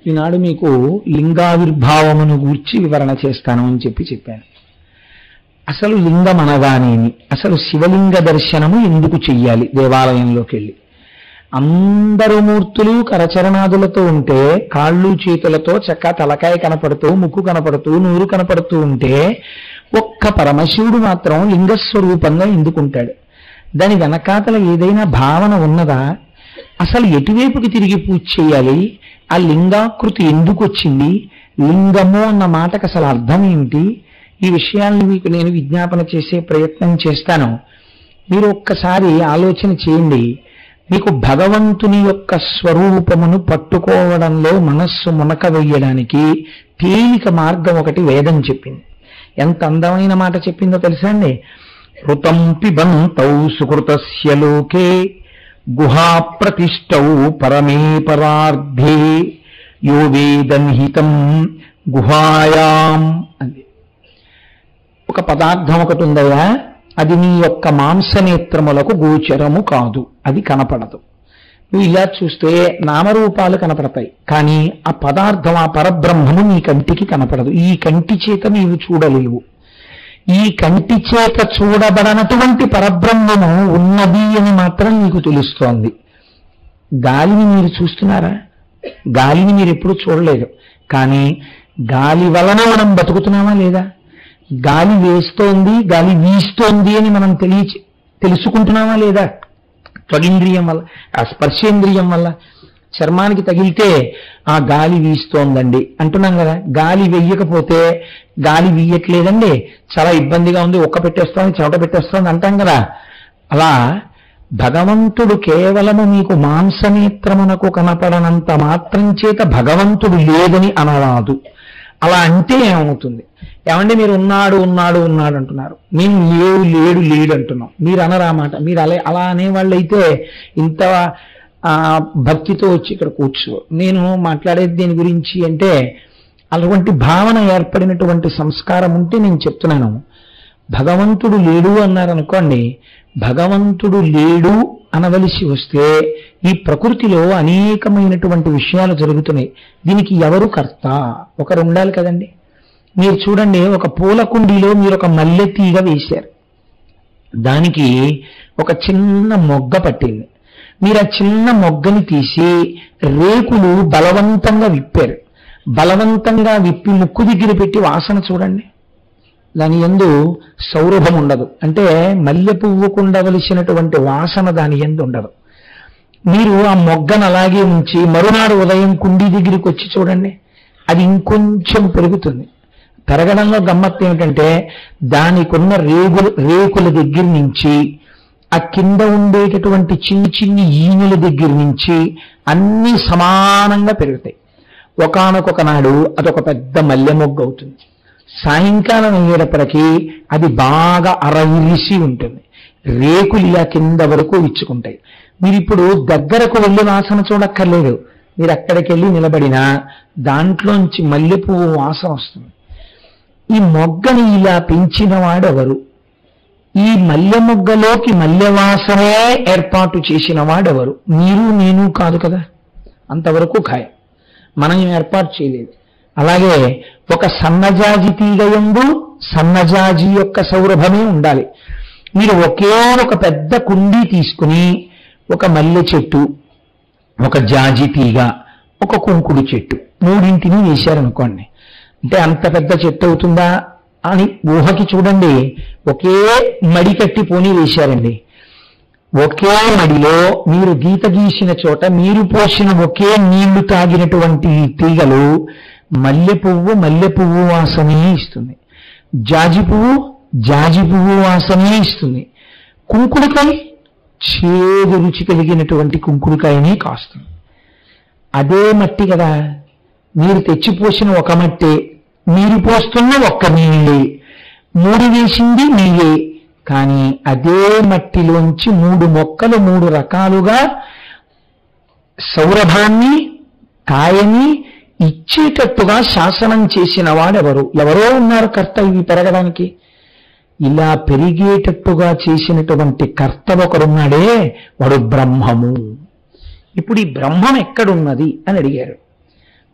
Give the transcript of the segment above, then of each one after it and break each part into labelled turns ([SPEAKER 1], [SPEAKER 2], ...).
[SPEAKER 1] ఈనాడు మీకు లింగావిర్భావమును గూర్చి వివరణ చేస్తాను అని చెప్పాను. అసలు లింగం అనగానేమి, అసలు శివలింగ దర్శనము ఎందుకు చెయ్యాలి? దేవాలయంలోకి వెళ్ళి అందరూ మూర్తులు కరచరణాదులతో ఉంటే, కాళ్ళు చేతులతో చక్క తలకాయ కనపడుతూ, ముక్కు కనపడుతూ, నూరు కనపడుతూ ఉంటే, ఒక్క పరమశివుడు మాత్రం లింగస్వరూపంగా ఎందుకుంటాడు? దాని వెనకాతల ఏదైనా భావన ఉన్నదా? అసలు ఎటువైపుకి తిరిగి పూజ చేయాలి? ఆ లింగాకృతి ఎందుకు వచ్చింది? లింగము అన్న మాటకు అసలు అర్థం ఏమిటి? ఈ విషయాన్ని మీకు నేను విజ్ఞాపన చేసే ప్రయత్నం చేస్తాను. మీరు ఒక్కసారి ఆలోచన చేయండి. మీకు భగవంతుని యొక్క స్వరూపమును పట్టుకోవడంలో మనస్సు మునక వేయడానికి తేలిక మార్గం ఒకటి వేదం చెప్పింది. ఎంత అందమైన మాట చెప్పిందో తెలుసా అండి? ఋతం పిబంతౌ సుకృతస్య లోకే గుహా ప్రతిష్టౌ పరమే పరార్ధే యో వేదన్హితం గుహాయాం అంది. ఒక పదార్థం ఒకటి ఉందయ్యా, అది నీ యొక్క మాంసనేత్రములకు గోచరము కాదు, అది కనపడదు. నువ్వు ఇలా చూస్తే నామరూపాలు కనపడతాయి, కానీ ఆ పదార్థం, ఆ పరబ్రహ్మము నీ కంటికి కనపడదు. ఈ కంటి చేత నీవు చూడలేవు. ఈ కంటి చేత చూడబడనటువంటి పరబ్రహ్మము ఉన్నది అని మాత్రం నీకు తెలుస్తోంది. గాలిని మీరు చూస్తున్నారా? గాలిని మీరు ఎప్పుడు చూడలేదు, కానీ గాలి వలన మనం బతుకుతున్నామా లేదా? గాలి వేస్తోంది, గాలి వీస్తోంది అని మనం తెలుసుకుంటున్నామా లేదా? త్వగింద్రియం వల్ల, ఆ స్పర్శేంద్రియం వల్ల. చర్మానికి తగిలితే ఆ గాలి వీస్తోందండి అంటున్నాం కదా. గాలి వెయ్యకపోతే గాలి వీయట్లేదండి, చాలా ఇబ్బందిగా ఉంది, ఒక్క పెట్టేస్తోంది, చెమట పెట్టేస్తోంది అంటాం కదా. అలా భగవంతుడు కేవలము మీకు మాంసనేత్రమునకు కనపడనంత మాత్రం చేత భగవంతుడు లేదని అనరాదు. అలా అంటే ఏమవుతుంది? ఏమంటే మీరు ఉన్నాడు ఉన్నాడు ఉన్నాడు అంటున్నారు, మేము లేడు లేడు లేడు అంటున్నాం. మీరు అనరామాట. మీరు అలా అనేవాళ్ళైతే ఇంత భక్తితో వచ్చి ఇక్కడ కూర్చో. నేను మాట్లాడేది దేని గురించి అంటే, అటువంటి భావన ఏర్పడినటువంటి సంస్కారం ఉంటే నేను చెప్తున్నాను. భగవంతుడు లేడు అన్నారనుకోండి, భగవంతుడు లేడు అనవలసి వస్తే ఈ ప్రకృతిలో అనేకమైనటువంటి విషయాలు జరుగుతున్నాయి. దీనికి ఎవరు కర్త? ఒకరు ఉండాలి కదండి. మీరు చూడండి, ఒక పూల కుండీలో మీరు ఒక మల్లె తీగ వేశారు, దానికి ఒక చిన్న మొగ్గ పట్టింది. మీరు ఆ చిన్న మొగ్గని తీసి రేకులు బలవంతంగా విప్పారు. బలవంతంగా విప్పి ముక్కు దగ్గర పెట్టి వాసన చూడండి, దాని యందు సౌరభం ఉండదు. అంటే మల్లె పువ్వుకు ఉండవలసినటువంటి వాసన దాని యందు ఉండదు. మీరు ఆ మొగ్గను అలాగే ఉంచి మరునాడు ఉదయం కుండీ దగ్గరికి వచ్చి చూడండి, అది ఇంకొంచెం పెరుగుతుంది. పెరగడంలో గమ్మత్తు ఏమిటంటే, దానికున్న రేకుల దగ్గర నుంచి ఆ కింద ఉండేటటువంటి చిన్ని చిన్ని ఈనెల దగ్గర నుంచి అన్నీ సమానంగా పెరుగుతాయి. ఒకానొక నాడు అదొక పెద్ద మల్లె మొగ్గ అవుతుంది. సాయంకాలం అయ్యేటప్పటికీ అది బాగా అరవిరిసి ఉంటుంది. రేకులు ఇలా కింద వరకు ఇచ్చుకుంటాయి. మీరు ఇప్పుడు దగ్గరకు వెళ్ళి వాసన చూడక్కర్లేదు. మీరు అక్కడికి వెళ్ళి నిలబడినా దాంట్లోంచి మల్లెపువ్వు వాసన వస్తుంది. ఈ మొగ్గని ఇలా పెంచిన వాడెవరు? ఈ మల్లె మొగ్గలోకి మల్లె వాసనే ఏర్పాటు చేసిన వాడెవరు? మీరు నేను కాదు కదా, అంతవరకు ఖాయం. మనం ఏర్పాటు చేయలేదు. అలాగే ఒక సన్నజాజి తీగ యందు సన్నజాజి యొక్క సౌరభమే ఉండాలి. మీరు ఒకే ఒక పెద్ద కుండీ తీసుకుని ఒక మల్లె చెట్టు, ఒక జాజి తీగ, ఒక కుంకుడు చెట్టు, మూడింటిని వేశారనుకోండి, అంటే అంత పెద్ద చెట్టు అవుతుందా అని ఊహకి చూడండి. ఒకే మడి కట్టి పోనీ వేశారండి. ఒకే మడిలో మీరు గీత గీసిన చోట మీరు పోసిన ఒకే నీళ్లు తాగినటువంటి తీగలు మల్లె పువ్వు వాసనే ఇస్తుంది, జాజి పువ్వు వాసనే ఇస్తుంది, కుంకుడుకాయ చేదు రుచి కలిగినటువంటి కుంకుడుకాయనే కాస్తుంది. అదే మట్టి కదా, మీరు తెచ్చిపోసిన ఒక మట్టే, మీరు పోస్తున్న ఒక్క నీళ్ళే, మూడు వేసింది నీళ్ళే, కానీ అదే మట్టిలోంచి మూడు మొక్కలు మూడు రకాలుగా సౌరభాన్ని కాయని ఇచ్చేటట్టుగా శాసనం చేసిన వాడెవరు? ఎవరో ఉన్నారు కర్త ఇవి పెరగడానికి. ఇలా పెరిగేటట్టుగా చేసినటువంటి కర్త ఒకడున్నాడే, వాడు బ్రహ్మము. ఇప్పుడు ఈ బ్రహ్మం ఎక్కడున్నది అని అడిగారు.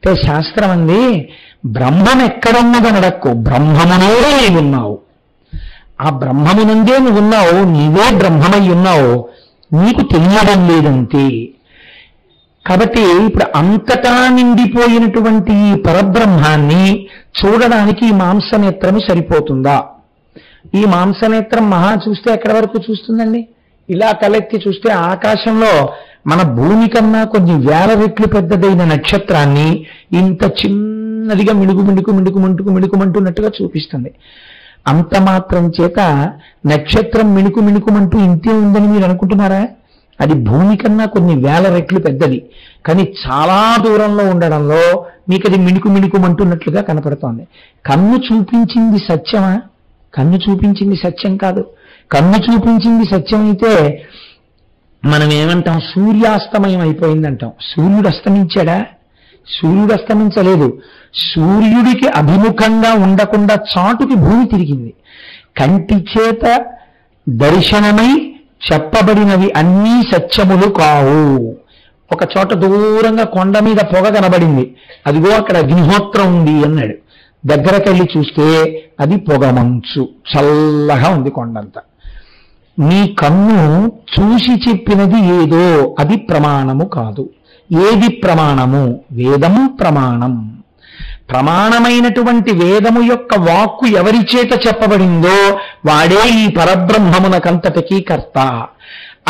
[SPEAKER 1] అంటే శాస్త్రం అంది బ్రహ్మం ఎక్కడున్నదని అడక్కు, బ్రహ్మమునోడే నీవున్నావు. ఆ బ్రహ్మమునందే నువ్వున్నావు, నీవే బ్రహ్మమై ఉన్నావు, నీకు తెలియడం లేదంతే. కాబట్టి ఇప్పుడు అంతటా నిండిపోయినటువంటి ఈ పరబ్రహ్మాన్ని చూడడానికి ఈ మాంసనేత్రము సరిపోతుందా? ఈ మాంసనేత్రం మహా చూస్తే ఎక్కడి వరకు చూస్తుందండి? ఇలా తలెత్తి చూస్తే ఆకాశంలో మన భూమి కన్నా కొన్ని వేల రెట్లు పెద్దదైన నక్షత్రాన్ని ఇంత చిన్నదిగా మిణుకుమంటున్నట్టుగా చూపిస్తుంది. అంత మాత్రం చేత నక్షత్రం మిణుకుమంటూ ఇంతే ఉందని మీరు అనుకుంటున్నారా? అది భూమి కన్నా కొన్ని వేల రెట్లు పెద్దది, కానీ చాలా దూరంలో ఉండడంలో మీకు అది మిణుకుమంటున్నట్లుగా కనపడుతోంది. కన్ను చూపించింది సత్యమా? కన్ను చూపించింది సత్యం కాదు. కన్ను చూపించింది సత్యం అయితే మనం ఏమంటాం? సూర్యాస్తమయం అయిపోయిందంటాం. సూర్యుడు అస్తమించాడా? సూర్యుడు అస్తమించలేదు. సూర్యుడికి అభిముఖంగా ఉండకుండా చాటుకి భూమి తిరిగింది. కంటి చేత దర్శనమై చెప్పబడినవి అన్నీ సత్యములు కావు. ఒక చోట దూరంగా కొండ మీద పొగ కనబడింది, అదిగో అక్కడ అగ్నిహోత్రం ఉంది అన్నాడు. దగ్గరకెళ్ళి చూస్తే అది పొగమంచు, చల్లగా ఉంది కొండంతా. నీ కన్ను చూసి చెప్పినది ఏదో అది ప్రమాణము కాదు. ఏది ప్రమాణము? వేదం ప్రమాణం. ప్రమాణమైనటువంటి వేదము యొక్క వాక్కు ఎవరి చేత చెప్పబడిందో వాడే ఈ పరబ్రహ్మమునకంతటికీ కర్త.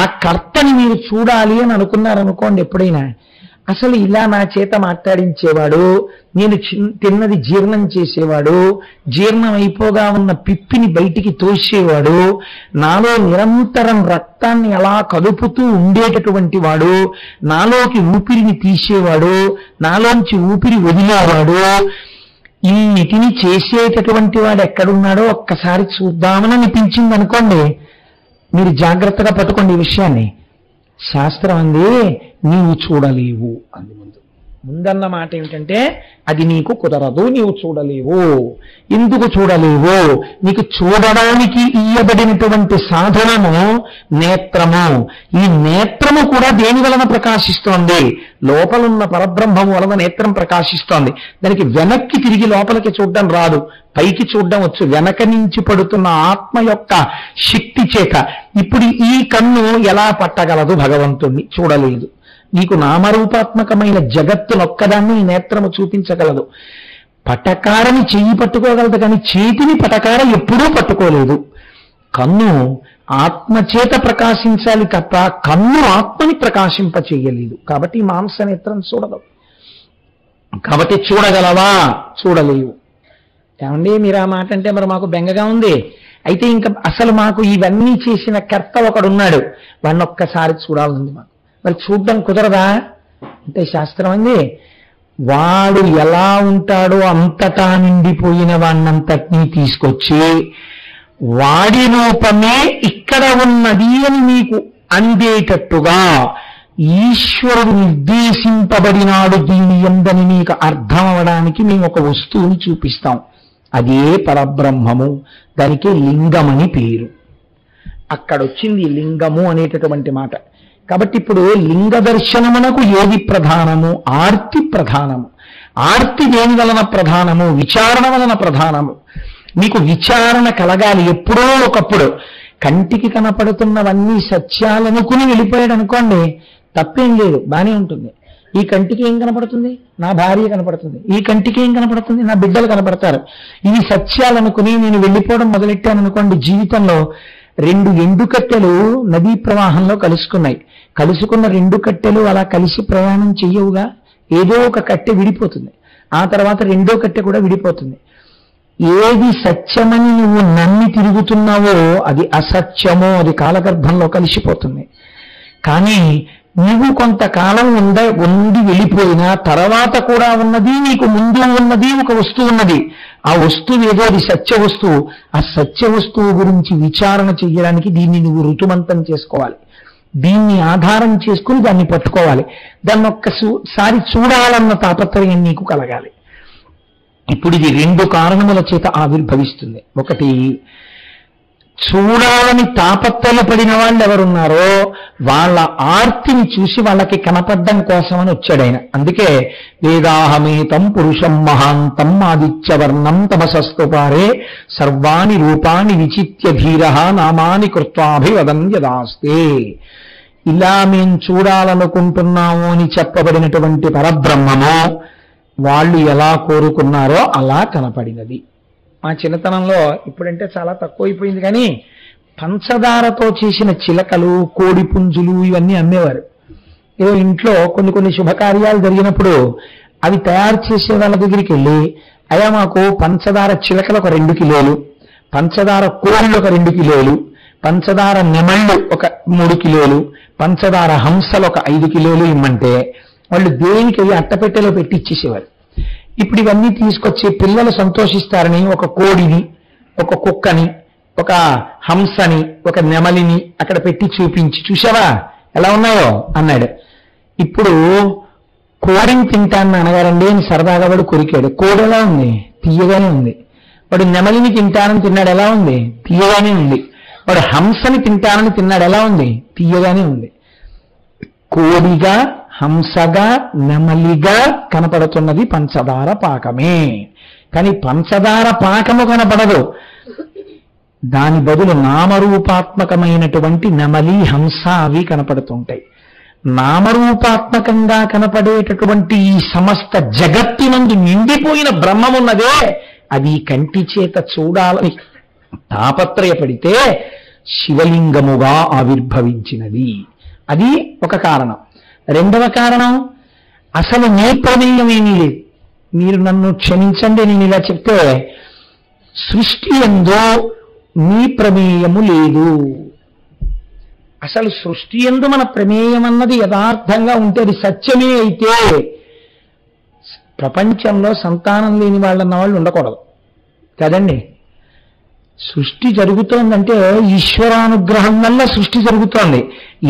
[SPEAKER 1] ఆ కర్తని మీరు చూడాలి అని అనుకున్నారనుకోండి, ఎప్పుడైనా అసలు ఇలా నా చేత మాట్లాడించేవాడు, నేను తిన్నది జీర్ణం చేసేవాడు, జీర్ణం అయిపోగా ఉన్న పిప్పిని బయటికి తోసేవాడు, నాలో నిరంతరం రక్తాన్ని అలా కదుపుతూ ఉండేటటువంటి వాడు, నాలోకి ఊపిరిని తీసేవాడు, నాలోంచి ఊపిరి వదిలేవాడు, ఇన్నిటిని చేసేటటువంటి వాడు ఎక్కడున్నాడో ఒక్కసారి చూద్దామని అనిపించింది అనుకోండి, మీరు జాగ్రత్తగా పట్టుకోండి ఈ విషయాన్ని. శాస్త్రం అంది నీవు చూడలేవు అంది. ముందన్న మాట ఏమిటంటే అది నీకు కుదరదు, నీవు చూడలేవు. ఎందుకు చూడలేవు? నీకు చూడడానికి ఇయ్యబడినటువంటి సాధనము నేత్రము. ఈ నేత్రము కూడా దేని వలన ప్రకాశిస్తోంది? లోపలున్న పరబ్రహ్మము వలన నేత్రం ప్రకాశిస్తోంది. దానికి వెనక్కి తిరిగి లోపలికి చూడడం రాదు, పైకి చూడడం వచ్చు, వెనక నుంచి పడుతున్న ఆత్మ యొక్క శక్తి చేత. ఇప్పుడు ఈ కన్ను ఎలా పట్టగలదు భగవంతుణ్ణి? చూడలేదు. నీకు నామరూపాత్మకమైన జగత్తునొక్కదాన్ని ఈ నేత్రము చూపించగలదు. పటకారని చెయ్యి పట్టుకోగలదు, కానీ చేతిని పటకార ఎప్పుడూ పట్టుకోలేదు. కన్ను ఆత్మచేత ప్రకాశించాలి తప్ప కన్ను ఆత్మని ప్రకాశింపచేయలేదు. కాబట్టి మాంసనేత్రం చూడదు. కాబట్టి చూడగలవా? చూడలేవు. ఏమండి మీరు ఆ మాట అంటే మరి మాకు బెంగగా ఉంది. అయితే ఇంకా అసలు మాకు ఇవన్నీ చేసిన కర్త ఒకడున్నాడు, వాడిని ఒక్కసారి చూడాలంది మాకు. మరి చూడడం కుదరదా అంటే శాస్త్రం అంది వాడు ఎలా ఉంటాడో అంతటా నిండిపోయిన వాణ్ణంతటినీ తీసుకొచ్చి వాడి రూపమే ఇక్కడ ఉన్నది అని మీకు అందేటట్టుగా ఈశ్వరుడు నిర్దేశింపబడినాడు దీని యందని మీకు అర్థం అవడానికి మేము ఒక వస్తువుని చూపిస్తాం. అదే పరబ్రహ్మము. దానికి లింగమని పేరు. అక్కడొచ్చింది లింగము అనేటటువంటి మాట. కాబట్టి ఇప్పుడు లింగ దర్శనమునకు ఏది ప్రధానము? ఆర్తి ప్రధానము. ఆర్తి దేని వలన ప్రధానము? విచారణ వలన ప్రధానము. మీకు విచారణ కలగాలి ఎప్పుడో ఒకప్పుడు. కంటికి కనపడుతున్నవన్నీ సత్యాలనుకుని వెళ్ళిపోయాడు అనుకోండి, తప్పేం లేదు, బానే ఉంటుంది. ఈ కంటికి ఏం కనపడుతుంది? నా భార్య కనపడుతుంది. ఈ కంటికి ఏం కనపడుతుంది? నా బిడ్డలు కనపడతారు. ఇవి సత్యాలనుకుని నేను వెళ్ళిపోవడం మొదలెట్టాను అనుకోండి, జీవితంలో రెండు ఎండు కట్టెలు నదీ ప్రవాహంలో కలుసుకున్నాయి. కలుసుకున్న రెండు కట్టెలు అలా కలిసి ప్రయాణం చెయ్యవుగా. ఏదో ఒక కట్టె విడిపోతుంది, ఆ తర్వాత రెండో కట్టె కూడా విడిపోతుంది. ఏది సత్యమని నువ్వు నమ్మి తిరుగుతున్నావో అది అసత్యమో అది కాలగర్భంలో కలిసిపోతుంది. కానీ నువ్వు కొంతకాలం ఉండి వెళ్ళిపోయినా తర్వాత కూడా ఉన్నది, నీకు ముందు ఉన్నది ఒక వస్తువు ఉన్నది. ఆ వస్తువు ఏదో అది సత్య వస్తువు. ఆ సత్య వస్తువు గురించి విచారణ చెయ్యడానికి దీన్ని నువ్వు ఋతుమంతం చేసుకోవాలి. దీన్ని ఆధారం చేసుకుని దాన్ని పట్టుకోవాలి. దాన్ని ఒక్కసారి చూడాలన్న తాపత్రయం నీకు కలగాలి. ఇప్పుడు ఇది రెండు కారణముల చేత ఆవిర్భవిస్తుంది. ఒకటి చూడాలని తాపత్రయపడిన వాళ్ళు ఎవరున్నారో వాళ్ళ ఆర్తిని చూసి వాళ్ళకి కనపడ్డం కోసమని వచ్చాడు ఆయన. అందుకే వేదాహమేతం పురుషం మహాంతం ఆదిత్యవర్ణం తమసస్తుపారే సర్వాణి రూపాణి విచిత్య ధీర నామాని కృత్వాభివదన్ యదాస్తే. ఇలా మేం చూడాలనుకుంటున్నాము అని చెప్పబడినటువంటి పరబ్రహ్మము వాళ్ళు ఎలా కోరుకున్నారో అలా కనపడినది. మా చిన్నతనంలో, ఇప్పుడంటే చాలా తక్కువైపోయింది, కానీ పంచదారతో చేసిన చిలకలు, కోడి పుంజులు ఇవన్నీ అమ్మేవారు. ఏదో ఇంట్లో కొన్ని శుభకార్యాలు జరిగినప్పుడు అవి తయారు చేసే వాళ్ళ దగ్గరికి వెళ్ళి, అయ్యా మాకు పంచదార చిలకలు ఒక 2 కిలోలు, పంచదార కోళ్ళు ఒక 2 కిలోలు, పంచదార నెమళ్ళు ఒక 3 కిలోలు, పంచదార హంసలు ఒక 5 కిలోలు ఇమ్మంటే వాళ్ళు దేనికి అవి అట్టపెట్టెలో పెట్టి ఇచ్చేసేవారు. ఇప్పుడు ఇవన్నీ తీసుకొచ్చి పిల్లలు సంతోషిస్తారని ఒక కోడిని, ఒక కుక్కని, ఒక హంసని, ఒక నెమలిని అక్కడ పెట్టి చూపించి, చూసావా ఎలా ఉన్నాయో అన్నాడు. ఇప్పుడు కోడిని తింటాను అనగారండి అని సరదాగా వాడు కొరికాడు. కోడి ఎలా ఉంది? తీయగానే ఉంది. వాడు నెమలిని తింటానని తిన్నాడు, ఎలా ఉంది? తీయగానే ఉంది. వాడు హంసని తింటానని తిన్నాడు, ఎలా ఉంది? తీయగానే ఉంది. కోడిగా, హంసగా, నెమలిగా కనపడుతున్నది పంచదార పాకమే. కానీ పంచదార పాకము కనపడదు. దాని బదులు నామరూపాత్మకమైనటువంటి నెమలి, హంస అవి కనపడుతుంటాయి. నామరూపాత్మకంగా కనపడేటటువంటి ఈ సమస్త జగత్తునందు నిండిపోయిన బ్రహ్మమున్నదే, అది కంటి చేత చూడాలని తాపత్రయపడితే శివలింగముగా ఆవిర్భవించినది. అది ఒక కారణం. రెండవ కారణం, అసలు నీ ప్రమేయం ఏమీ లేదు. మీరు నన్ను క్షమించండి నేను ఇలా చెప్తే, సృష్టి యందు నీ ప్రమేయము లేదు. అసలు సృష్టి యందు మన ప్రమేయం అన్నది యథార్థంగా ఉంటే, అది సత్యమే అయితే ప్రపంచంలో సంతానం లేని వాళ్ళన్న వాళ్ళు ఉండకూడదు కదండి. సృష్టి జరుగుతోందంటే ఈశ్వరానుగ్రహం వల్ల సృష్టి జరుగుతోంది.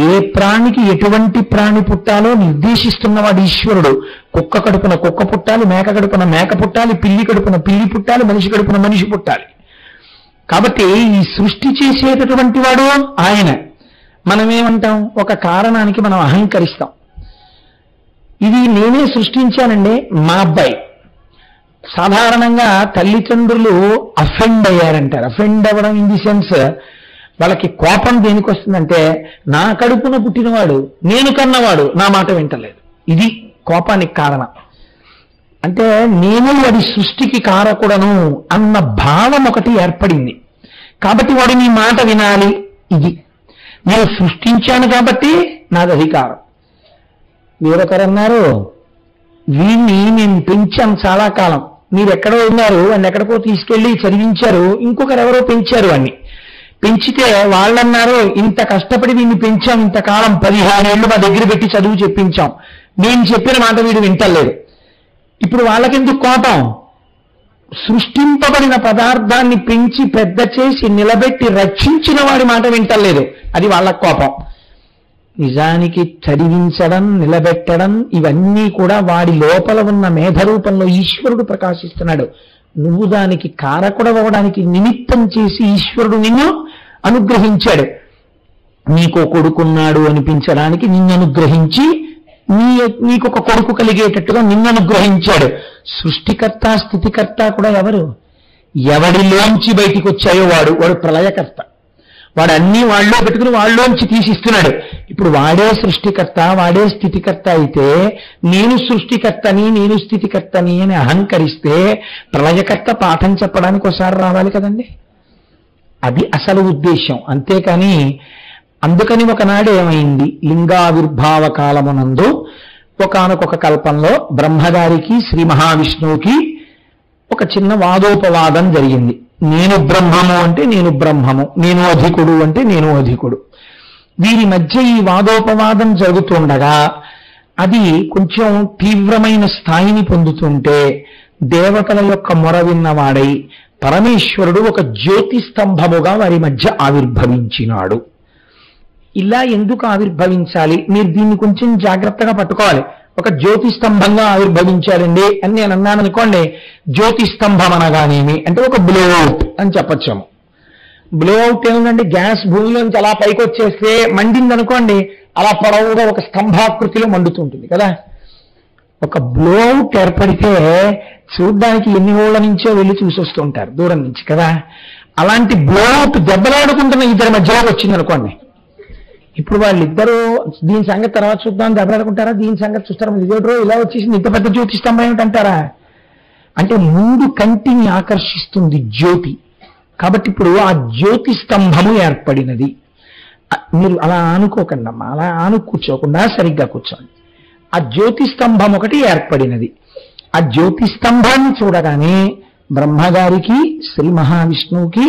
[SPEAKER 1] ఏ ప్రాణికి ఎటువంటి ప్రాణి పుట్టాలో నిర్దేశిస్తున్నవాడు ఈశ్వరుడు. కుక్క కడుపున కుక్క పుట్టాలి, మేక కడుపున మేక పుట్టాలి, పిల్లి కడుపున పిల్లి పుట్టాలి, మనిషి కడుపున మనిషి పుట్టాలి. కాబట్టి ఈ సృష్టి చేసేటటువంటి వాడు ఆయన. మనమేమంటాం? ఒక కారణానికి మనం అహంకరిస్తాం. ఇది నేనే సృష్టించానండి మా అబ్బాయి. సాధారణంగా తల్లిదండ్రులు అఫెండ్ అయ్యారంటారు. అఫెండ్ అవ్వడం ఇన్ ది సెన్స్, వాళ్ళకి కోపం దేనికి వస్తుందంటే, నా కడుపున పుట్టినవాడు, నేను కన్నవాడు నా మాట వింటలేదు. ఇది కోపానికి కారణం. అంటే నేను వాడి సృష్టికి కారకుడను అన్న భావం ఒకటి ఏర్పడింది. కాబట్టి వాడు నీ మాట వినాలి. ఇది నేను సృష్టించాను కాబట్టి నాది అధికారం. వేరొకరన్నారు, వీడిని నేను పెంచాను చాలా కాలం, మీరు ఎక్కడో ఉన్నారు, వాడిని ఎక్కడికో తీసుకెళ్లి చదివించారు, ఇంకొకరు ఎవరో పెంచారు వాడిని. పెంచితే వాళ్ళన్నారు, ఇంత కష్టపడి వీడిని పెంచాం, ఇంతకాలం 15 ఏళ్ళు మా దగ్గర పెట్టి చదువు చెప్పించాం, నేను చెప్పిన మాట వీడు వింటలేదు. ఇప్పుడు వాళ్ళకెందుకు కోపం? సృష్టింపబడిన పదార్థాన్ని పెంచి పెద్ద చేసి నిలబెట్టి రక్షించిన వాడి మాట వింటలేదు, అది వాళ్ళ కోపం. నిజానికి చదివించడం, నిలబెట్టడం ఇవన్నీ కూడా వాడి లోపల ఉన్న మేధరూపంలో ఈశ్వరుడు ప్రకాశిస్తున్నాడు. నువ్వు దానికి కారకుడవడానికి నిమిత్తం చేసి ఈశ్వరుడు నిన్ను అనుగ్రహించాడు. నీకు కొడుకున్నాడు అనిపించడానికి నిన్ను అనుగ్రహించి నీకొక కొడుకు కలిగేటట్టుగా నిన్ను అనుగ్రహించాడు. సృష్టికర్త స్థితికర్త కూడా ఎవరు? ఎవడిలోంచి బయటికి వచ్చాయో వాడు ప్రళయకర్త. వాడు అన్ని వాళ్ళలో పెట్టుకుని వాళ్ళలోంచి తీసిస్తున్నాడు. ఇప్పుడు వాడే సృష్టికర్త, వాడే స్థితికర్త అయితే నేను సృష్టికర్తని, నేను స్థితికర్తని అని అహంకరిస్తే ప్రళయకర్త పాఠం చెప్పడానికి ఒకసారి రావాలి కదండి. అది అసలు ఉద్దేశం. అంతేకాని అందుకని ఒకనాడు ఏమైంది, లింగావిర్భావ కాలమునందు ఒకానొక కల్పంలో బ్రహ్మగారికి శ్రీ మహావిష్ణువుకి ఒక చిన్న వాదోపవాదం జరిగింది. నేను బ్రహ్మము అంటే నేను బ్రహ్మము, నేను అధికుడు అంటే నేను అధికుడు. వీరి మధ్య ఈ వాదోపవాదం జరుగుతుండగా అది కొంచెం తీవ్రమైన స్థాయిని పొందుతుంటే దేవతల యొక్క మొర విన్నవాడై పరమేశ్వరుడు ఒక జ్యోతి స్తంభముగా వారి మధ్య ఆవిర్భవించినాడు. ఇలా ఎందుకు ఆవిర్భవించాలి? మీరు దీన్ని కొంచెం జాగ్రత్తగా పట్టుకోవాలి. ఒక జ్యోతి స్తంభంగా ఆవిర్భవించాడండి అని నేను అన్నాను అనుకోండి, జ్యోతి స్తంభం అనగానేమి అంటే ఒక బ్లోఅవుట్ అని చెప్పచ్చాము. బ్లో అవుట్ ఏముందండి, గ్యాస్ భూమిలోంచి అలా పైకి వచ్చేస్తే మండింది అనుకోండి, అలా పొడవుగా ఒక స్తంభాకృతిలో మండుతుంటుంది కదా. ఒక బ్లో అవుట్ ఏర్పడితే చూడ్డానికి ఎన్ని ఊళ్ళ నుంచో వెళ్ళి చూసొస్తూ ఉంటారు దూరం నుంచి కదా. అలాంటి బ్లో అవుట్ దెబ్బలాడుకుంటున్న ఇద్దరి మధ్యలోకి వచ్చింది అనుకోండి. ఇప్పుడు వాళ్ళిద్దరూ దీని సంగతి తర్వాత చూద్దాం దెబ్బలాడుకుంటారా, దీని సంగతి చూస్తారా, ఇదేటో ఇలా వచ్చేసింది ఇంత పెద్ద జ్యోతి స్తంభం ఏమిటంటారా. అంటే ముందు కంటిని ఆకర్షిస్తుంది జ్యోతి. కాబట్టి ఇప్పుడు ఆ జ్యోతి స్తంభము ఏర్పడినది. మీరు అలా ఆనుకోకండి అమ్మా, అలా కూర్చోకుండా సరిగ్గా కూర్చోండి. ఆ జ్యోతి స్తంభం ఒకటి ఏర్పడినది. ఆ జ్యోతి స్తంభాన్ని చూడగానే బ్రహ్మగారికి శ్రీ మహావిష్ణువుకి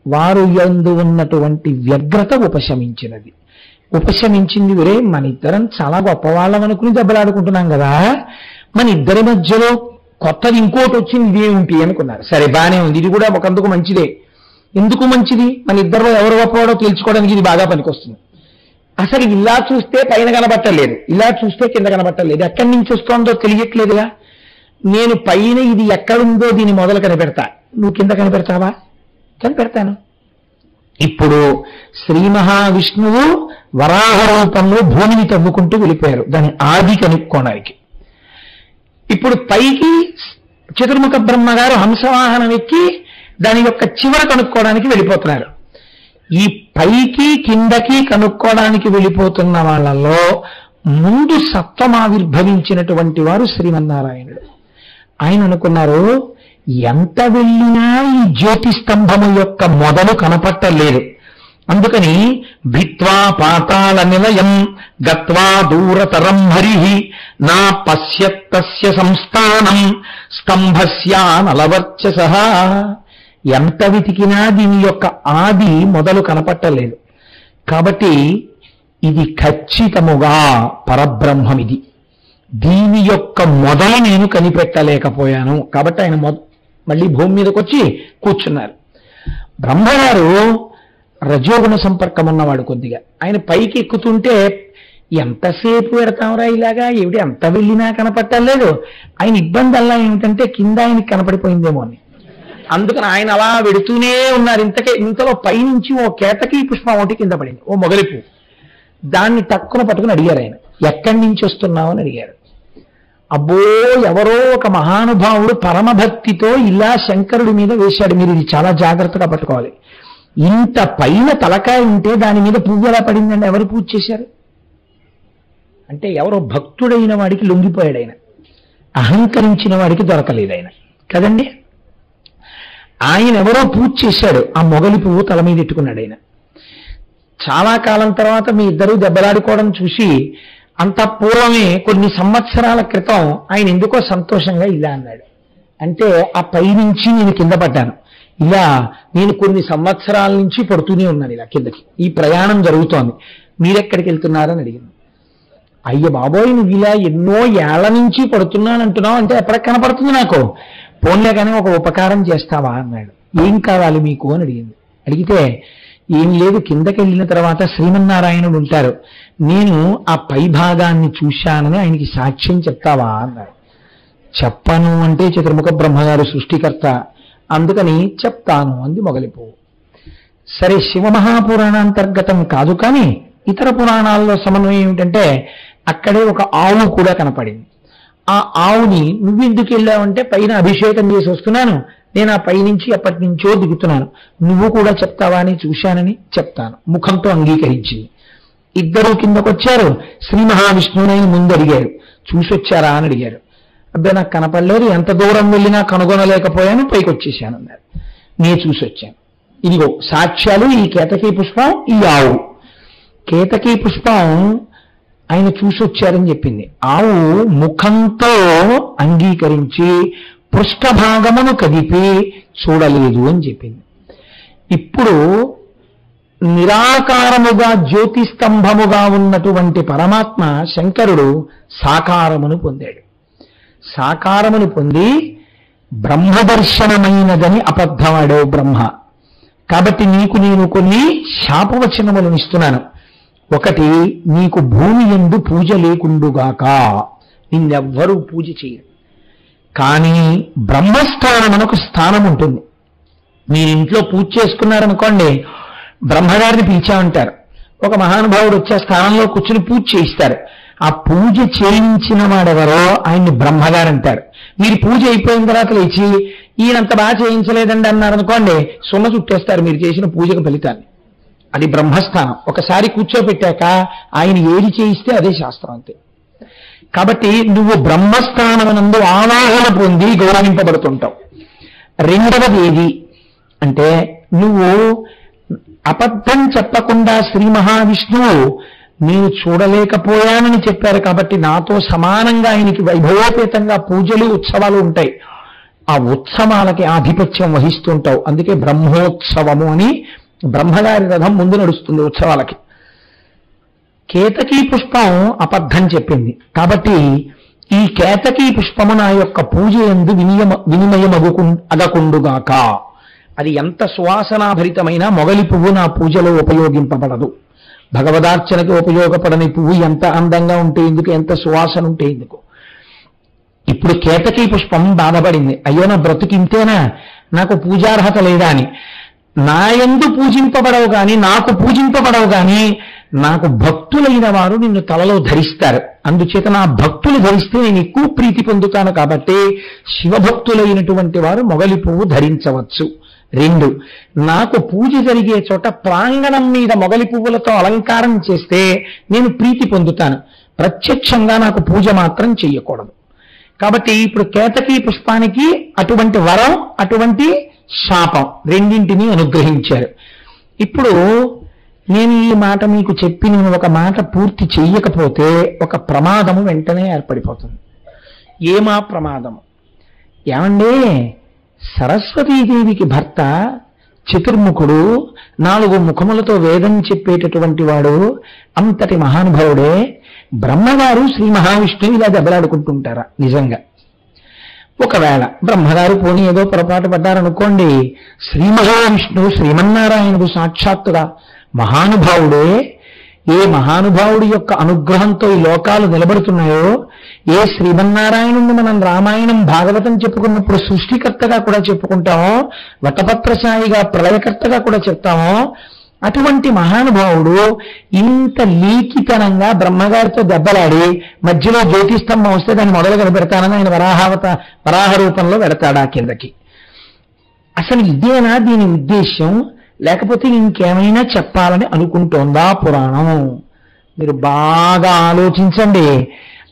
[SPEAKER 1] వారు యందు ఉన్నటువంటి వ్యగ్రత ఉపశమించినది. ఉపశమించింది, ఒరే మన ఇద్దరం చాలా గొప్పవాళ్ళం అనుకుని దెబ్బలాడుకుంటున్నాం కదా, మన ఇద్దరి మధ్యలో కొత్తది ఇంకోటి వచ్చింది ఇదేమిటి అనుకున్నారు. సరే బానే ఉంది, ఇది కూడా ఒకందుకు మంచిదే. ఎందుకు మంచిది, మన ఇద్దరు ఎవరు గొప్పవాడో తెలుసుకోవడానికి ఇది బాగా పనికొస్తుంది. అసలు ఇలా చూస్తే పైన కనబట్టలేదు, ఇలా చూస్తే కింద కనబట్టలేదు, ఎక్కడి నుంచి వస్తోందో తెలియట్లేదుగా. నేను పైన ఇది ఎక్కడుందో దీన్ని మొదలు కనిపెడతా, నువ్వు కింద కనిపెడతావా? కనిపెడతాను. ఇప్పుడు శ్రీ మహావిష్ణువు వరాహ రూపంలో భూమిని తవ్వుకుంటూ వెళ్ళిపోయారు దాని ఆది కనుక్కోవడానికి. ఇప్పుడు పైకి చతుర్ముఖ బ్రహ్మగారు హంసవాహనం ఎక్కి దాని యొక్క చివర కనుక్కోవడానికి వెళ్ళిపోతున్నారు. ఈ పైకి కిందకి కనుక్కోవడానికి వెళ్ళిపోతున్న వాళ్ళలో ముందు సత్వం ఆవిర్భవించినటువంటి వారు శ్రీమన్నారాయణుడు. ఆయన అనుకున్నారు, ఎంత వెళ్ళినా ఈ జ్యోతి స్తంభము యొక్క మొదలు కనపట్టలేదు. అందుకని భిత్వా పాతాళ నిలయం గత్వా దూరతరం హరిహి నా పశ్యత్తస్య సంస్థానం స్తంభస్యానలవర్చసః. ఎంత వెతికినా దీని యొక్క ఆది మొదలు కనపట్టలేదు. కాబట్టి ఇది ఖచ్చితముగా పరబ్రహ్మం, ఇది దీని యొక్క మొదలు నేను కనిపెట్టలేకపోయాను. కాబట్టి ఆయన మళ్ళీ భూమి మీదకి వచ్చి కూర్చున్నారు. బ్రహ్మగారు రజోగుణ సంపర్కం ఉన్నవాడు కొద్దిగా. ఆయన పైకి ఎక్కుతుంటే ఎంతసేపు పెడతాంరా ఇలాగా, ఏమిటి ఎంత వెళ్ళినా కనపట్టలేదు. ఆయన ఇబ్బంది అలా ఏమిటంటే కింద ఆయనకి కనపడిపోయిందేమో అని. అందుకని ఆయన అలా వెడుతూనే ఉన్నారు. ఇంతలో పైనుంచి ఓ కేతకి పుష్పం ఒకటి కింద పడింది, ఓ మొగలిపు. దాన్ని తక్కువ పట్టుకుని అడిగారు ఆయన, ఎక్కడి నుంచి వస్తున్నావు అని అడిగారు. అబ్బో ఎవరో ఒక మహానుభావుడు పరమభక్తితో ఇలా శంకరుడి మీద వేశాడు, మీరు ఇది చాలా జాగ్రత్తగా పట్టుకోవాలి. ఇంత పైన తలకాయ ఉంటే దాని మీద పువ్వు ఎలా పడిందండి, ఎవరు పూజ చేశారు అంటే ఎవరో భక్తుడైన వాడికి లొంగిపోయాడు ఆయన, అహంకరించిన వాడికి దొరకలేదు ఆయన కదండి. ఆయన ఎవరో పూజ చేశాడు, ఆ మొగలి పువ్వు తల మీద ఎట్టుకున్నాడు ఆయన. చాలా కాలం తర్వాత మీ ఇద్దరూ దెబ్బలాడుకోవడం చూసి అంత పూర్వమే కొన్ని సంవత్సరాల క్రితం ఆయన ఎందుకో సంతోషంగా ఇలా అన్నాడు. అంటే ఆ పైనుంచి నేను కింద పడ్డాను, ఇలా నేను కొన్ని సంవత్సరాల నుంచి పడుతూనే ఉన్నాను ఇలా కిందకి, ఈ ప్రయాణం జరుగుతోంది, మీరెక్కడికి వెళ్తున్నారని అడిగింది. అయ్య బాబోయ్ నువ్వు ఇలా ఎన్నో ఏళ్ల నుంచి పడుతున్నానంటున్నావు అంటే ఎప్పటికి కనపడుతుంది నాకు, పోన్లే కానీ ఒక ఉపకారం చేస్తావా అన్నాడు. ఏం కావాలి మీకు అని అడిగింది. అడిగితే ఏం లేదు, కిందకి వెళ్ళిన తర్వాత శ్రీమన్నారాయణుడు ఉంటారు, నేను ఆ పై భాగాన్ని చూశానని ఆయనకి సాక్ష్యం చెప్తావా అన్నాడు. చెప్పను అంటే చతుర్ముఖ బ్రహ్మగారు సృష్టికర్త, అందుకని చెప్తాను అంది మొగలిపువ్వు. సరే శివమహాపురాణాంతర్గతం కాదు కానీ ఇతర పురాణాల్లో సమన్వయం ఏమిటంటే అక్కడే ఒక ఆవు కూడా కనపడింది. ఆ ఆవుని నువ్వెందుకు వెళ్ళావంటే పైన అభిషేకం చేసి వస్తున్నాను, నేను ఆ పైనుంచి ఎప్పటి నుంచో దిగుతున్నాను, నువ్వు కూడా చెప్తావా అని చూశానని చెప్తాను ముఖంతో అంగీకరించింది. ఇద్దరూ కిందకొచ్చారు. శ్రీ మహావిష్ణువుని ముందు అడిగారు, చూసొచ్చారా అని అడిగారు. అబ్బాయి నాకు కనపడలేదు, ఎంత దూరం వెళ్ళినా కనుగొనలేకపోయాను, పైకి వచ్చేసాను అన్నారు. నేను చూసొచ్చాను, ఇదిగో సాక్ష్యాలు, ఈ కేతకీ పుష్పం, ఈ ఆవు. కేతకీ పుష్పం ఆయన చూసొచ్చారని చెప్పింది. ఆవు ముఖంతో అంగీకరించి పృష్ఠభాగమును కదిపి చూడలేదు అని చెప్పింది. ఇప్పుడు నిరాకారముగా జ్యోతిస్తంభముగా ఉన్నటువంటి పరమాత్మ శంకరుడు సాకారమును పొందాడు. సాకారమును పొంది బ్రహ్మదర్శనమైనదని అబద్ధమాడో బ్రహ్మ. కాబట్టి నీకు నేను కొన్ని శాపవచనములను ఇస్తున్నాను. ఒకటి, నీకు భూమి యందు పూజ లేకుండుగాక, నిన్నెవ్వరూ పూజ చేయరు. కానీ బ్రహ్మస్థానం ఒక స్థానం ఉంటుంది. మీరు ఇంట్లో పూజ చేసుకున్నారనుకోండి, బ్రహ్మగారిని పిలిచామంటారు. ఒక మహానుభావుడు వచ్చే స్థానంలో కూర్చుని పూజ చేయిస్తారు. ఆ పూజ చేయించిన వాడెవరో ఆయన్ని బ్రహ్మగారు అంటారు. మీరు పూజ అయిపోయిన తర్వాత లేచి ఈయనంత బాగా చేయించలేదండి అన్నారనుకోండి, సున్న చుట్టేస్తారు మీరు చేసిన పూజకు ఫలితాన్ని. అది బ్రహ్మస్థానం. ఒకసారి కూర్చోబెట్టాక ఆయన ఏది చేయిస్తే అదే శాస్త్రం అంతే. కాబట్టి నువ్వు బ్రహ్మస్థానమునందు ఆవాహన పొంది గౌరవింపబడుతుంటావు. రెండవది ఏది అంటే, నువ్వు అబద్ధం చెప్పకుండా శ్రీ మహావిష్ణువు నేను చూడలేకపోయానని చెప్పారు కాబట్టి నాతో సమానంగా ఆయనకి వైభవోపేతంగా పూజలు ఉత్సవాలు ఉంటాయి. ఆ ఉత్సవాలకి ఆధిపత్యం వహిస్తుంటావు. అందుకే బ్రహ్మోత్సవము అని బ్రహ్మగారి రథం ముందు నడుస్తుంది ఉత్సవాలకి. కేతకీ పుష్పం అబద్ధం చెప్పింది కాబట్టి ఈ కేతకీ పుష్పము నా యొక్క పూజ యందు అగకుండుగాక. అది ఎంత సువాసనాభరితమైన మొగలి పువ్వు నా పూజలో ఉపయోగింపబడదు. భగవదార్చనకి ఉపయోగపడని పువ్వు ఎంత అందంగా ఉంటే ఎందుకు, ఎంత సువాసన ఉంటే ఎందుకు. ఇప్పుడు కేతకీ పుష్పం బాధపడింది, అయ్యో నా బ్రతుకింతేనా, నాకు పూజార్హత లేదా అని. నా యందు పూజింపబడవు కానీ, నాకు పూజింపబడవు కానీ, నాకు భక్తులైన వారు నిన్ను తలలో ధరిస్తారు. అందుచేత నా భక్తులు ధరిస్తే నేను ఎక్కువ ప్రీతి పొందుతాను కాబట్టి శివభక్తులైనటువంటి వారు మొగలి పువ్వు ధరించవచ్చు. 2, నాకు పూజ జరిగే చోట ప్రాంగణం మీద మొగలి పువ్వులతో అలంకారం చేస్తే నేను ప్రీతి పొందుతాను. ప్రత్యక్షంగా నాకు పూజ మాత్రం చెయ్యకూడదు. కాబట్టి ఇప్పుడు కేతకీ పుష్పానికి అటువంటి వరం, అటువంటి శాపం రెండింటినీ అనుగ్రహించారు. ఇప్పుడు నేను ఈ మాట మీకు చెప్పి నేను ఒక మాట పూర్తి చెయ్యకపోతే ఒక ప్రమాదము వెంటనే ఏర్పడిపోతుంది. ఏమా ప్రమాదము? ఏమండే, సరస్వతీదేవికి భర్త చతుర్ముఖుడు, 4 ముఖములతో వేదం చెప్పేటటువంటి వాడు, అంతటి మహానుభావుడే. బ్రహ్మగారు శ్రీ మహావిష్ణువు ఇలా దెబ్బలాడుకుంటుంటారా? నిజంగా ఒకవేళ బ్రహ్మగారు పోనీ ఏదో పొరపాటు పడ్డారనుకోండి, శ్రీ మహావిష్ణువు శ్రీమన్నారాయణుడు సాక్షాత్తుగా మహానుభావుడే. ఏ మహానుభావుడి యొక్క అనుగ్రహంతో ఈ లోకాలు నిలబడుతున్నాయో, ఏ శ్రీమన్నారాయణుడిని మనం రామాయణం భాగవతం చెప్పుకున్నప్పుడు సృష్టికర్తగా కూడా చెప్పుకుంటామో, వటపత్రశాయిగా ప్రళయకర్తగా కూడా చెప్తామో, అటువంటి మహానుభావుడు ఇంత లీకితనంగా బ్రహ్మగారితో దెబ్బలాడి మధ్యలో జ్యోతిస్తంభం వస్తే దాన్ని మొదలు కనిపెడతానని ఆయన వరాహ రూపంలో వెడతాడా కిందకి? అసలు ఇదేనా దీని ఉద్దేశ్యం? లేకపోతే ఇంకేమైనా చెప్పాలని అనుకుంటోందా పురాణం? మీరు బాగా ఆలోచించండి.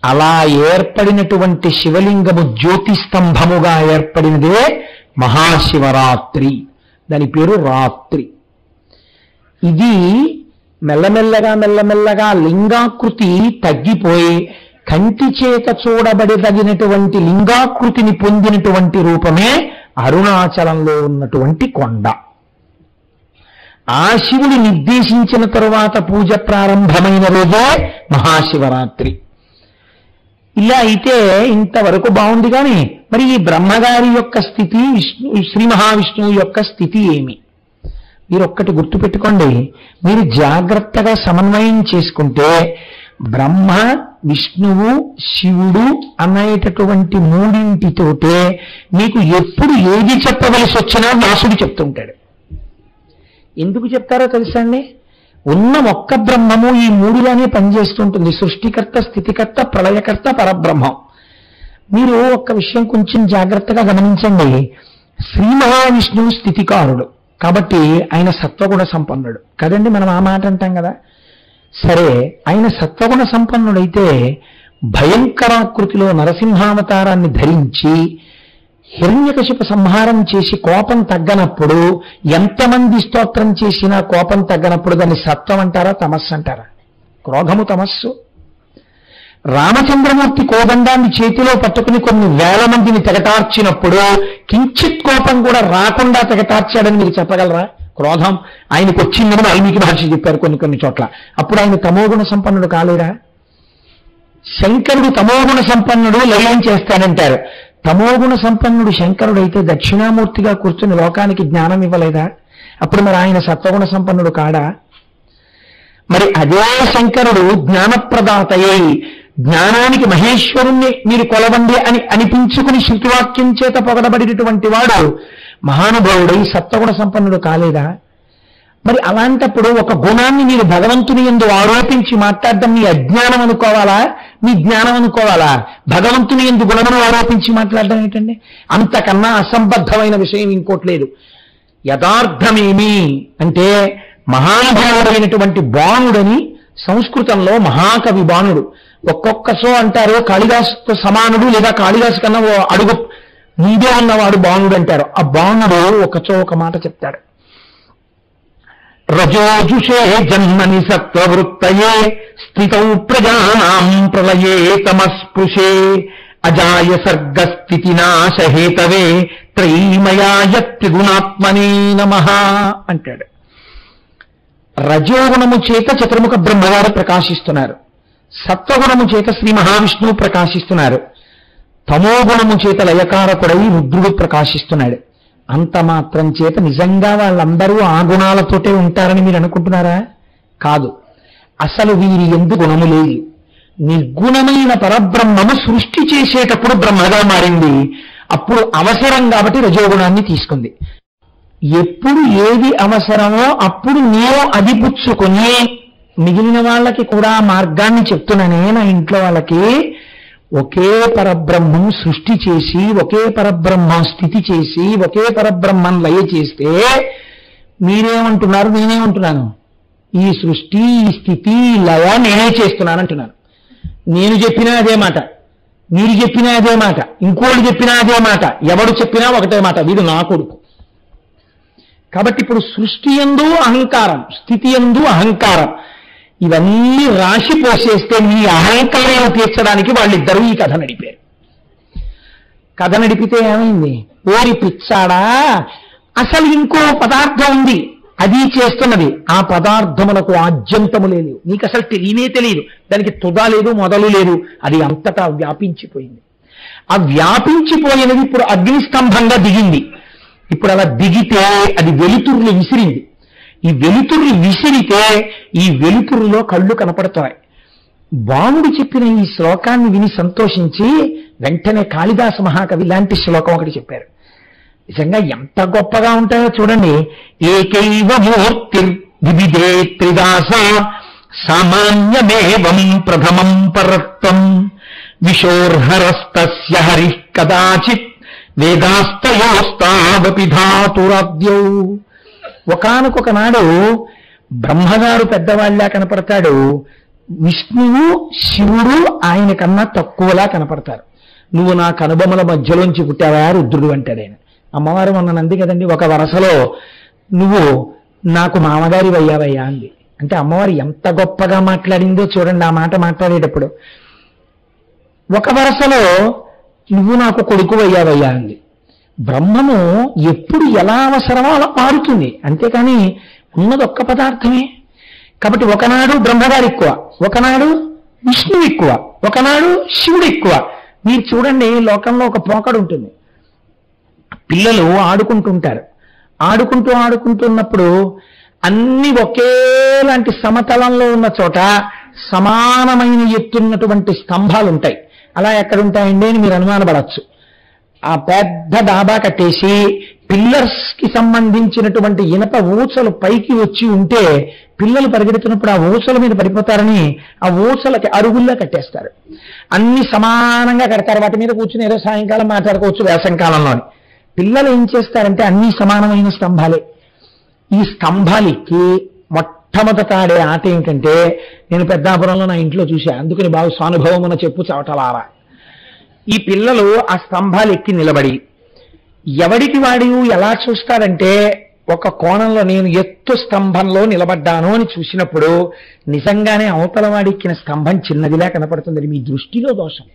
[SPEAKER 1] అలా ఏర్పడినటువంటి శివలింగము జ్యోతిస్తంభముగా ఏర్పడినదే మహాశివరాత్రి. దాని పేరు రాత్రి. ఇది మెల్లమెల్లగా లింగాకృతి తగ్గిపోయి కంటి చేత చూడబడదగినటువంటి లింగాకృతిని పొందినటువంటి రూపమే అరుణాచలంలో ఉన్నటువంటి కొండ. ఆ శివుడు నిర్దేశించిన తరువాత పూజ ప్రారంభమైన రోజే మహాశివరాత్రి. ఇలా అయితే ఇంతవరకు బాగుంది. కానీ మరి ఈ బ్రహ్మగారి యొక్క స్థితి, శ్రీ మహావిష్ణువు యొక్క స్థితి ఏమి? మీరు ఒక్కటి గుర్తుపెట్టుకోండి. మీరు జాగ్రత్తగా సమన్వయం చేసుకుంటే బ్రహ్మ, విష్ణువు, శివుడు అనేటటువంటి మూడింటితోటే మీకు ఎప్పుడు ఏది చెప్పవలసి వచ్చినా వ్యాసుడు చెప్తుంటాడు. ఎందుకు చెప్తారో తెలుసా అండి? ఉన్న ఒక్క బ్రహ్మము ఈ 3లోనే పనిచేస్తుంటుంది. సృష్టికర్త, స్థితికర్త, ప్రళయకర్త, పరబ్రహ్మం. మీరు ఒక్క విషయం కొంచెం జాగ్రత్తగా గమనించండి. శ్రీ మహావిష్ణువు స్థితికారుడు కాబట్టి ఆయన సత్వగుణ సంపన్నుడు కదండి. మనం ఆ మాట అంటాం కదా. సరే, ఆయన సత్వగుణ సంపన్నుడైతే భయంకరాకృతిలో నరసింహావతారాన్ని ధరించి హిరణ్యకశిప సంహారం చేసి కోపం తగ్గనప్పుడు, ఎంతమంది స్తోత్రం చేసినా కోపం తగ్గనప్పుడు దాన్ని సత్వం అంటారా, తమస్సు అంటారా? క్రోధము తమస్సు. రామచంద్రమూర్తి కోదండాన్ని చేతిలో పట్టుకుని కొన్ని వేల మందిని తెగటార్చినప్పుడు కించిత్ కోపం కూడా రాకుండా తెగటార్చాడని మీరు చెప్పగలరా? క్రోధం ఆయనకు వచ్చిందని వాల్మీకి మహర్షి చెప్పారు కొన్ని చోట్ల. అప్పుడు ఆయన తమోగుణ సంపన్నుడు కాలేరా? శంకరుడు తమోగుణ సంపన్నుడు, లయం చేస్తానంటారు. తమోగుణ సంపన్నుడు శంకరుడైతే దక్షిణామూర్తిగా కూర్చుని లోకానికి జ్ఞానం ఇవ్వలేదా? అప్పుడు మరి ఆయన సత్వగుణ సంపన్నుడు కాడా? మరి అదే శంకరుడు జ్ఞానప్రదాతయ్యి జ్ఞానానికి మహేశ్వరుణ్ణి మీరు కొలవండి అని అనిపించుకుని శృతివాక్యం చేత పొగడబడినటువంటి వాడు మహానుభావుడై సత్వగుణ సంపన్నుడు కాలేదా? మరి అలాంటప్పుడు ఒక గుణాన్ని మీరు భగవంతుని యందు ఆరోపించి మాట్లాడడం మీ అజ్ఞానం అనుకోవాలా, మీ జ్ఞానం అనుకోవాలా? భగవంతుని యందు గుణమును ఆరోపించి మాట్లాడడం ఏంటండి? అంతకన్నా అసంబద్ధమైన విషయం ఇంకోటి లేదు. యథార్థమేమి అంటే మహానుభావుడైనటువంటి బాణుడని సంస్కృతంలో మహాకవి బాణుడు. ఒక్కొక్కసో అంటారు కాళిదాసుతో సమానుడు, లేదా కాళిదాసు కన్నా అడుగు ముందే ఉన్నవాడు బాణుడు అంటారు. ఆ బాణుడు ఒకచో ఒక మాట చెప్తాడు. రజోజుషే జన్మని సత్వవృత్తయే స్థితౌ ప్రజానాం ప్రళయే తమస్పృశే అజాయ సర్గస్థితి నాశహేతవే త్రైమయాయ త్రిగుణాత్మనే నమః అంటాడు. రజోగుణము చేత చతుర్ముఖ బ్రహ్మవారు ప్రకాశిస్తున్నారు, సత్వగుణము చేత శ్రీ మహావిష్ణువు ప్రకాశిస్తున్నారు, తమోగుణము చేత లయకారకుడై రుద్రుడు ప్రకాశిస్తున్నాడు. అంత మాత్రం చేత నిజంగా వాళ్ళందరూ ఆ గుణాలతోటే ఉంటారని మీరు అనుకుంటున్నారా? కాదు. అసలు వీరి ఎందు గుణము లేదు. నిర్గుణమైన పరబ్రహ్మము సృష్టి చేసేటప్పుడు బ్రహ్మగా మారింది. అప్పుడు అవసరం కాబట్టి రజోగుణాన్ని తీసుకుంది. ఎప్పుడు ఏది అవసరమో అప్పుడు నేను అది పుచ్చుకొని మిగిలిన వాళ్ళకి కూడా మార్గాన్ని చెప్తున్నానే. నా ఇంట్లో వాళ్ళకి ఒకే పరబ్రహ్మం సృష్టి చేసి, ఒకే పరబ్రహ్మం స్థితి చేసి, ఒకే పరబ్రహ్మం లయ చేస్తే మీరేమంటున్నారు, నేనేమంటున్నాను? ఈ సృష్టి, ఈ స్థితి, ఈ లయ నేనే చేస్తున్నాను అంటున్నాను. నేను చెప్పినా అదే మాట, మీరు చెప్పినా అదే మాట, ఇంకోళ్ళు చెప్పినా అదే మాట, ఎవడు చెప్పినా ఒకటే మాట, వీడు నా కొడుకు. కాబట్టి ఇప్పుడు సృష్టి యందు అహంకారం, స్థితి యందు అహంకారం, ఇవన్నీ రాశి పోసేస్తే మీ అహంకారాన్ని తీర్చడానికి వాళ్ళిద్దరూ ఈ కథ నడిపారు. కథ నడిపితే ఏమైంది? ఓరి పిచ్చాడా, అసలు ఇంకో పదార్థం ఉంది, అది చేస్తున్నది. ఆ పదార్థములకు ఆద్యంతము లేదు, నీకు అసలు తెలియనే తెలియదు, దానికి తుద లేదు, మొదలు లేదు, అది అంతటా వ్యాపించిపోయింది. ఆ వ్యాపించిపోయినది ఇప్పుడు అగ్నిస్తంభంగా దిగింది. ఇప్పుడు అలా దిగితే అది వెలుతురులు విసిరింది. ఈ వెలుతురులు విసిరితే ఈ వెలుతురులో కళ్ళు కనపడతాయి. బాణుడు చెప్పిన ఈ శ్లోకాన్ని విని సంతోషించి వెంటనే కాళిదాస మహాకవి లాంటి శ్లోకం ఒకటి చెప్పారు. నిజంగా ఎంత గొప్పగా ఉంటాయో చూడండి. ఏకైవ మూర్తి వివిధే త్రిదాస సామాన్యమేవం ప్రథమం పరత్వం విశోర్హరస్తస్య హరిః కదాచిత్ వేదాస్తయోస్తావపి ధాతురాద్యౌ. ఒకానొక నాడు బ్రహ్మగారు పెద్దవాళ్ళలా కనపడతాడు, విష్ణువు శివుడు ఆయన కన్నా తక్కువలా కనపడతారు. నువ్వు నా కనుబొమ్మల మధ్యలోంచి పుట్టావా రుద్రుడు అంటాడు ఆయన. అమ్మవారు మొన్న నంది కదండి, ఒక వరసలో నువ్వు నాకు మామగారి వయ్యావయ్యా అంది. అంటే అమ్మవారు ఎంత గొప్పగా మాట్లాడిందో చూడండి. ఆ మాట మాట్లాడేటప్పుడు ఒక వరసలో నువ్వు నాకు కొడుకు అయ్యావయ్యా అంది. బ్రహ్మము ఎప్పుడు ఎలా అవసరమో అలా మారుతుంది, అంతేకాని ఉన్నది ఒక్క పదార్థమే. కాబట్టి ఒకనాడు బ్రహ్మగారు ఎక్కువ, ఒకనాడు విష్ణువు ఎక్కువ, ఒకనాడు శివుడు ఎక్కువ. మీరు చూడండి, లోకంలో ఒక పోకడు ఉంటుంది. పిల్లలు ఆడుకుంటుంటారు, ఆడుకుంటున్నప్పుడు అన్ని ఒకేలాంటి సమతలంలో ఉన్న చోట సమానమైన ఎత్తున్నటువంటి స్తంభాలు ఉంటాయి. అలా ఎక్కడుంటాయండి అని మీరు అనుమానపడచ్చు. ఆ పెద్ద డాబా కట్టేసి పిల్లర్స్ కి సంబంధించినటువంటి ఇనప ఊసలు పైకి వచ్చి ఉంటే పిల్లలు పరిగెడుతున్నప్పుడు ఆ ఊసల మీద పడిపోతారని ఆ ఊసలకి అరుగుల్లా కట్టేస్తారు. అన్ని సమానంగా కడతారు, వాటి మీద కూర్చుని ఏదో సాయంకాలం మాట్లాడుకోవచ్చు వేసంకాలంలోని. పిల్లలు ఏం చేస్తారంటే అన్ని సమానమైన స్తంభాలే. ఈ స్తంభాలకి మొట్టమొదట ఆడే ఆట ఏంటంటే, నేను పెద్దాపురంలో నా ఇంట్లో చూసా, అందుకని బాగా స్వానుభవమున చెప్పు చవటలారా. ఈ పిల్లలు ఆ స్తంభాలు ఎక్కి నిలబడి ఎవడికి వాడి ఎలా చూస్తారంటే, ఒక కోణంలో నేను ఎత్తు స్తంభంలో నిలబడ్డాను అని చూసినప్పుడు నిజంగానే అవతల వాడిక్కిన స్తంభం చిన్నదిలా కనపడుతుంది. మీ దృష్టిలో దోషం.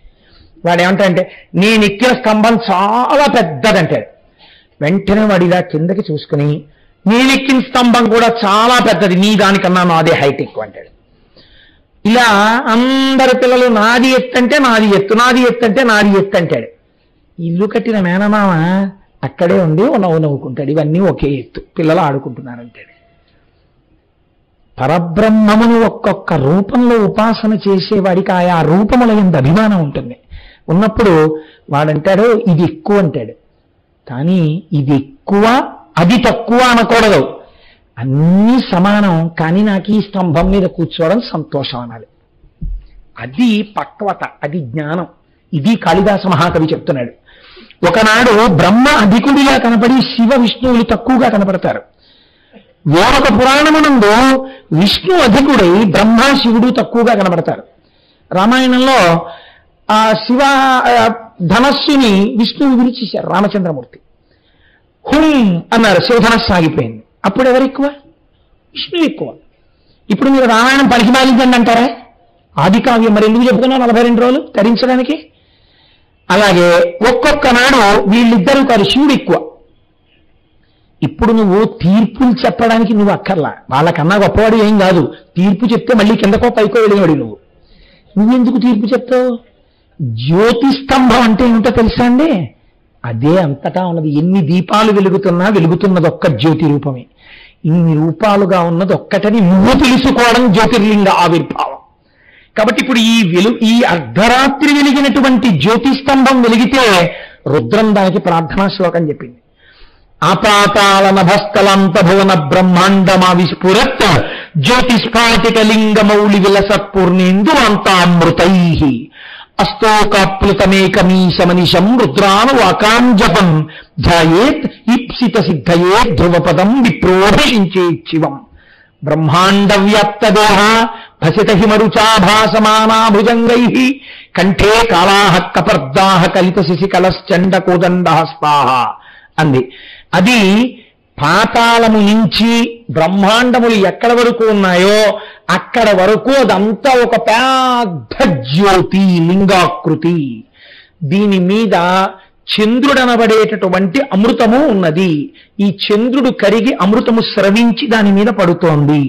[SPEAKER 1] వాడేమంటాడంటే నేను ఎక్కిన స్తంభం చాలా పెద్దదంటాడు. వెంటనే వాడిలా కిందకి చూసుకుని నేను ఎక్కిన స్తంభం కూడా చాలా పెద్దది, నీ దానికన్నా నాదే హైట్ ఎక్కువ అంటాడు. ఇలా అందరు పిల్లలు నాది ఎత్తు అంటే నాది ఎత్తు, నాది ఎత్తు అంటే నాది ఎత్తు అంటాడు. ఇల్లు కట్టిన మేనమామ అక్కడే ఉండి నవ్వుకుంటాడు, ఇవన్నీ ఒకే ఎత్తు, పిల్లలు ఆడుకుంటున్నారంటాడు. పరబ్రహ్మమును ఒక్కొక్క రూపంలో ఉపాసన చేసేవాడికి ఆయా రూపముల యందు అభిమానం ఉంటుంది. ఉన్నప్పుడు వాడంటాడు ఇది ఎక్కువ అంటాడు. కానీ ఇది ఎక్కువ అది తక్కువ అనకూడదు. అన్నీ సమానం, కానీ నాకు ఈ స్తంభం మీద కూర్చోవడం సంతోషం అనాలి. అది పక్వత, అది జ్ఞానం. ఇది కాళిదాస మహాకవి చెప్తున్నాడు. ఒకనాడు బ్రహ్మ అధికుడిగా కనపడి శివ విష్ణువులు తక్కువగా కనపడతారు. వేరొక పురాణమునందు విష్ణు అధికుడై బ్రహ్మ శివుడు తక్కువగా కనబడతారు. రామాయణంలో ఆ శివ ధనస్సుని విష్ణువు విరిచేశారు రామచంద్రమూర్తి. హుం అన్నారు, శివధనస్సు ఆగిపోయింది. అప్పుడు ఎవరు ఎక్కువ? విష్ణువు ఎక్కువ. ఇప్పుడు మీరు రామాయణం పలికి బాలించండి అంటారా? ఆది కావ్యం మరి ఎందుకు చెప్పుకున్నావు 42 రోజులు ధరించడానికి? అలాగే ఒక్కొక్క నాడు వీళ్ళిద్దరూ కాదు, శివుడు ఎక్కువ. ఇప్పుడు నువ్వు తీర్పులు చెప్పడానికి నువ్వు అక్కర్లా, వాళ్ళకన్నా గొప్పవాడు ఏం కాదు. తీర్పు చెప్తే మళ్ళీ కిందకో పైకో వెళ్ళేవాడు నువ్వెందుకు తీర్పు చెప్తావు? జ్యోతిస్తంభం అంటే ఏమిటో తెలుసా అండి? అదే అంతటా ఉన్నది. ఎన్ని దీపాలు వెలుగుతున్నా వెలుగుతున్నది ఒక్క జ్యోతి రూపమే. ఇన్ని రూపాలుగా ఉన్నది ఒక్కటని నువ్వు తెలుసుకోవడం జ్యోతిర్లింగ ఆవిర్భావం. కాబట్టి ఇప్పుడు ఈ అర్ధరాత్రి వెలిగినటువంటి జ్యోతిస్తంభం వెలిగితే రుద్రం దానికి ప్రార్థనా శ్లోకం చెప్పింది. ఆపాతాళ నభస్థలంత భువన బ్రహ్మాండమా విస్ఫురత్ జ్యోతిస్ఫాటిక లింగమౌళి విలసత్పూర్ణేందు అంతామృతై అస్తోకాప్లుతమేకమీశమనిశం రుద్రాను వాకాంజపం ధ్యాయేత్ ఈప్సిత సిద్ధయే ధ్రువపదం విప్రోభిషించే శివం బ్రహ్మాండ వ్యాప్తదేహ భసిత హిమరుచాభాసమానా భుజంగై కంఠే కాళాహ కపర్దాహ కలిత శిశికలశ్చండ కోదండహస్తాహ అంది. అది పాతాళము నుంచి బ్రహ్మాండములు ఎక్కడ వరకు ఉన్నాయో అక్కడ వరకు అదంతా ఒక పెద్ద జ్యోతి లింగాకృతి. దీని మీద చంద్రుడనబడేటటువంటి అమృతము ఉన్నది. ఈ చంద్రుడు కరిగి అమృతము స్రవించి దాని మీద పడుతోంది.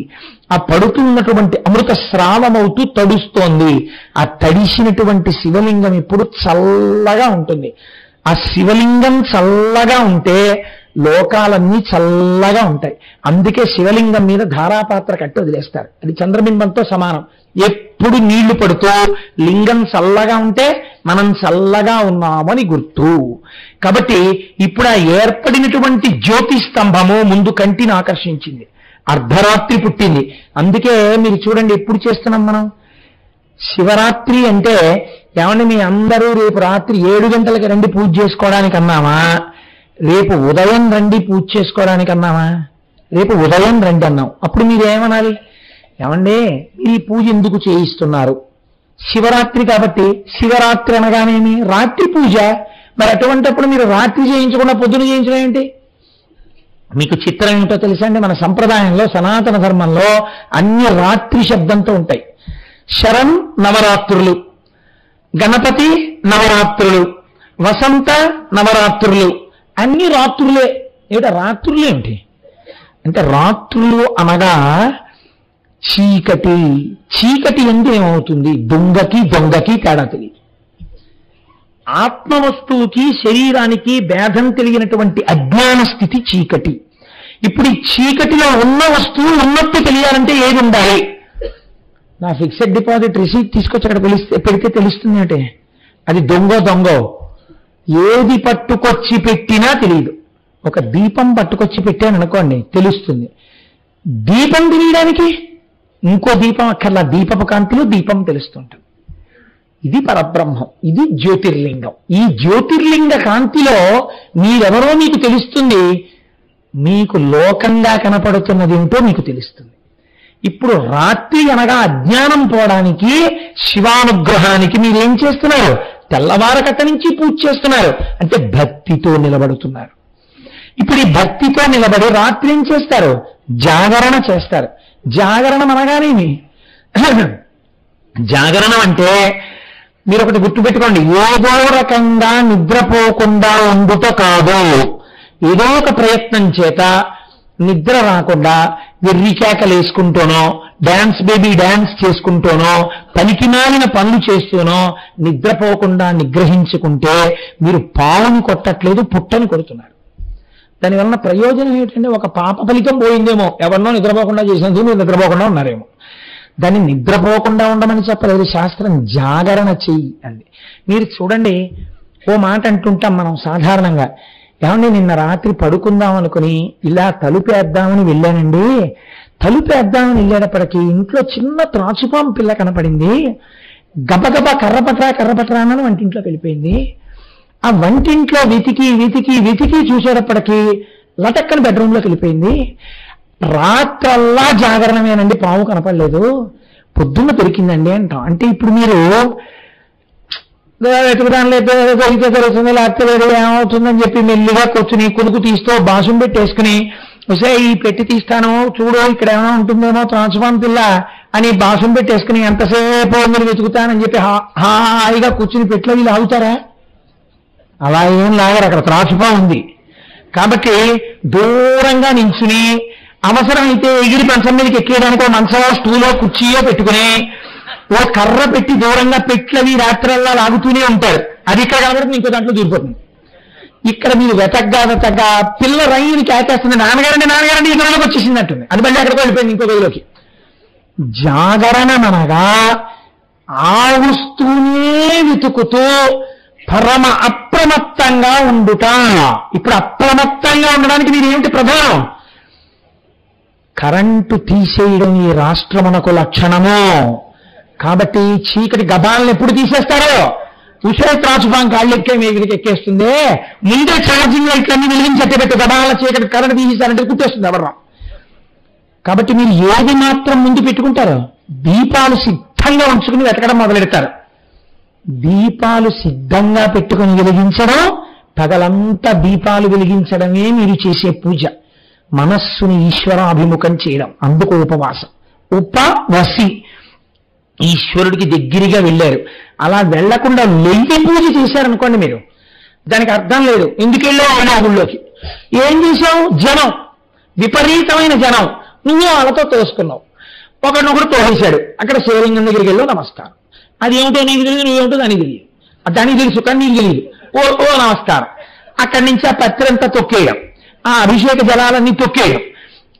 [SPEAKER 1] ఆ పడుతున్నటువంటి అమృత స్రావమవుతూ తడుస్తోంది. ఆ తడిసినటువంటి శివలింగం ఇప్పుడు చల్లగా ఉంటుంది. ఆ శివలింగం చల్లగా ఉంటే లోకాలన్నీ చల్లగా ఉంటాయి. అందుకే శివలింగం మీద ధారాపాత్ర కట్టి వదిలేస్తారు. అది చంద్రబింబంతో సమానం. ఎప్పుడు నీళ్లు పడుతూ లింగం చల్లగా ఉంటే మనం చల్లగా ఉన్నామని గుర్తు. కాబట్టి ఇప్పుడు ఆ ఏర్పడినటువంటి జ్యోతి స్తంభము ముందు కంటిని ఆకర్షించింది. అర్ధరాత్రి పుట్టింది. అందుకే మీరు చూడండి, ఎప్పుడు చేస్తున్నాం మనం శివరాత్రి అంటే, ఏమంటే మీ అందరూ రేపు రాత్రి 7 గంటలకి రండి పూజ చేసుకోవడానికి అన్నామా? రేపు ఉదయం రండి పూజ చేసుకోవడానికి అన్నామా? రేపు ఉదయం రండి అన్నాం. అప్పుడు మీరు ఏమనాలి? ఏమండి ఈ పూజ ఎందుకు చేయిస్తున్నారు? శివరాత్రి కాబట్టి. శివరాత్రి అనగానేమి? రాత్రి పూజ. మరి అటువంటిప్పుడు మీరు రాత్రి చేయించకుండా పొద్దున చేయించడం ఏంటి? మీకు చిత్రం ఏమిటో తెలుసా అండి? మన సంప్రదాయంలో సనాతన ధర్మంలో అన్ని రాత్రి శబ్దంతో ఉంటాయి. శరం నవరాత్రులు, గణపతి నవరాత్రులు, వసంత నవరాత్రులు, అన్ని రాత్రులే. ఏమిటా రాత్రులు ఏమిటి అంటే, రాత్రులు అనగా చీకటి. చీకటి ఎందు ఏమవుతుంది? దొంగకి తేడా తెలియదు. ఆత్మవస్తువుకి శరీరానికి భేదం తెలియనటువంటి అజ్ఞాన స్థితి చీకటి. ఇప్పుడు ఈ చీకటిలో ఉన్న వస్తువు ఉన్నట్టు తెలియాలంటే ఏది ఉండాలి? నా ఫిక్స్డ్ డిపాజిట్ రిసీట్ తీసుకొచ్చి అక్కడ పెడితే తెలుస్తుంది అంటే అది దొంగో ఏది పట్టుకొచ్చి పెట్టినా తెలియదు. ఒక దీపం పట్టుకొచ్చి పెట్టాను అనుకోండి తెలుస్తుంది. దీపం తెలియడానికి ఇంకో దీపం అక్కర్లా, దీపపు కాంతిలో దీపం తెలుస్తుంటుంది. ఇది పరబ్రహ్మం, ఇది జ్యోతిర్లింగం. ఈ జ్యోతిర్లింగ కాంతిలో మీరెవరో మీకు తెలుస్తుంది, మీకు లోకంగా కనపడుతున్నది ఏమిటో మీకు తెలుస్తుంది. ఇప్పుడు రాత్రి అనగా అజ్ఞానం పోవడానికి, శివానుగ్రహానికి మీరేం చేస్తున్నారు? తెల్లవారకట్ట నుంచి పూజ చేస్తున్నారు. అంటే భక్తితో నిలబడుతున్నారు. ఇప్పుడు ఈ భక్తితో నిలబడి రాత్రి ఏం చేస్తారు? జాగరణ చేస్తారు. జాగరణం అనగానేమి? జాగరణం అంటే మీరు ఒకటి గుర్తుపెట్టుకోండి, ఏదో రకంగా నిద్రపోకుండా ఉండుట కాదు. ఏదో ఒక ప్రయత్నం చేత నిద్ర రాకుండా వెర్రికేకలు వేసుకుంటూనో, డాన్స్ బేబీ డాన్స్ చేసుకుంటూనో, పనికిమాలిన పనులు చేస్తూనో నిద్రపోకుండా నిగ్రహించుకుంటే మీరు పావుని కొట్టట్లేదు, పుట్టని కొడుతున్నారు. దానివలన ప్రయోజనం ఏమిటంటే ఒక పాప ఫలితం పోయిందేమో, ఎవరినో నిద్రపోకుండా చేసినందుకు మీరు నిద్రపోకుండా ఉన్నారేమో. దాన్ని నిద్రపోకుండా ఉండమని చెప్పలేదు శాస్త్రం, జాగరణ చెయ్యి అంది. మీరు చూడండి, ఓ మాట అంటుంటాం మనం సాధారణంగా, ఏమండి నిన్న రాత్రి పడుకుందాం అనుకుని ఇలా తలుపేద్దామని వెళ్ళానండి, తలుపేద్దామని వెళ్ళేటప్పటికీ ఇంట్లో చిన్న త్రాచుపాము పిల్ల కనపడింది, గబగబా కర్రపట్రా అని వంటింట్లోకి వెళ్ళిపోయింది. ఆ వంటింట్లో వెతికి వెతికి వెతికి చూసేటప్పటికీ లటక్కని బెడ్రూమ్లోకి వెళ్ళిపోయింది. రాత్రల్లా జాగరణమేనండి, పాము కనపడలేదు, పొద్దున్న దొరికిందండి అంటాం. అంటే ఇప్పుడు మీరు వెతుకుదానిలో దొరికితే దొరుకుతుంది, లేకపోతే లేదు ఏమవుతుందని చెప్పి మెల్లిగా కూర్చుని కొనుక్కు తీస్తూ బాసుం పెట్టేసుకుని, వస్తే ఈ పెట్టి తీస్తాను చూడు ఇక్కడ ఏమైనా ఉంటుందేమో త్రాచుపాము పిల్ల అని బాసుం పెట్టేసుకుని ఎంతసేపు మీరు వెతుకుతానని చెప్పి హాయిగా కూర్చుని పెట్టిలో వీళ్ళు ఆగుతారా? అలా ఏం లాగరు, అక్కడ త్రాచుపాము ఉంది కాబట్టి దూరంగా నించుని అవసరమైతే ఎగిరి మంచం మీదకి ఎక్కేయడానికి మంచమో స్టూలో కుర్చీయో పెట్టుకుని ఓ కర్ర పెట్టి దూరంగా పెట్లవి రాత్రల్లా లాగుతూనే ఉంటారు. అది ఇక్కడ కనబడుతుంది, ఇంకో దాంట్లో దూరిపోతుంది. ఇక్కడ మీరు వెతగ్గా పిల్ల రైని కేకేస్తుంది, నాన్నగారండి ఈ గదిలోకి వచ్చేసింది అంటుంది. అది మళ్ళీ అక్కడికి వెళ్ళిపోయింది ఇంకో గదిలోకి. జాగరణమనగా ఆవుస్తూనే వెతుకుతూ పరమ అప్రమత్తంగా ఉండుట. ఇప్పుడు అప్రమత్తంగా ఉండడానికి మీరు ఏమిటి ప్రధానం? కరెంటు తీసేయడం ఈ రాష్ట్రమునకు లక్షణము. కాబట్టి చీకటి గబాలను ఎప్పుడు తీసేస్తారో, ఉషే త్రాచుపాం కాళ్ళెక్కే మీదకి ఎక్కేస్తుంది, ముందే ఛార్జింగ్ లైట్లన్నీ వెలిగించట్టు గబాల చీకటి కరెంటు తీసేస్తారంటే కుట్టేస్తుంది ఎవరు. కాబట్టి మీరు ఏది మాత్రం ముందు పెట్టుకుంటారో, దీపాలు సిద్ధంగా ఉంచుకుని వెతకడం మొదలెడతారు. దీపాలు సిద్ధంగా పెట్టుకుని వెలిగించడం, పగలంతా దీపాలు వెలిగించడమే మీరు చేసే పూజ. మనస్సుని ఈశ్వరాభిముఖం చేయడం, అందుకు ఉపవాసం. ఉపవసి ఈశ్వరుడికి దగ్గరగా వెళ్ళారు. అలా వెళ్లకుండా లెయ్యి పూజ చేశారనుకోండి మీరు, దానికి అర్థం లేదు. ఎందుకు వెళ్ళావు ఆ ఊళ్ళోకి? ఏం చేశావు? జనం, విపరీతమైన జనం, నువ్వు వాళ్ళతో తోసుకున్నావు. ఒకరినొకడు తోసేశాడు. అక్కడ శివలింగం దగ్గరికి వెళ్ళావు, నమస్కారం. అది ఏమిటో నీకు తెలియదు, నువ్వేమిటో దానికి తెలియదు. దానికి తెలుసు కానీ నీకు తెలియదు. ఓ నమస్కారం. అక్కడి నుంచి ఆ పత్రంతా తొక్కేయడం, ఆ అభిషేక జలాలన్నీ తొక్కేయడం,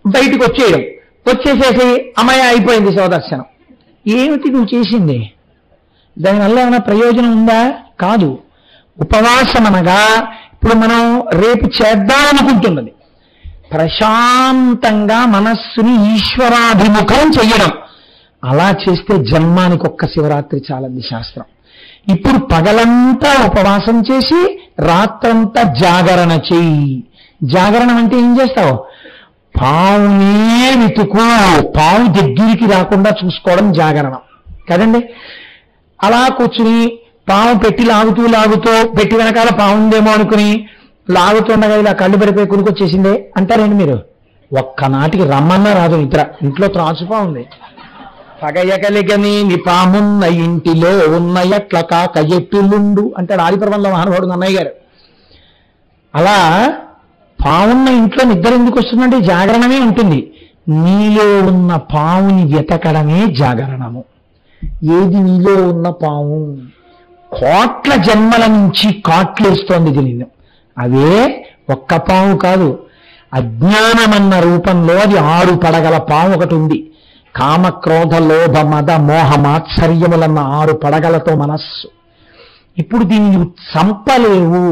[SPEAKER 1] బయటకు వచ్చేయడం, వచ్చేసేసి అమ్మాయి అయిపోయింది శివదర్శనం. ఏమిటి నువ్వు చేసింది? దానివల్ల ఏమైనా ప్రయోజనం ఉందా? కాదు. ఉపవాసం అనగా ఇప్పుడు మనం రేపు చేద్దామనుకుంటున్నది ప్రశాంతంగా మనస్సుని ఈశ్వరాభిముఖం చెయ్యడం. అలా చేస్తే జన్మానికి ఒక్క శివరాత్రి చాలంది శాస్త్రం. ఇప్పుడు పగలంతా ఉపవాసం చేసి రాత్రంతా జాగరణ చెయ్యి. జాగరణం అంటే ఏం చేస్తావు? పావునే వెతుకు, పావు దగ్గరికి రాకుండా చూసుకోవడం జాగరణం కదండి. అలా కూర్చుని పాము పెట్టి లాగుతూ పెట్టి వెనకాల పావుందేమో అనుకుని లాగుతుండగా ఇలా కళ్ళు పడిపోయి కొనుక్కొచ్చేసిందే అంటారండి మీరు. ఒక్కనాటికి రమ్మన్నా రాదు నిద్ర. ఇంట్లో త్రాచుపా ఉంది. పగయగలిగని పామున్న ఇంటిలో ఉన్న ఎట్ల కాక ఎట్టులుండు అంటాడు ఆదిపర్వంలో మహానుభావుడు అన్నయ్య గారు. అలా పావున్న ఇంట్లో నిద్ర ఎందుకు వస్తుందంటే జాగరణమే ఉంటుంది. నీలో ఉన్న పావుని వెతకడమే జాగరణము. ఏది నీలో ఉన్న పాము? కోట్ల జన్మల నుంచి కాట్లేస్తోంది ఇది నిన్ను. అదే ఒక్క పాము కాదు, అజ్ఞానమన్న రూపంలో అది 6 పడగల పాము ఒకటి ఉంది. కామ క్రోధ లోభ మద మోహ మాత్సర్యములన్న 6 పడగలతో మనస్సు. ఇప్పుడు దీన్ని చంపలేవు.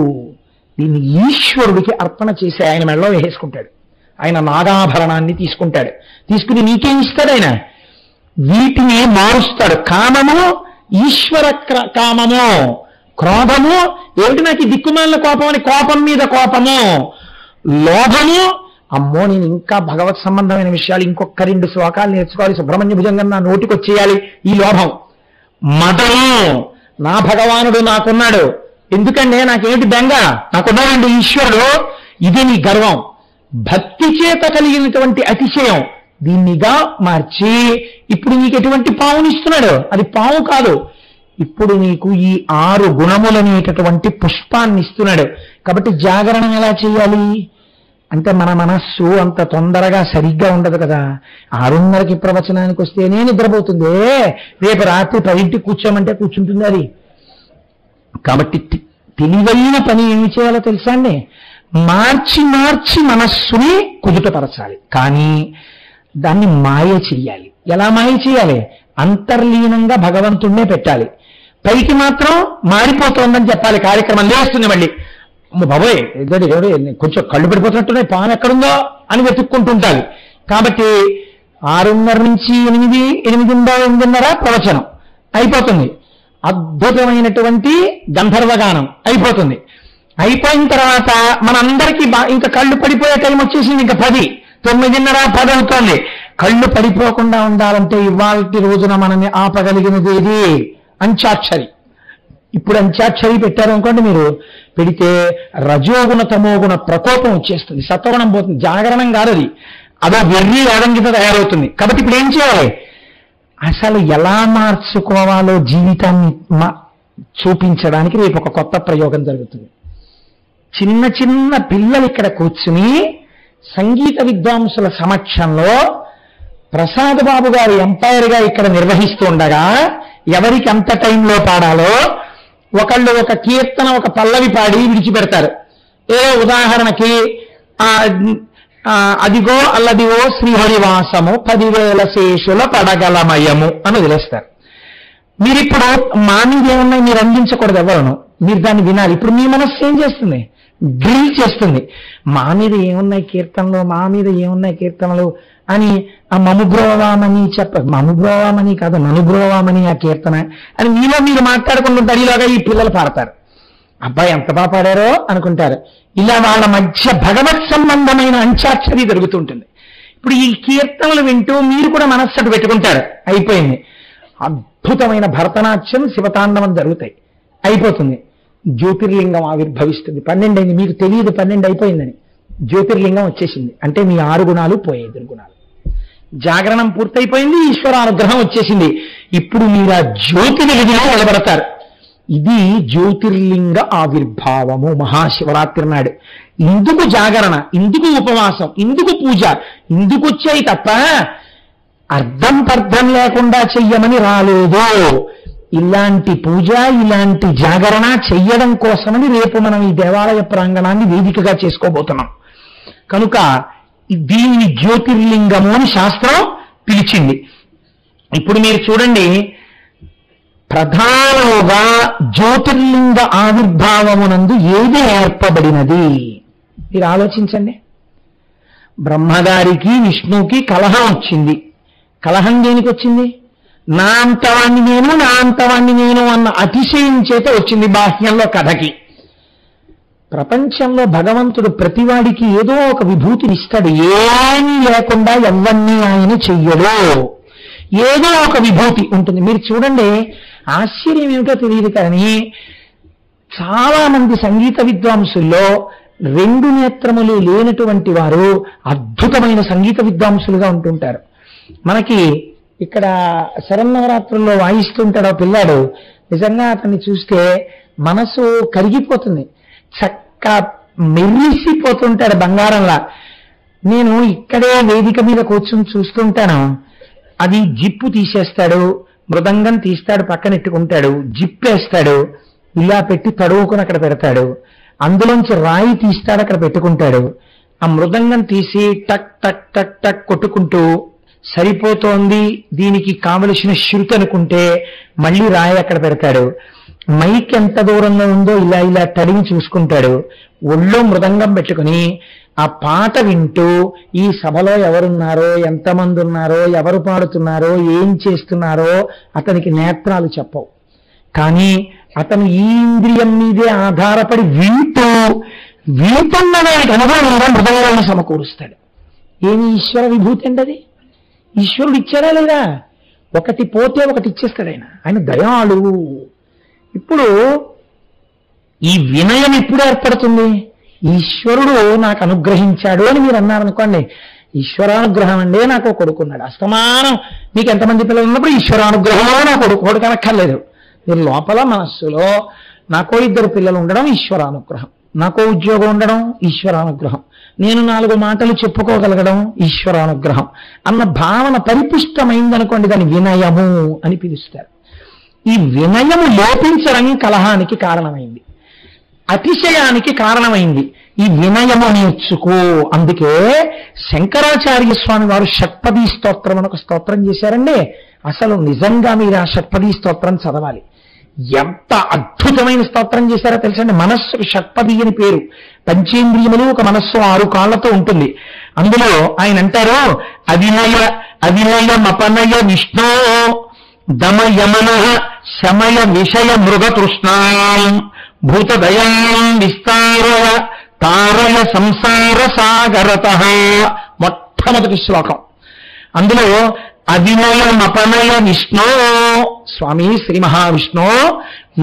[SPEAKER 1] దీన్ని ఈశ్వరుడికి అర్పణ చేసి ఆయన మెడలో వేసుకుంటాడు. ఆయన నాగాభరణాన్ని తీసుకుంటాడు. తీసుకుని నీకేం ఇస్తాడు? ఆయన వీటిని మారుస్తాడు. కామము ఈశ్వర కామము, క్రోధము ఏమిటి నాకు దిక్కుమాలిన కోపం అని కోపం మీద కోపము, లోభము అమ్మో నేను ఇంకా భగవత్ సంబంధమైన విషయాలు ఇంకొక 2 శ్లోకాలు నేర్చుకోవాలి, సుబ్రహ్మణ్య భుజంగా నా నోటికి వచ్చేయాలి, ఈ లోభం. మదము నా భగవానుడు నాకున్నాడు, ఎందుకంటే నాకేమిటి బెంగ, నాకున్నాడండి ఈశ్వరుడు, ఇది నీ గర్వం. భక్తి చేత కలిగినటువంటి అతిశయం దీన్నిగా మార్చి ఇప్పుడు నీకు ఎటువంటి పావునిస్తున్నాడు? అది పావు కాదు, ఇప్పుడు నీకు ఈ 6 గుణములనేటటువంటి పుష్పాన్ని ఇస్తున్నాడు. కాబట్టి జాగరణం ఎలా చేయాలి అంటే మన మనస్సు అంత తొందరగా సరిగ్గా ఉండదు కదా. 6:30కి ప్రవచనానికి వస్తేనే నిద్రపోతుంది. రేపు రాత్రి 10ంటికి కూర్చోమంటే కూర్చుంటుంది అది. కాబట్టి తెలివైన పని ఏమి చేయాలో తెలుసా అండి? మార్చి మార్చి మనస్సుని కుదుటపరచాలి. కానీ దాన్ని మాయ చెయ్యాలి. ఎలా మాయ చేయాలి? అంతర్లీనంగా భగవంతుణ్ణే పెట్టాలి. పైకి మాత్రం మారిపోతోందని చెప్పాలి. కార్యక్రమం లేస్తుంది మళ్ళీ, బాబోయ్ కొంచెం కళ్ళు పడిపోతున్నట్టున్నాయి, పాము ఎక్కడుందో అని వెతుక్కుంటుంటారు. కాబట్టి 6:30 నుంచి 8, 8:30 ప్రవచనం అయిపోతుంది. అద్భుతమైనటువంటి గంధర్వగానం అయిపోతుంది. అయిపోయిన తర్వాత మనందరికీ ఇంకా కళ్ళు పడిపోయే టైం వచ్చేసింది. ఇంకా 10, 9:30, 10 అవుతోంది. కళ్ళు పడిపోకుండా ఉండాలంటే ఇవాళ రోజున మనల్ని ఆపగలిగినది ఏది? అంత్యాక్షరి. ఇప్పుడు అంత్యాక్షరి పెట్టారు అనుకోండి, మీరు పెడితే రజోగుణ తమోగుణ ప్రకోపం వచ్చేస్తుంది, సత్వగుణం పోతుంది. జాగరణం కాదు అది, అదో వెర్రి వేదం కింద తయారవుతుంది. కాబట్టి ఇప్పుడు ఏం చేయాలి? అసలు ఎలా మార్చుకోవాలో జీవితాన్ని చూపించడానికి రేపు ఒక కొత్త ప్రయోగం జరుగుతుంది. చిన్న చిన్న పిల్లలు ఇక్కడ కూర్చుని సంగీత విద్వాంసుల సమక్షంలో ప్రసాద్ బాబు గారు ఎంపైర్గా ఇక్కడ నిర్వహిస్తూ ఉండగా ఎవరికి ఎంత టైంలో పాడాలో ఒకళ్ళు ఒక కీర్తన, ఒక పల్లవి పాడి విడిచిపెడతారు. ఉదాహరణకి అదిగో అల్లదిగో శ్రీహరివాసము 10,000 శేషుల పడగలమయము అని వదిలేస్తారు. మీరిప్పుడు మా మీద ఏమున్నాయి మీరు అందించకూడదు ఎవరును, మీరు దాన్ని వినాలి. ఇప్పుడు మీ మనస్సు ఏం చేస్తుంది? డ్రిల్ చేస్తుంది. మా మీద ఏమున్నాయి కీర్తనలు, మా మీద ఏమున్నాయి కీర్తనలు అని ఆ మనుబ్రోవామని మనుబ్రోవామని కాదు, మనుబ్రోవామని ఆ కీర్తన అని మీలో మీరు మాట్లాడుకుంటుంటారు. ఇలాగా ఈ పిల్లలు పాడతారు. అబ్బాయి ఎంత బాగా పాడారో అనుకుంటారు. ఇలా వాళ్ళ మధ్య భగవత్ సంబంధమైన అంత్యాక్షరి జరుగుతుంటుంది. ఇప్పుడు ఈ కీర్తనలు వింటూ మీరు కూడా మనస్సటు పెట్టుకుంటారు. అయిపోయింది. అద్భుతమైన భరతనాట్యం, శివతాండవం జరుగుతాయి. అయిపోతుంది. జ్యోతిర్లింగం ఆవిర్భవిస్తుంది. 12 అయింది, మీకు తెలియదు 12 అయిపోయిందని. జ్యోతిర్లింగం వచ్చేసింది. అంటే మీ 6 గుణాలు పోయాయి, దుర్గుణాలు. జాగరణం పూర్తయిపోయింది, ఈశ్వరానుగ్రహం వచ్చేసింది. ఇప్పుడు మీరు ఆ జ్యోతి వెలుగులో నిలబడతారు. ఇది జ్యోతిర్లింగ ఆవిర్భావము. మహాశివరాత్రి నాడు ఇందుకు జాగరణ, ఇందుకు ఉపవాసం, ఇందుకు పూజ, ఇందుకు వచ్చాయి తప్ప అర్థం పర్థం లేకుండా చెయ్యమని రాలేదు. ఇలాంటి పూజ, ఇలాంటి జాగరణ చెయ్యడం కోసమని రేపు మనం ఈ దేవాలయ ప్రాంగణాన్ని వేదికగా చేసుకోబోతున్నాం. కనుక దీనిని జ్యోతిర్లింగము అని శాస్త్రం పిలిచింది. ఇప్పుడు మీరు చూడండి, ప్రధానముగా జ్యోతిర్లింగ ఆవిర్భావమునందు ఏది ఏర్పబడినది మీరు ఆలోచించండి. బ్రహ్మగారికి విష్ణువుకి కలహం వచ్చింది. కలహం దేనికి వచ్చింది? నా అంతవాణ్ణి నేను, నా అంతవాణ్ణి నేను అన్న అతిశయం చేత వచ్చింది బాహ్యంలో కథకి. ప్రపంచంలో భగవంతుడు ప్రతివాడికి ఏదో ఒక విభూతిని ఇస్తాడు. ఏమీ లేకుండా ఎవరిని ఆయన చెయ్యడు. ఏదో ఒక విభూతి ఉంటుంది. మీరు చూడండి, ఆశ్చర్యం ఏమిటో తెలియదు కానీ చాలా మంది సంగీత విద్వాంసుల్లో 2 నేత్రములు లేనటువంటి వారు అద్భుతమైన సంగీత విద్వాంసులుగా ఉంటుంటారు. మనకి ఇక్కడ శరన్నవరాత్రుల్లో వాయిస్తుంటాడు పిల్లాడు. నిజంగా అతన్ని చూస్తే మనసు కరిగిపోతుంది. చక్కగా మెరిసిపోతుంటాడు బంగారంలా. నేను ఇక్కడే వేదిక మీద కూర్చొని చూస్తుంటాను. అది జిప్పు తీసేస్తాడు, మృదంగం తీస్తాడు, పక్కనెట్టుకుంటాడు, జిప్పేస్తాడు, ఇలా పెట్టి తడువుకుని అక్కడ పెడతాడు. అందులోంచి రాయి తీస్తాడు, అక్కడ పెట్టుకుంటాడు. ఆ మృదంగం తీసి టక్ టక్ టక్ టక్ కొట్టుకుంటూ సరిపోతోంది, దీనికి కావలసిన శృతి అనుకుంటే మళ్ళీ రాయి అక్కడ పెడతాడు. మైక్ ఎంత దూరంలో ఉందో ఇలా ఇలా తడిమి చూసుకుంటాడు. ఒళ్ళో మృదంగం పెట్టుకుని ఆ పాట వింటూ ఈ సభలో ఎవరున్నారో, ఎంతమంది ఉన్నారో, ఎవరు పాడుతున్నారో, ఏం చేస్తున్నారో అతనికి నేత్రాలు చెప్పవు. కానీ అతను ఈ ఇంద్రియం మీదే ఆధారపడి వింటున్నదానికి అనుభవంగా మృదంగాన్ని సమకూరుస్తాడు. ఏమి ఈశ్వర విభూతి అండి అది? ఈశ్వరుడు ఇచ్చారా లేదా? ఒకటి పోతే ఒకటి ఇచ్చేస్తాడు ఆయన దయాళువు. ఇప్పుడు ఈ వినయం ఎప్పుడు ఏర్పడుతుంది? ఈశ్వరుడు నాకు అనుగ్రహించాడు అని మీరు అన్నారనుకోండి, ఈశ్వరానుగ్రహం అండే నాకు కొడుకున్నాడు. అస్తమానం మీకు ఎంతమంది పిల్లలు ఉన్నప్పుడు ఈశ్వరానుగ్రహం నా కొడుకు కనక్కర్లేదు. మీరు లోపల మనస్సులో నాకో 2 పిల్లలు ఉండడం ఈశ్వరానుగ్రహం, నాకో ఉద్యోగం ఉండడం ఈశ్వరానుగ్రహం, నేను 4 మాటలు చెప్పుకోగలగడం ఈశ్వరానుగ్రహం అన్న భావన పరిపుష్టమైందనుకోండి, దాన్ని వినయము అని పిలుస్తారు. ఈ వినయము లోపించడం కలహానికి కారణమైంది, అతిశయానికి కారణమైంది. ఈ వినయము నేర్చుకో. అందుకే శంకరాచార్య స్వామి వారు షట్పదీ స్తోత్రం అని ఒక స్తోత్రం చేశారండి. అసలు నిజంగా మీరు ఆ షట్పదీ స్తోత్రం చదవాలి. ఎంత అద్భుతమైన స్తోత్రం చేశారో తెలుసండి. మనస్సుకు షట్పది అని పేరు. పంచేంద్రియములు ఒక మనస్సు 6 కాళ్లతో ఉంటుంది. అందులో ఆయన అంటారు, అవినయ మపనయ విష్ణు దమయమన శమయ విషయ మృగతృష్ణాం భూతదయాం విస్తారయ తారయ సంసార సాగరతః. మొట్టమొదటి శ్లోకం. అందులో అవినయ మపనయ విష్ణు, స్వామి శ్రీ మహావిష్ణు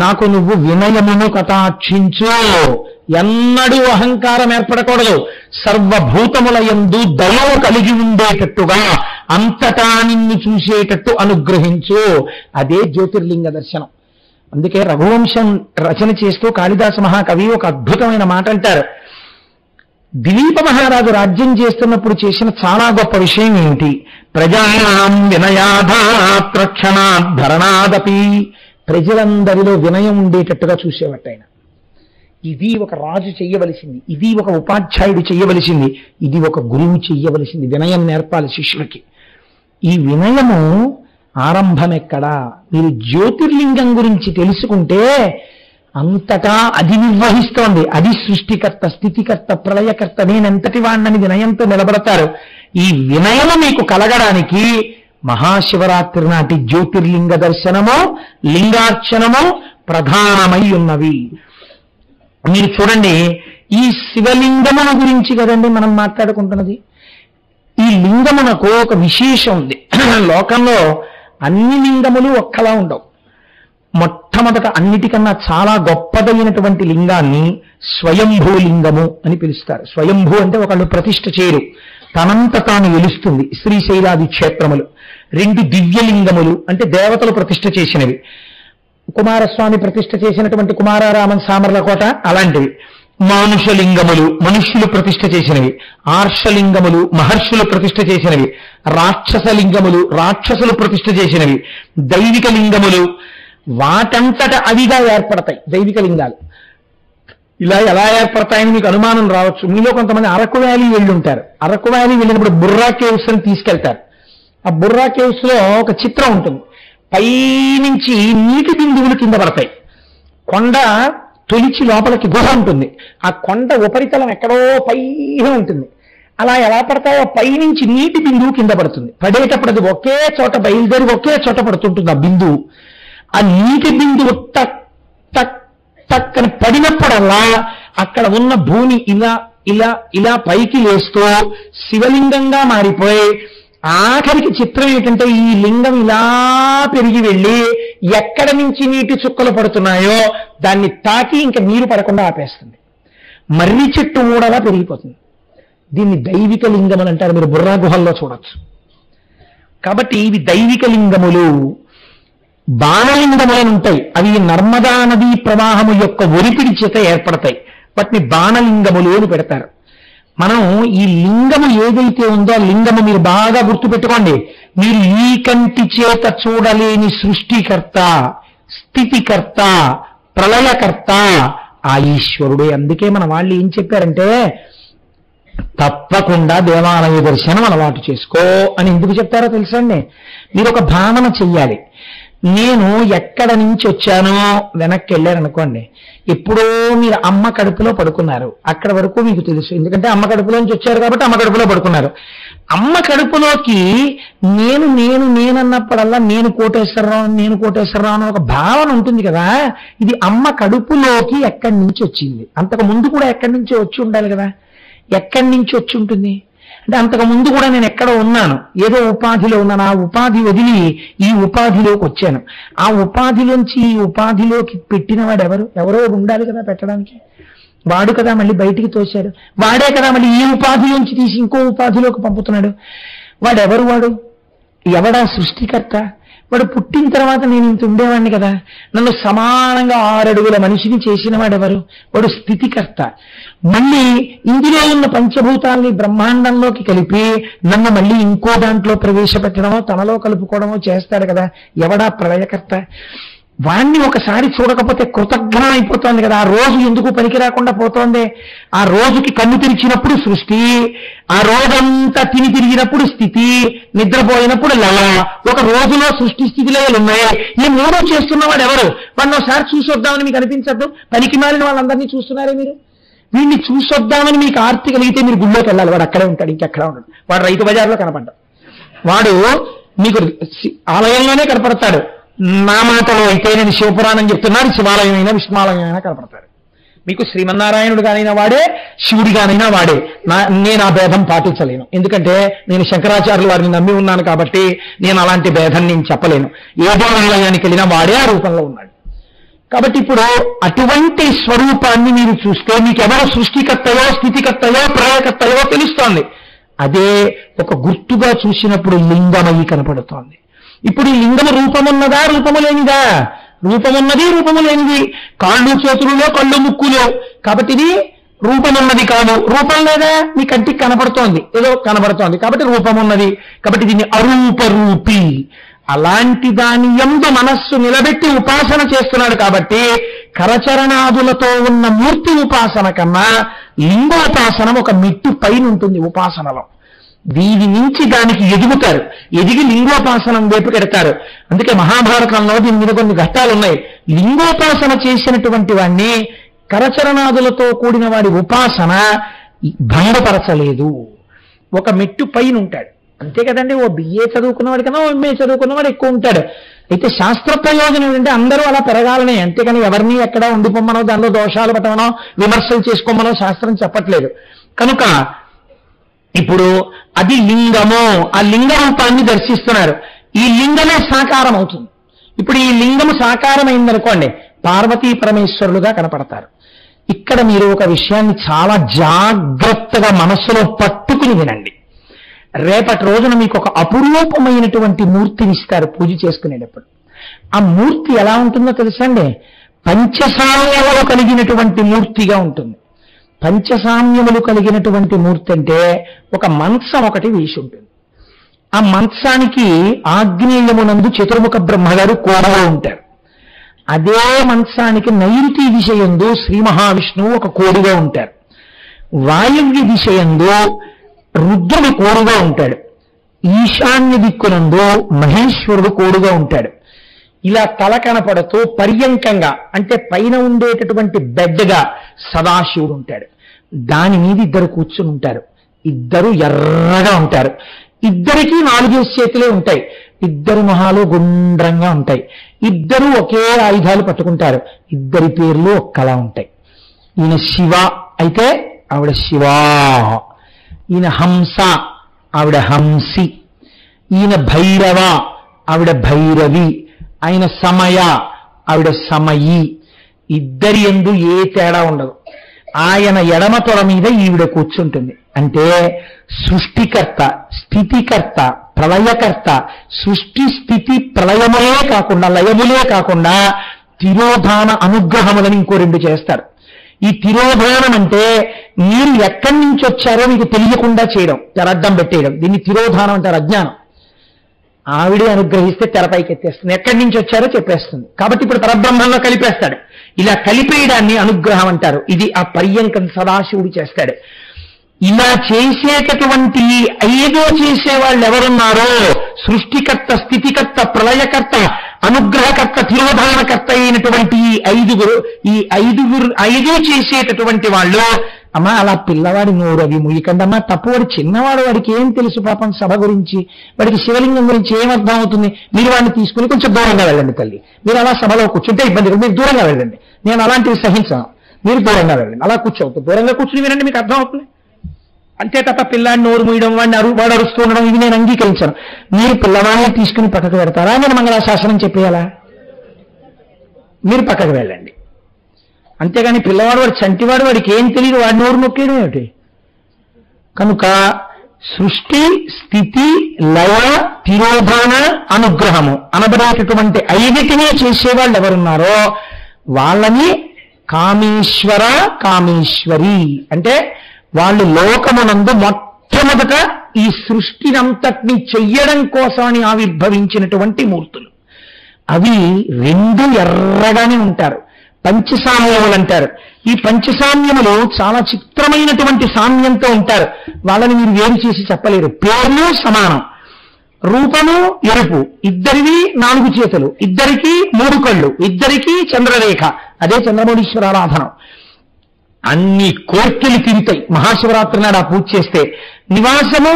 [SPEAKER 1] నాకు నువ్వు వినయమును కటాక్షించు. ఎన్నడూ అహంకారం ఏర్పడకూడదు. సర్వభూతముల యందు దయము కలిగి ఉండేటట్టుగా అంతటా నిన్ను చూసేటట్టు అనుగ్రహించు. అదే జ్యోతిర్లింగ దర్శనం. అందుకే రఘువంశం రచన చేస్తూ కాళిదాస మహాకవి ఒక అద్భుతమైన మాట అంటారు. దిలీప మహారాజు రాజ్యం చేస్తున్నప్పుడు చేసిన చాలా గొప్ప విషయం ఏమిటి? ప్రజానాం వినయాధాత్ రక్షణాద్ ధరణాదపి. ప్రజలందరిలో వినయం ఉండేటట్టుగా చూసేవాట ఆయన. ఇది ఒక రాజు చెయ్యవలసింది, ఇది ఒక ఉపాధ్యాయుడు చెయ్యవలసింది, ఇది ఒక గురువు చెయ్యవలసింది. వినయం నేర్పాలి శిష్యులకి. ఈ వినయము ఆరంభం ఎక్కడా? మీరు జ్యోతిర్లింగం గురించి తెలుసుకుంటే అంతటా అది నిర్వహిస్తోంది. అది సృష్టికర్త, స్థితికర్త, ప్రళయకర్త, నేనెంతటి వాణ్ణని వినయంతో నిలబడతారు. ఈ వినయము మీకు కలగడానికి మహాశివరాత్రి నాటి జ్యోతిర్లింగ దర్శనము, లింగార్చనము ప్రధానమై ఉన్నవి. మీరు చూడండి, ఈ శివలింగముల గురించి కదండి మనం మాట్లాడుకుంటున్నది. ఈ లింగమునకు ఒక విశేషం ఉంది. లోకంలో అన్ని లింగములు ఒక్కలా ఉండవు. మొట్టమొదట అన్నిటికన్నా చాలా గొప్పదైనటువంటి లింగాన్ని స్వయంభూలింగము అని పిలుస్తారు. స్వయంభూ అంటే ఒకళ్ళు ప్రతిష్ఠ చేయరు, తనంత తాను వెలుస్తుంది. శ్రీశైలాది క్షేత్రములు. 2 దివ్యలింగములు అంటే దేవతలు ప్రతిష్ఠ చేసినవి. కుమారస్వామి ప్రతిష్ఠ చేసినటువంటి కుమారారామన్ సామర్లకోట అలాంటివి. మానుషలింగములు మనుష్యులు ప్రతిష్ఠ చేసినవి. ఆర్షలింగములు మహర్షులు ప్రతిష్ఠ చేసినవి. రాక్షసలింగములు రాక్షసులు ప్రతిష్ఠ చేసినవి. దైవిక లింగములు వాటంతట అవిగా ఏర్పడతాయి. దైవిక లింగాలు ఇలా ఎలా ఏర్పడతాయని మీకు అనుమానం రావచ్చు. మీలో కొంతమంది అరకు వ్యాలీ వెళ్ళుంటారు. అరకు వ్యాలీ వెళ్ళినప్పుడు బుర్రా కేవ్స్ అని తీసుకెళ్తారు. ఆ బుర్రా కేవ్స్ లో ఒక చిత్రం ఉంటుంది. పైనుంచి నీటి బిందువులు కింద పడతాయి. కొండ తొలిచి లోపలికి గుహ ఉంటుంది. ఆ కొండ ఉపరితలం ఎక్కడో పైన ఉంటుంది. అలా ఎలా పడతాయో పైనుంచి నీటి బిందువు కింద పడుతుంది. పడేటప్పుడు అది ఒకే చోట బయలుదేరి ఒకే చోట పడుతుంటుంది ఆ బిందువు. ఆ నీటి బిందువు టక్ టక్ టక్ అని పడినప్పుడల్లా అక్కడ ఉన్న భూమి ఇలా ఇలా ఇలా పైకి లేస్తూ శివలింగంగా మారిపోయి ఆఖరికి చిత్రం ఏంటంటే ఈ లింగం ఇలా పెరిగి వెళ్ళి ఎక్కడ నుంచి నీటి చుక్కలు పడుతున్నాయో దాన్ని తాకి ఇంకా నీరు పడకుండా ఆపేస్తుంది. మర్రి చెట్టు ఊడలా పెరిగిపోతుంది. దీన్ని దైవిక లింగములు అంటారు. మీరు బుర్రా గుహల్లో చూడొచ్చు. కాబట్టి ఇవి దైవిక లింగములు. బాణలింగములను ఉంటాయి. అవి నర్మదా నదీ ప్రవాహము యొక్క ఒరిపిడి చేత ఏర్పడతాయి. వాటిని బాణలింగములు అని పెడతారు. మనం ఈ లింగము ఏదైతే ఉందో ఆ లింగము మీరు బాగా గుర్తుపెట్టుకోండి. మీరు ఈ కంటి చేత చూడలేని సృష్టికర్త, స్థితికర్త, ప్రళయకర్త ఆ ఈశ్వరుడే. అందుకే మన వాళ్ళు ఏం చెప్పారంటే తప్పకుండా దేవాలయ దర్శనం అలవాటు చేసుకో అని ఎందుకు చెప్తారో తెలుసండి. మీరు ఒక భావన చెయ్యాలి. నేను ఎక్కడ నుంచి వచ్చానో వెనక్కి వెళ్ళారనుకోండి, ఎప్పుడో మీరు అమ్మ కడుపులో పడుకున్నారు. అక్కడ వరకు మీకు తెలుసు, ఎందుకంటే అమ్మ కడుపులోంచి వచ్చారు కాబట్టి అమ్మ కడుపులో పడుకున్నారు. అమ్మ కడుపులోకి నేను నేను నేనన్నప్పుడల్లా నేను కోటేశ్వరరావు అని ఒక భావన ఉంటుంది కదా. ఇది అమ్మ కడుపులోకి ఎక్కడి నుంచి వచ్చింది. అంతకు ముందు కూడా ఎక్కడి నుంచో వచ్చి ఉండాలి కదా. ఎక్కడి నుంచి వచ్చి ఉంటుంది అంటే అంతకు ముందు కూడా నేను ఎక్కడ ఉన్నాను, ఏదో ఉపాధిలో ఉన్నాను. ఆ ఉపాధి వదిలి ఈ ఉపాధిలోకి వచ్చాను. ఆ ఉపాధిలోంచి ఈ ఉపాధిలోకి పెట్టినవాడు ఎవరో ఉండాలి కదా పెట్టడానికి. వాడు కదా మళ్ళీ బయటికి తోశాడు. వాడే కదా మళ్ళీ ఈ ఉపాధిలోంచి తీసి ఇంకో ఉపాధిలోకి పంపుతున్నాడు. వాడు ఎవడా సృష్టికర్త? వాడు పుట్టిన తర్వాత నేను ఇంత ఉండేవాడిని కదా. నన్ను సమానంగా 6 అడుగుల మనిషిని చేసిన వాడెవరు? వాడు స్థితికర్త. మళ్ళీ ఇందులో ఉన్న పంచభూతాల్ని బ్రహ్మాండంలోకి కలిపి నన్ను మళ్ళీ ఇంకో దాంట్లో ప్రవేశపెట్టడమో తనలో కలుపుకోవడమో చేస్తాడు కదా. ఎవడా ప్రళయకర్త? వాణ్ణి ఒకసారి చూడకపోతే కృతజ్ఞం అయిపోతోంది కదా, ఆ రోజు ఎందుకు పనికి రాకుండా పోతోంది. ఆ రోజుకి కన్ను తెరిచినప్పుడు సృష్టి, ఆ రోజంతా తిరిగినప్పుడు స్థితి, నిద్రపోయినప్పుడు లయ. ఒక రోజులో సృష్టి స్థితి లయలు ఉన్నాయి. ఈ మూడో చేస్తున్నవాడు ఎవరు? వాడిని ఒకసారి చూసొద్దామని మీకు అనిపించద్దు? పనికి మారిన వాళ్ళందరినీ చూస్తున్నారే మీరు. వీడిని చూసొద్దామని మీకు ఆర్తి కలిగితే మీరు గుళ్ళోకి వెళ్ళాలి. వాడు అక్కడే ఉంటాడు, ఇంకెక్కడ ఉంటాడు. వాడు రైతు బజార్లో కనపడ్డాడు, వాడు మీకు ఆలయంలోనే కనపడతాడు. నా మాటలో అయితే నేను శివపురాణం చెప్తున్నాను, శివాలయం అయినా విష్ణువాలయం అయినా కనపడతాడు. మీకు శ్రీమన్నారాయణుడు గానైనా వాడే, శివుడి గానైనా వాడే. నేను ఆ భేదం పాటించలేను, ఎందుకంటే నేను శంకరాచార్యుల వారిని నమ్మి ఉన్నాను కాబట్టి నేను అలాంటి భేదం నేను చెప్పలేను. ఏ దేవాలయానికి వెళ్ళినా వాడే ఆ రూపంలో ఉన్నాడు. కాబట్టి ఇప్పుడు అటువంటి స్వరూపాన్ని మీరు చూస్తే మీకు ఎవరు సృష్టికర్తయో, స్థితికర్తయో, ప్రళయకర్తయో తెలుస్తోంది. అదే ఒక గుర్తుగా చూసినప్పుడు లింగమయి కనపడుతోంది. ఇప్పుడు ఈ లింగము రూపమున్నదా, రూపము లేనిదా? రూపమున్నది, రూపము లేనిది. కాళ్ళు చేతులలో, కళ్ళు ముక్కులో, కాబట్టి ఇది రూపమున్నది కాదు. రూపం లేదా, మీ కంటికి కనపడుతోంది, ఏదో కనపడుతోంది కాబట్టి రూపమున్నది. కాబట్టి దీన్ని అరూపరూపి, అలాంటి దాని యందు మనస్సు నిలబెట్టి ఉపాసన చేస్తున్నాడు. కాబట్టి కరచరణాదులతో ఉన్న మూర్తి ఉపాసన కన్నా లింగోపాసన ఒక మెట్టు పైన ఉంటుంది ఉపాసనలో. దీని నుంచి దానికి ఎదుగుతారు, ఎదిగి లింగోపాసనం వైపు పెడతారు. అందుకే మహాభారతంలో దీని మీద కొన్ని ఘట్టాలు ఉన్నాయి. లింగోపాసన చేసినటువంటి వాడిని కరచరణాదులతో కూడిన వాడి ఉపాసన భంగపరచలేదు, ఒక మెట్టు పైన ఉంటాడు. అంతే కదండి, ఓ బిఏ చదువుకున్నవాడి కన్నా ఓ ఎంఏ చదువుకున్నవాడు ఎక్కువ ఉంటాడు. అయితే శాస్త్ర ప్రయోజనం ఏంటంటే అందరూ అలా పెరగాలనే, అంతేకాని ఎవరిని ఎక్కడ ఉండిపోమ్మనో, దానిలో దోషాలు పెట్టమనో, విమర్శలు చేసుకోమనో శాస్త్రం చెప్పట్లేదు. కనుక ఇప్పుడు అది లింగము, ఆ లింగ రూపాన్ని దర్శిస్తున్నారు. ఈ లింగమే సాకారం అవుతుంది. ఇప్పుడు ఈ లింగము సాకారమైందనుకోండి, పార్వతీ పరమేశ్వరులుగా కనపడతారు. ఇక్కడ మీరు ఒక విషయాన్ని చాలా జాగ్రత్తగా మనస్సులో పట్టుకుని వినండి. రేపటి రోజున మీకు ఒక అపురూపమైనటువంటి మూర్తిని ఇస్తారు పూజ చేసుకునేటప్పుడు. ఆ మూర్తి ఎలా ఉంటుందో తెలుసండి? పంచసామ్యములు కలిగినటువంటి మూర్తిగా ఉంటుంది. పంచసామ్యములు కలిగినటువంటి మూర్తి అంటే ఒక మంచం ఒకటి వేసి ఉంటుంది. ఆ మంచానికి ఆగ్నేయమునందు చతుర్ముఖ బ్రహ్మగారు కోడలో ఉంటారు. అదే మంచానికి నైరుతి దిశయందు శ్రీ మహావిష్ణువు ఒక కోడిగా ఉంటారు. వాయువ్య దిశయందు రుద్రుడు కోడుగా ఉంటాడు. ఈశాన్య దిక్కునందు మహేశ్వరుడు కోడుగా ఉంటాడు. ఇలా తల కనపడుతూ పర్యంకంగా, అంటే పైన ఉండేటటువంటి బెడ్గా సదాశివుడు ఉంటాడు. దాని మీద ఇద్దరు కూర్చుని ఉంటారు. ఇద్దరు ఎర్రగా ఉంటారు. ఇద్దరికీ 4 చేతులే ఉంటాయి. ఇద్దరు మొహాలు గుండ్రంగా ఉంటాయి. ఇద్దరు ఒకే ఆయుధాలు పట్టుకుంటారు. ఇద్దరి పేర్లు ఒక్కలా ఉంటాయి. ఈయన శివ అయితే ఆవిడ శివా, ఈయన హంస ఆవిడ హంసి, ఈయన భైరవ ఆవిడ భైరవి, ఆయన సమయ ఆవిడ సమయి. ఇద్దరి యందు ఏ తేడా ఉండదు. ఆయన ఎడమ తొడ మీద ఈవిడ కూర్చుంటుంది. అంటే సృష్టికర్త, స్థితికర్త, ప్రళయకర్త, సృష్టి స్థితి ప్రళయములే కాకుండా, లయములే కాకుండా తిరోధాన అనుగ్రహములని ఇంకో 2 చేస్తారు. ఈ తిరోధానం అంటే మీరు ఎక్కడి నుంచి వచ్చారో మీకు తెలియకుండా చేయడం, తెరడ్డం పెట్టేయడం. దీన్ని తిరోధానం అంటారు. అజ్ఞానం. ఆవిడే అనుగ్రహిస్తే తెరపైకి ఎత్తేస్తుంది, ఎక్కడి నుంచి వచ్చారో చెప్పేస్తుంది. కాబట్టి ఇప్పుడు పరబ్రహ్మంలో కలిపేస్తాడు. ఇలా కలిపేయడాన్ని అనుగ్రహం అంటారు. ఇది ఆ పర్యంకం సదాశివుడు చేస్తాడు. ఇలా చేసేటటువంటి 5 చేసేవాళ్ళు ఎవరున్నారో, సృష్టికర్త, స్థితికర్త, ప్రళయకర్త, అనుగ్రహకర్త, తిరోధానకర్త అయినటువంటి ఈ ఐదు చేసేటటువంటి వాళ్ళు, అమ్మా అలా పిల్లవాడి నోరు అవి ముయ్యకండమ్మా, తప్పు, వాడు చిన్నవాడు, వాడికి ఏం తెలుసు పాపం సభ గురించి, వాడికి శివలింగం గురించి ఏం అర్థం అవుతుంది? మీరు వాడిని తీసుకుని కొంచెం దూరంగా వెళ్ళండి తల్లి. మీరు అలా సభలో కూర్చుంటే ఇబ్బంది, మీరు దూరంగా వెళ్ళండి. నేను అలాంటివి సహించాను, మీరు దూరంగా వెళ్ళండి. అలా కూర్చోవద్దు, దూరంగా కూర్చుని వినండి, మీకు అర్థం అవుతుంది. అంతే తప్ప పిల్లాడిని నోరు మూయడం, వాడు అరుస్తూ ఉండడం ఇది నేను అంగీకరించాను. మీరు పిల్లవాడిని తీసుకుని పక్కకు పెడతారా? నేను మంగళాశాసనం చెప్పేయాలా? మీరు పక్కకు వెళ్ళండి. అంతేగాని పిల్లవాడు, వాడు చంటివాడు, వాడికి ఏం తెలియదు, వాడి నోరు నొక్కేయడం ఏమిటి? కనుక సృష్టి, స్థితి, లయ, తిరోధాన, అనుగ్రహము అనబడేటటువంటి 5 చేసేవాళ్ళు ఎవరున్నారో వాళ్ళని కామేశ్వర, కామేశ్వరి అంటే వాళ్ళు లోకమునందు మొట్టమొదట ఈ సృష్టినంతటినీ చెయ్యడం కోసమని ఆవిర్భవించినటువంటి మూర్తులు. అవి రెండు ఎర్రగానే ఉంటారు, పంచసామ్యములు అంటారు. ఈ పంచసామ్యములు చాలా చిత్రమైనటువంటి సామ్యంతో ఉంటారు. వాళ్ళని మీరు వేరు చేసి చెప్పలేరు. పేర్లు సమానం, రూపము ఎరుపు, ఇద్దరివి 4 చేతులు, ఇద్దరికి 3 కళ్ళు, ఇద్దరికి చంద్రరేఖ. అదే చంద్రమౌళీశ్వర ఆరాధనం. అన్ని కోర్కెలు తింటాయి మహాశివరాత్రి నాడు ఆ పూజ చేస్తే. నివాసము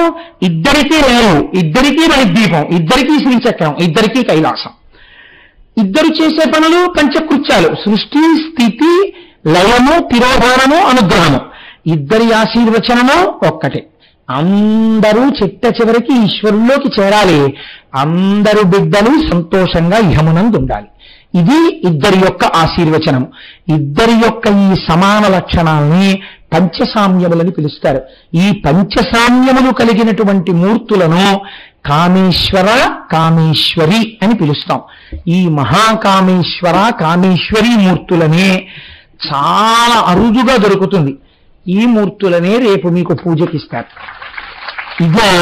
[SPEAKER 1] ఇద్దరికీ లేవు, ఇద్దరికీ మణిద్వీపం, ఇద్దరికీ శ్రీచక్రం, ఇద్దరికీ కైలాసం. ఇద్దరు చేసే పనులు పంచకృత్యాలు: సృష్టి, స్థితి, లయము, తిరోధానము, అనుగ్రహము. ఇద్దరి ఆశీర్వచనము ఒక్కటే. అందరూ చిట్ట చివరికి ఈశ్వరుల్లోకి చేరాలి. అందరు బిడ్డలు సంతోషంగా ఇహమునందు ఉండాలి. ఇది ఇద్దరి యొక్క ఆశీర్వచనం. ఇద్దరి యొక్క ఈ సమాన లక్షణాల్ని పంచసామ్యములని పిలుస్తారు. ఈ పంచసామ్యములు కలిగినటువంటి మూర్తులను కామేశ్వర, కామేశ్వరి అని పిలుస్తాం. ఈ మహాకామేశ్వర, కామేశ్వరి మూర్తులనే చాలా అరుదుగా దొరుకుతుంది. ఈ మూర్తులనే రేపు మీకు పూజకిస్తారు. ఇదే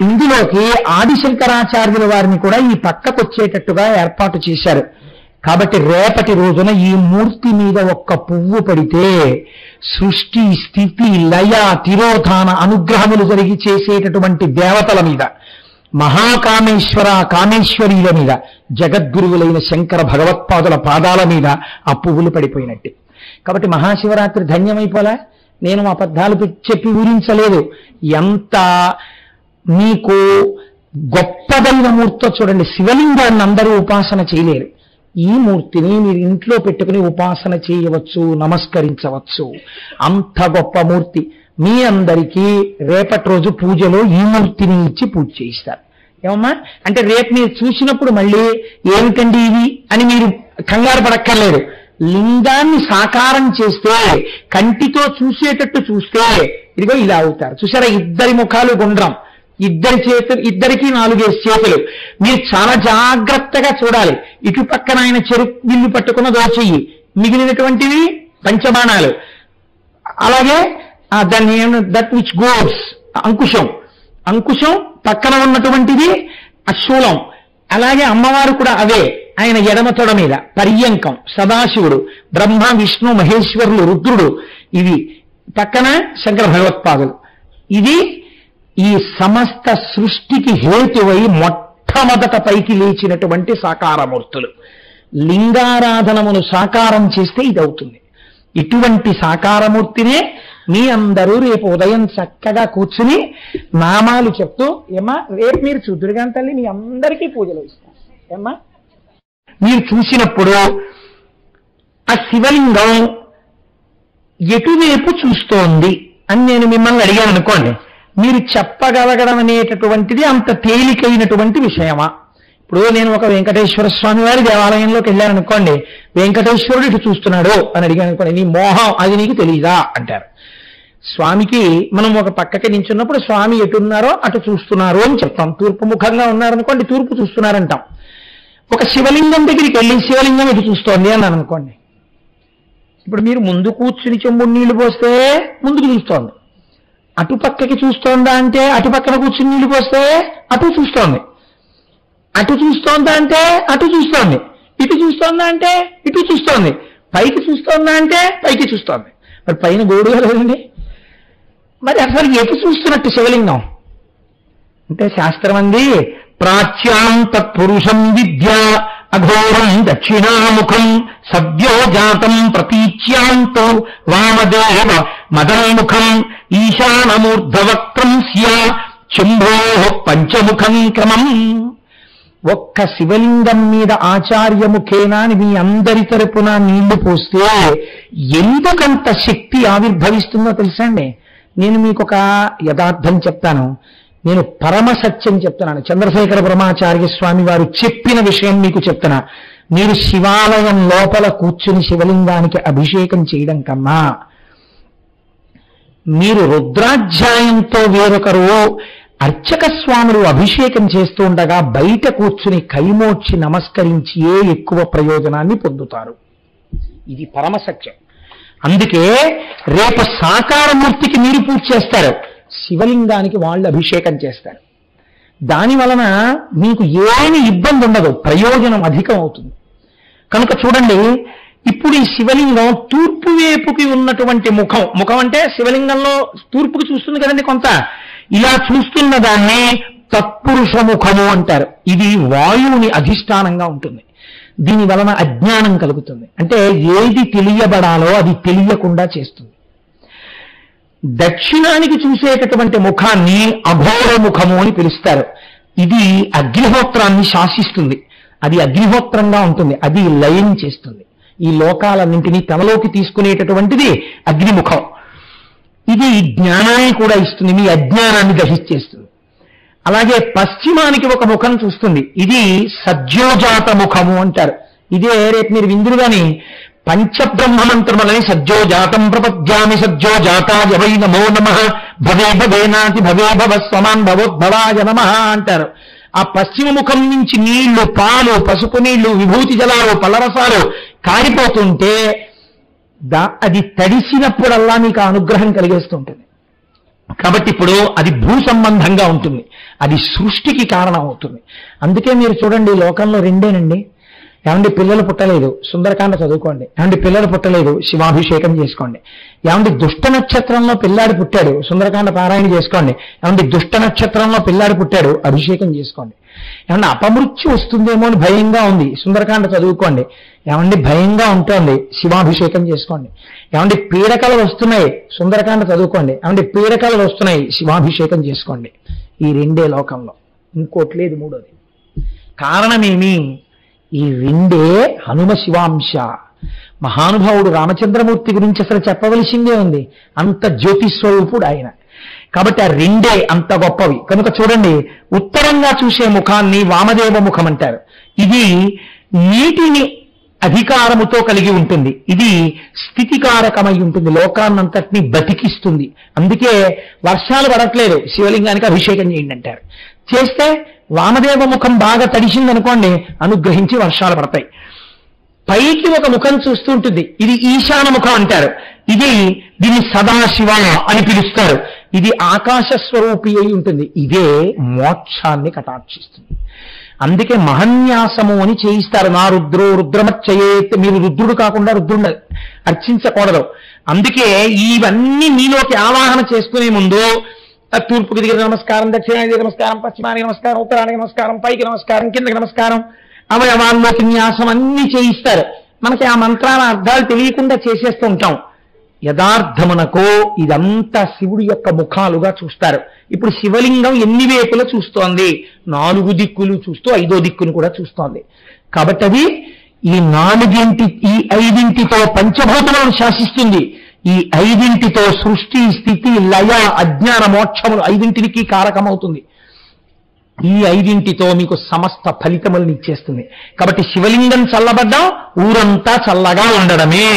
[SPEAKER 1] ఇందులోకి ఆదిశంకరాచార్యుల వారిని కూడా ఈ పక్కకొచ్చేటట్టుగా ఏర్పాటు చేశారు. కాబట్టి రేపటి రోజున ఈ మూర్తి మీద ఒక్క పువ్వు పడితే సృష్టి, స్థితి, లయ, తిరోధాన, అనుగ్రహములు జరిగి చేసేటటువంటి దేవతల మీద, మహాకామేశ్వర, కామేశ్వరీల మీద, జగద్గురువులైన శంకర భగవత్పాదుల పాదాల మీద ఆ పువ్వులు పడిపోయినట్టే. కాబట్టి మహాశివరాత్రి ధన్యమైపోలే. నేను అబద్ధాలు చెప్పి ఊరించలేదు. ఎంత మీకు గొప్పదైన మూర్తో చూడండి. శివలింగాన్ని అందరూ ఉపాసన చేయలేరు. ఈ మూర్తిని మీరు ఇంట్లో పెట్టుకుని ఉపాసన చేయవచ్చు, నమస్కరించవచ్చు. అంత గొప్ప మూర్తి. మీ అందరికీ రేపటి రోజు పూజలో ఈ మూర్తిని ఇచ్చి పూజ చేయిస్తారు. ఏమమ్మా అంటే రేపు మీరు చూసినప్పుడు మళ్ళీ ఏమిటండి ఇవి అని మీరు కంగారు పడక్కర్లేదు. లింగాన్ని సాకారం చేస్తే, కంటితో చూసేటట్టు చూస్తే ఇదిగో ఇలా అవుతారు. చూసారా, ఇద్దరి ముఖాలు గుండ్రం, ఇద్దరి చేతులు, ఇద్దరికి 4 చేతులు. మీరు చాలా జాగ్రత్తగా చూడాలి. ఇటు పక్కన ఆయన చెరుకు విల్లు పట్టుకున్న దోచెయ్యి, మిగిలినటువంటివి పంచబాణాలు. అలాగే దాన్ని that which goes Ankusam, Ankusam పక్కన ఉన్నటువంటిది శూలం. అలాగే అమ్మవారు కూడా అవే. ఆయన ఎడమ తొడ మీద పర్యంకం, సదాశివుడు, బ్రహ్మ, విష్ణు, మహేశ్వరులు, రుద్రుడు, ఇవి పక్కన శంకర భగవత్పాదులు. ఇది ఈ సమస్త సృష్టికి హేతువై మొట్టమొదట పైకి లేచినటువంటి సాకారమూర్తులు. లింగారాధనమును సాకారం చేస్తే ఇది అవుతుంది. ఇటువంటి సాకారమూర్తినే మీ అందరూ రేపు ఉదయం చక్కగా కూర్చుని నామాలు చెప్తూ, ఏమా రేపు మీరు చూద్దురుగాని తల్లి మీ అందరికీ పూజలు ఇస్తాం. ఏమా మీరు చూసినప్పుడు ఆ శివలింగం ఎటువైపు చూస్తోంది అని నేను మిమ్మల్ని అడిగాను అనుకోండి, మీరు చెప్పగలగడం అనేటటువంటిది అంత తేలికైనటువంటి విషయమా? ఇప్పుడు నేను ఒక వెంకటేశ్వర స్వామి వారి దేవాలయంలోకి వెళ్ళాను అనుకోండి, వెంకటేశ్వరుడు ఇటు చూస్తున్నాడు అని అడిగాను అనుకోండి, నీ మోహం అది నీకు తెలీదా అంటారు. స్వామికి మనం ఒక పక్కకి నించున్నప్పుడు స్వామి ఎటున్నారో అటు చూస్తున్నారు అని చెప్తాం. తూర్పు ముఖంగా ఉన్నారనుకోండి, తూర్పు చూస్తున్నారంటాం. ఒక శివలింగం దగ్గరికి వెళ్ళి శివలింగం ఇటు చూస్తోంది అన్నాను అనుకోండి, ఇప్పుడు మీరు ముందు కూర్చుని చెంబుడు నీళ్లు పోస్తే ముందుకు చూస్తోంది. అటు పక్కకి చూస్తోందా అంటే అటు పక్కన కూర్చుని నీళ్లు పోస్తే అటు చూస్తోంది. అటు చూస్తోందా అంటే అటు చూస్తోంది. ఇటు చూస్తోందా అంటే ఇటు చూస్తోంది. పైకి చూస్తోందా అంటే పైకి చూస్తోంది. మరి పైన గోడు కదండి. మరి అసలు ఎటు చూస్తున్నట్టు శివలింగం అంటే శాస్త్రం అంది, ప్రాచ్యాం తత్పురుషం విద్య అఘోరం దక్షిణాముఖం సద్యోజాతం ప్రతీచ్యాంతో వామదేవ మదన్ముఖం ఈశానమూర్ధవక్త్రం స్యా శంభో పంచముఖం క్రమం. ఒక్క శివలింగం మీద ఆచార్యముఖేనా అని మీ అందరి తరపున నీళ్లు పోస్తే ఎందుకంత శక్తి ఆవిర్భవిస్తుందో తెలుసండి. నేను మీకు ఒక యథార్థం చెప్తాను. నేను పరమ సత్యం చెప్తున్నాను. చంద్రశేఖర బ్రహ్మాచార్య స్వామి వారు చెప్పిన విషయం మీకు చెప్తున్నా. మీరు శివాలయం లోపల కూర్చుని శివలింగానికి అభిషేకం చేయడం కన్నా మీరు రుద్రాధ్యాయంతో వేరొకరు అర్చక స్వాములు అభిషేకం చేస్తూ ఉండగా బయట కూర్చుని కైమోడ్చి నమస్కరించి ఎక్కువ ప్రయోజనాన్ని పొందుతారు. ఇది పరమ సత్యం. అందుకే రేపు సాకారమూర్తికి మీరు పూజ చేస్తారు, శివలింగానికి వాళ్ళు అభిషేకం చేస్తారు. దాని వలన మీకు ఏమి ఇబ్బంది ఉండదు, ప్రయోజనం అధికం అవుతుంది. కనుక చూడండి, ఇప్పుడు ఈ శివలింగం తూర్పు వైపుకి ఉన్నటువంటి ముఖం అంటే శివలింగంలో తూర్పుకి చూస్తుంది కదండి కొంత, ఇలా చూస్తున్న దాన్ని తత్పురుష ముఖము అంటారు. ఇది వాయువుని అధిష్టానంగా ఉంటుంది. దీని వలన అజ్ఞానం కలుగుతుంది. అంటే ఏది తెలియబడాలో అది తెలియకుండా చేస్తుంది. దక్షిణానికి చూసేటటువంటి ముఖాన్ని అఘోర ముఖము అని పిలుస్తారు. ఇది అగ్నిహోత్రాన్ని శాసిస్తుంది. అది అగ్నిహోత్రంగా ఉంటుంది. అది లయం చేస్తుంది. ఈ లోకాలన్నింటినీ తమలోకి తీసుకునేటటువంటిది అగ్నిముఖం. ఇది జ్ఞానాన్ని కూడా ఇస్తుంది, మీ అజ్ఞానాన్ని దహించేస్తుంది. అలాగే పశ్చిమానికి ఒక ముఖం చూస్తుంది. ఇది సజ్జోజాత ముఖము అంటారు. ఇదే రేపు మీరు విందురు గాని పంచబ్రహ్మమంత్రములని సజ్జోజాతం ప్రపద్యామి సజ్జోజాతాయ వై నమో నమః భవే భవేనాతి భవే భవ స్వమాన్ భవోద్భవాయ నమః అంటారు. ఆ పశ్చిమ ముఖం నుంచి నీళ్లు, పాలు, పసుపు నీళ్లు, విభూతి జలాలు, పలరసాలు కారిపోతుంటే అది తడిసినప్పుడల్లా మీకు అనుగ్రహం కలిగేస్తుంటుంది. కాబట్టి ఇప్పుడు అది భూ సంబంధంగా ఉంటుంది, అది సృష్టికి కారణం అవుతుంది. అందుకే మీరు చూడండి, లోకంలో రెండేనండి. ఏమండి పిల్లలు పుట్టలేదు, సుందరకాండ చదువుకోండి. ఏమండి పిల్లలు పుట్టలేదు, శివాభిషేకం చేసుకోండి. ఏమండి దుష్ట నక్షత్రంలో పిల్లాడు పుట్టాడు, సుందరకాండ పారాయణ చేసుకోండి. ఏమండి దుష్ట నక్షత్రంలో పిల్లాడు పుట్టాడు, అభిషేకం చేసుకోండి. ఏమన్నా అపమృత్యు వస్తుందేమో అని భయంగా ఉంది, సుందరకాండ చదువుకోండి. ఏమండి భయంగా ఉంటుంది, శివాభిషేకం చేసుకోండి. ఏమండి పీడకలు వస్తున్నాయి, సుందరకాండ చదువుకోండి. ఏమండి పీడకలు వస్తున్నాయి, శివాభిషేకం చేసుకోండి. ఈ రెండే లోకంలో, ఇంకోటి లేదు. మూడోది కారణమేమి? ఈ రెండే హనుమ శివాంశ. మహానుభావుడు రామచంద్రమూర్తి గురించి అసలు చెప్పవలసిందే ఉంది, అంత జ్యోతిస్వరూపుడు ఆయన. కాబట్టి ఆ రెండే అంత గొప్పవి. కనుక చూడండి, ఉత్తరంగా చూసే ముఖాన్ని వామదేవ ముఖం అంటారు. ఇది నీటిని అధికారముతో కలిగి ఉంటుంది. ఇది స్థితికారకమై ఉంటుంది, లోకాన్నంతటినీ బతికిస్తుంది. అందుకే వర్షాలు పడట్లేదు, శివలింగానికి అభిషేకం చేయండి అంటారు. చేస్తే వామదేవ ముఖం బాగా తడిసిందనుకోండి, అనుగ్రహించి వర్షాలు పడతాయి. పైకి ఒక ముఖం చూస్తూ ఉంటుంది, ఇది ఈశాన ముఖం అంటారు. దీన్ని సదాశివ అని పిలుస్తారు. ఇది ఆకాశ స్వరూపి అయి ఉంటుంది. ఇదే మోక్షాన్ని కటాక్షిస్తుంది. అందుకే మహన్యాసము అని చేయిస్తారు. నా రుద్రో రుద్రమచ్చయేత్, మీరు రుద్రుడు కాకుండా రుద్రుడు అర్చించకూడదు. అందుకే ఇవన్నీ మీలోకి ఆవాహన చేసుకునే ముందు తూర్పుకి దిగిన నమస్కారం, దక్షిణానికి నమస్కారం, పశ్చిమానికి నమస్కారం, ఉత్తరానికి నమస్కారం, పైకి నమస్కారం, కిందకి నమస్కారం, అవయవాల్లోకి న్యాసం అన్నీ చేయిస్తారు. మనకి ఆ మంత్రాల అర్థాలు తెలియకుండా చేసేస్తూ ఉంటాం. యథార్థమునకు ఇదంతా శివుడి యొక్క ముఖాలుగా చూస్తారు. ఇప్పుడు శివలింగం ఎన్ని వైపులా చూస్తోంది? 4 దిక్కులు చూస్తూ 5వ దిక్కును కూడా చూస్తోంది. కాబట్టి అది ఈ 5ంటితో పంచభూతములను శాసిస్తుంది. ఈ 5ంటితో సృష్టి, స్థితి, లయ, అజ్ఞాన, మోక్షములు 5ంటికి కారకమవుతుంది. ఈ 5ంటితో మీకు సమస్త ఫలితములను ఇచ్చేస్తుంది. కాబట్టి శివలింగం చల్లబడ్డం ఊరంతా చల్లగా ఉండడమే.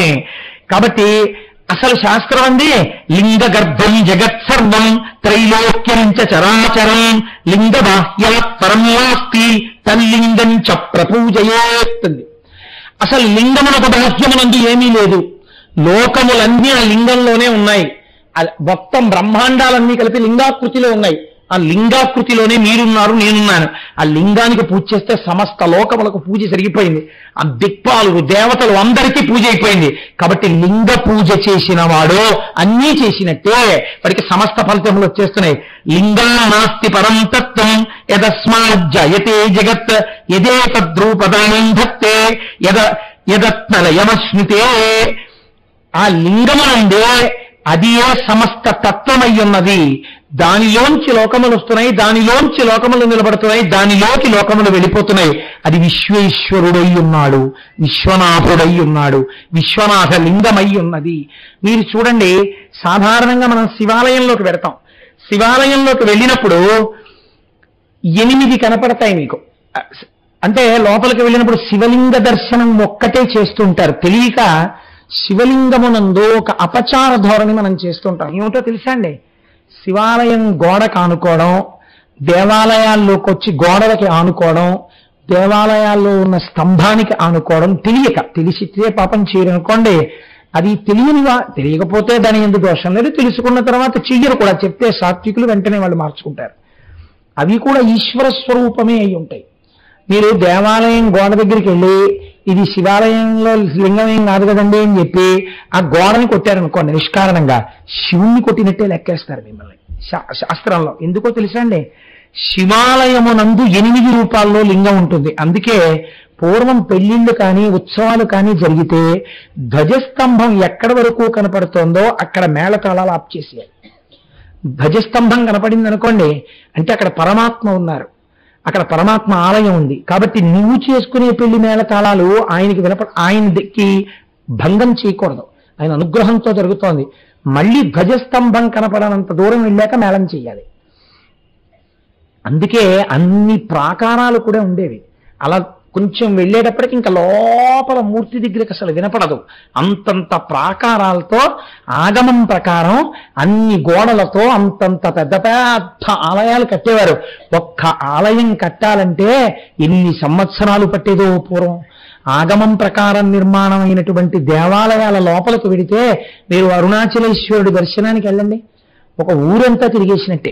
[SPEAKER 1] కాబట్టి అసలు శాస్త్రం అంది లింగ గర్భం జగత్సర్వం త్రైలోక్యంచ చరాచరం లింగ బాహ్యాత్ పరం నాస్తి తల్లింగం చ ప్రపూజయేత్. అసలు లింగమునకు బాహ్యమునందు ఏమీ లేదు, లోకములన్నీ ఆ లింగంలోనే ఉన్నాయి. మొత్తం బ్రహ్మాండాలన్నీ కలిపి లింగాకృతిలో ఉన్నాయి. ఆ లింగాకృతిలోనే మీరున్నారు, నేనున్నాను. ఆ లింగానికి పూజ చేస్తే సమస్త లోకములకు పూజ జరిగిపోయింది. ఆ దిక్పాలు, దేవతలు అందరికీ పూజ అయిపోయింది. కాబట్టి లింగ పూజ చేసిన వాడు అన్నీ చేసినట్టే, వాడికి సమస్త ఫలితములు వచ్చేస్తున్నాయి. లింగా నాస్తి పరం తత్వం యదస్మాజ్జయతే జగత్ యదే తద్రూపదానం భక్తే యదత్నలయమశ్నుతే. ఆ లింగమునందే అది సమస్త తత్వమయ్యున్నది. దానిలోంచి లోకములు వస్తున్నాయి, దానిలోంచి లోకములు నిలబడుతున్నాయి, దానిలోకి లోకములు వెళ్ళిపోతున్నాయి. అది విశ్వేశ్వరుడై ఉన్నాడు, విశ్వనాథుడై ఉన్నాడు, విశ్వనాథ లింగమై ఉన్నది. మీరు చూడండి, సాధారణంగా మనం శివాలయంలోకి వెడతాం. శివాలయంలోకి వెళ్ళినప్పుడు 8 కనపడతాయి మీకు. అంటే లోపలికి వెళ్ళినప్పుడు శివలింగ దర్శనం ఒక్కటే చేస్తుంటారు. తెలియక శివలింగమునందు ఒక అపచార ధోరణి మనం చేస్తుంటాం. ఏమిటో తెలుసా అండి? శివాలయం గోడకు ఆనుకోవడం, దేవాలయాల్లోకి వచ్చి గోడలకి ఆనుకోవడం, దేవాలయాల్లో ఉన్న స్తంభానికి ఆనుకోవడం తెలియక, తెలిసితే పాపం చేయరనుకోండి. అది తెలియకపోతే దాని ఎందుకు దోషం లేదు, తెలుసుకున్న తర్వాత చెయ్యరు కూడా. చెప్తే సాత్వికులు వెంటనే వాళ్ళు మార్చుకుంటారు. అవి కూడా ఈశ్వర స్వరూపమే అయి ఉంటాయి. మీరు దేవాలయం గోడ దగ్గరికి వెళ్ళి ఇది శివాలయంలో లింగం ఏం కాదు కదండి అని చెప్పి ఆ గోడని కొట్టారనుకోండి, నిష్కారణంగా శివుణ్ణి కొట్టినట్టే లెక్కేస్తారు మిమ్మల్ని శాస్త్రంలో. ఎందుకో తెలుసా అండి, శివాలయమునందు 8 రూపాల్లో లింగం ఉంటుంది. అందుకే పూర్వం పెళ్లిళ్ళు కానీ ఉత్సవాలు కానీ జరిగితే ధ్వజస్తంభం ఎక్కడి వరకు కనపడుతోందో అక్కడ మేళతాళాలు ఆప్ చేసేయాలి. ధ్వజస్తంభం కనపడింది అనుకోండి అంటే అక్కడ పరమాత్మ ఉన్నారు, అక్కడ పరమాత్మ ఆలయం ఉంది. కాబట్టి నువ్వు చేసుకునే పెళ్లి మేళతాళాలు ఆయనకి ఆయనకి భంగం చేయకూడదు, ఆయన అనుగ్రహంతో జరుగుతోంది. మళ్ళీ ధ్వజస్తంభం కనపడనంత దూరం వెళ్ళాక మేళం చెయ్యాలి. అందుకే అన్ని ప్రాకారాలు కూడా ఉండేవి. అలా కొంచెం వెళ్ళేటప్పటికి ఇంకా లోపల మూర్తి దగ్గరికి అసలు వినపడదు. అంతంత ప్రాకారాలతో ఆగమం ప్రకారం అన్ని గోడలతో అంతంత పెద్ద పెద్ద ఆలయాలు కట్టేవారు. ఒక్క ఆలయం కట్టాలంటే ఎన్ని సంవత్సరాలు పట్టేదో పూర్వం. ఆగమం ప్రకారం నిర్మాణం అయినటువంటి దేవాలయాల లోపలికి వెడితే మీరు అరుణాచలేశ్వరుడి దర్శనానికి వెళ్ళండి, ఒక ఊరంతా తిరిగేసినట్టే.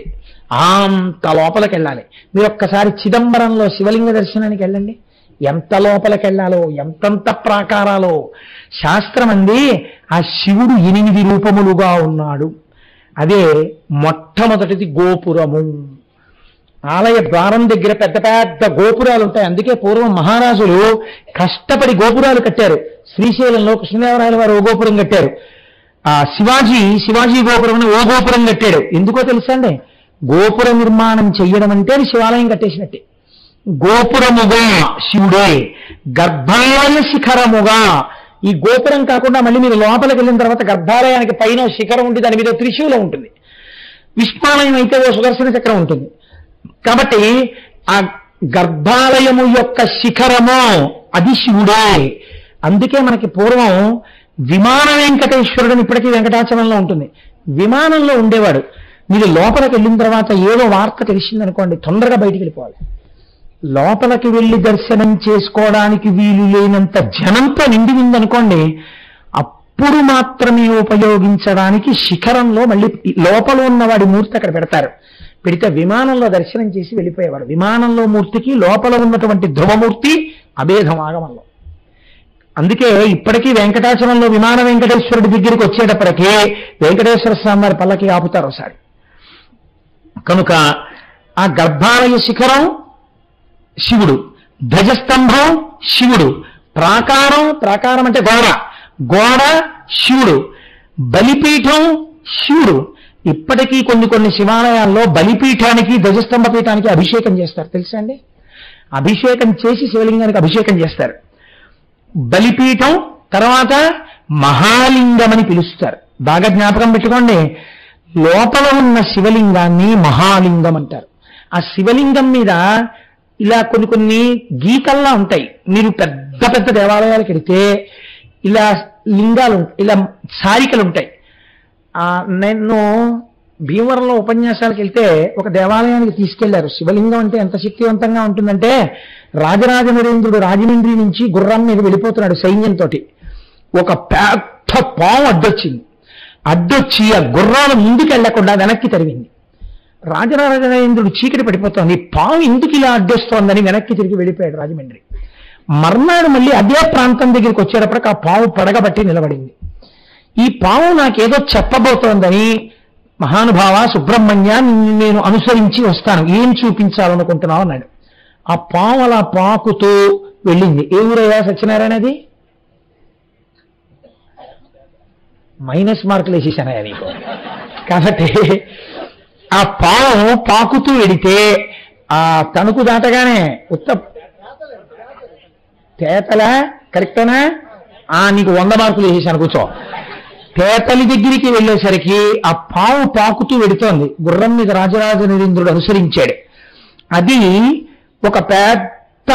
[SPEAKER 1] అంత లోపలికి వెళ్ళాలి. మీరు ఒక్కసారి చిదంబరంలో శివలింగ దర్శనానికి వెళ్ళండి, ఎంత లోపలికి వెళ్ళాలో, ఎంతంత ప్రాకారాలో. శాస్త్రం అంది ఆ శివుడు 8 రూపములుగా ఉన్నాడు. అదే మొట్టమొదటిది గోపురము. ఆలయ ద్వారం దగ్గర పెద్ద పెద్ద గోపురాలు ఉంటాయి. అందుకే పూర్వం మహారాజులు కష్టపడి గోపురాలు కట్టారు. శ్రీశైలంలో కృష్ణదేవరాయల వారు ఓ గోపురం కట్టారు. శివాజీ గోపురం ఓ గోపురం కట్టాడు. ఎందుకో తెలుసా అండి, గోపుర నిర్మాణం చెయ్యడం అంటే శివాలయం కట్టేసినట్టే. గోపురముగా శివుడే, గర్భాలయ శిఖరముగా. ఈ గోపురం కాకుండా మళ్ళీ మీరు లోపలికి వెళ్ళిన తర్వాత గర్భాలయానికి పైన శిఖరం ఉంటుంది, దాని మీద త్రిశూలం ఉంటుంది. విష్ణాలయం అయితే ఓ సుదర్శన చక్రం ఉంటుంది. కాబట్టి ఆ గర్భాలయము యొక్క శిఖరము అది శివుడే. అందుకే మనకి పూర్వం విమాన వెంకటేశ్వరుడు ఇప్పటికీ వెంకటాచలంలో ఉంటుంది. విమానంలో ఉండేవాడు. మీరు లోపలికి వెళ్ళిన తర్వాత ఏదో వార్త తెలిసిందనుకోండి, తొందరగా బయటికి వెళ్ళిపోవాలి. లోపలికి వెళ్ళి దర్శనం చేసుకోవడానికి వీలు లేనంత జనంతో నిండి ఉందనుకోండి, అప్పుడు మాత్రమే ఉపయోగించడానికి శిఖరంలో మళ్ళీ లోపల ఉన్నవాడి మూర్తి అక్కడ పెడతారు. పెడితే విమానంలో దర్శనం చేసి వెళ్ళిపోయేవాడు. విమానంలో మూర్తికి లోపల ఉన్నటువంటి ధ్రువమూర్తి అభేదం ఆగమంలో. అందుకే ఇప్పటికీ వెంకటాచలంలో విమాన వెంకటేశ్వరుడి దగ్గరికి వచ్చేటప్పటికీ వెంకటేశ్వర స్వామి వారి పల్లకి ఆపుతారు ఒకసారి. కనుక ఆ గర్భాలయ శిఖరం శివుడు, ధ్వజస్తంభం శివుడు, ప్రాకారం అంటే గోడ శివుడు, బలిపీఠం శివుడు. ఇప్పటికీ కొన్ని శివాలయాల్లో బలిపీఠానికి ధ్వజస్తంభ పీఠానికి అభిషేకం చేస్తారు తెలుసా అండి. అభిషేకం చేసి శివలింగానికి అభిషేకం చేస్తారు. బలిపీఠం తర్వాత మహాలింగం అని పిలుస్తారు. బాగా జ్ఞాపకం పెట్టుకోండి, లోపల ఉన్న శివలింగాన్ని మహాలింగం అంటారు. ఆ శివలింగం మీద ఇలా కొన్ని గీతల్లా ఉంటాయి. మీరు పెద్ద పెద్ద దేవాలయాలకు వెళితే ఇలా లింగాలు, ఇలా సారికలు ఉంటాయి. నేను భీమవరంలో ఉపన్యాసాలకు వెళ్తే ఒక దేవాలయానికి తీసుకెళ్లారు. శివలింగం అంటే ఎంత శక్తివంతంగా ఉంటుందంటే, రాజరాజ నరేంద్రుడు రాజమండ్రి నుంచి గుర్రం మీద వెళ్ళిపోతున్నాడు సైన్యంతో. ఒక పెద్ద పాము అడ్డొచ్చి ఆ గుర్రాలు ముందుకు వెళ్లకుండా వెనక్కి తరిగింది. రాజరాజ నరేంద్రుడు చీకటి పడిపోతోంది, పాము ఎందుకు ఇలా అడ్డొస్తోందని వెనక్కి తిరిగి వెళ్ళిపోయాడు రాజమండ్రి. మర్నాడు మళ్ళీ అదే ప్రాంతం దగ్గరికి వచ్చేటప్పటికి ఆ పాము పడగబట్టి నిలబడింది. ఈ పాము నాకేదో చెప్పబోతోందని, మహానుభావ సుబ్రహ్మణ్య నేను అనుసరించి వస్తాను, ఏం చూపించాలనుకుంటున్నావు అన్నాడు. ఆ పాము అలా పాకుతూ వెళ్ళింది. ఏ ఊరయ్యా సత్యనారాయణ? అది మైనస్ మార్కులు వేసేసానయా నీకు. కాబట్టి ఆ పాము పాకుతూ వెడితే ఆ తణుకు దాటగానే తేతల కరెక్టేనా? నీకు 100 మార్కులు వేసేసాను, కూర్చో. తేతలి దగ్గరికి వెళ్ళేసరికి ఆ పాము పాకుతూ వెడుతోంది. గుర్రం మీద రాజరాజ నరేంద్రుడు అనుసరించాడు. అది ఒక పెద్ద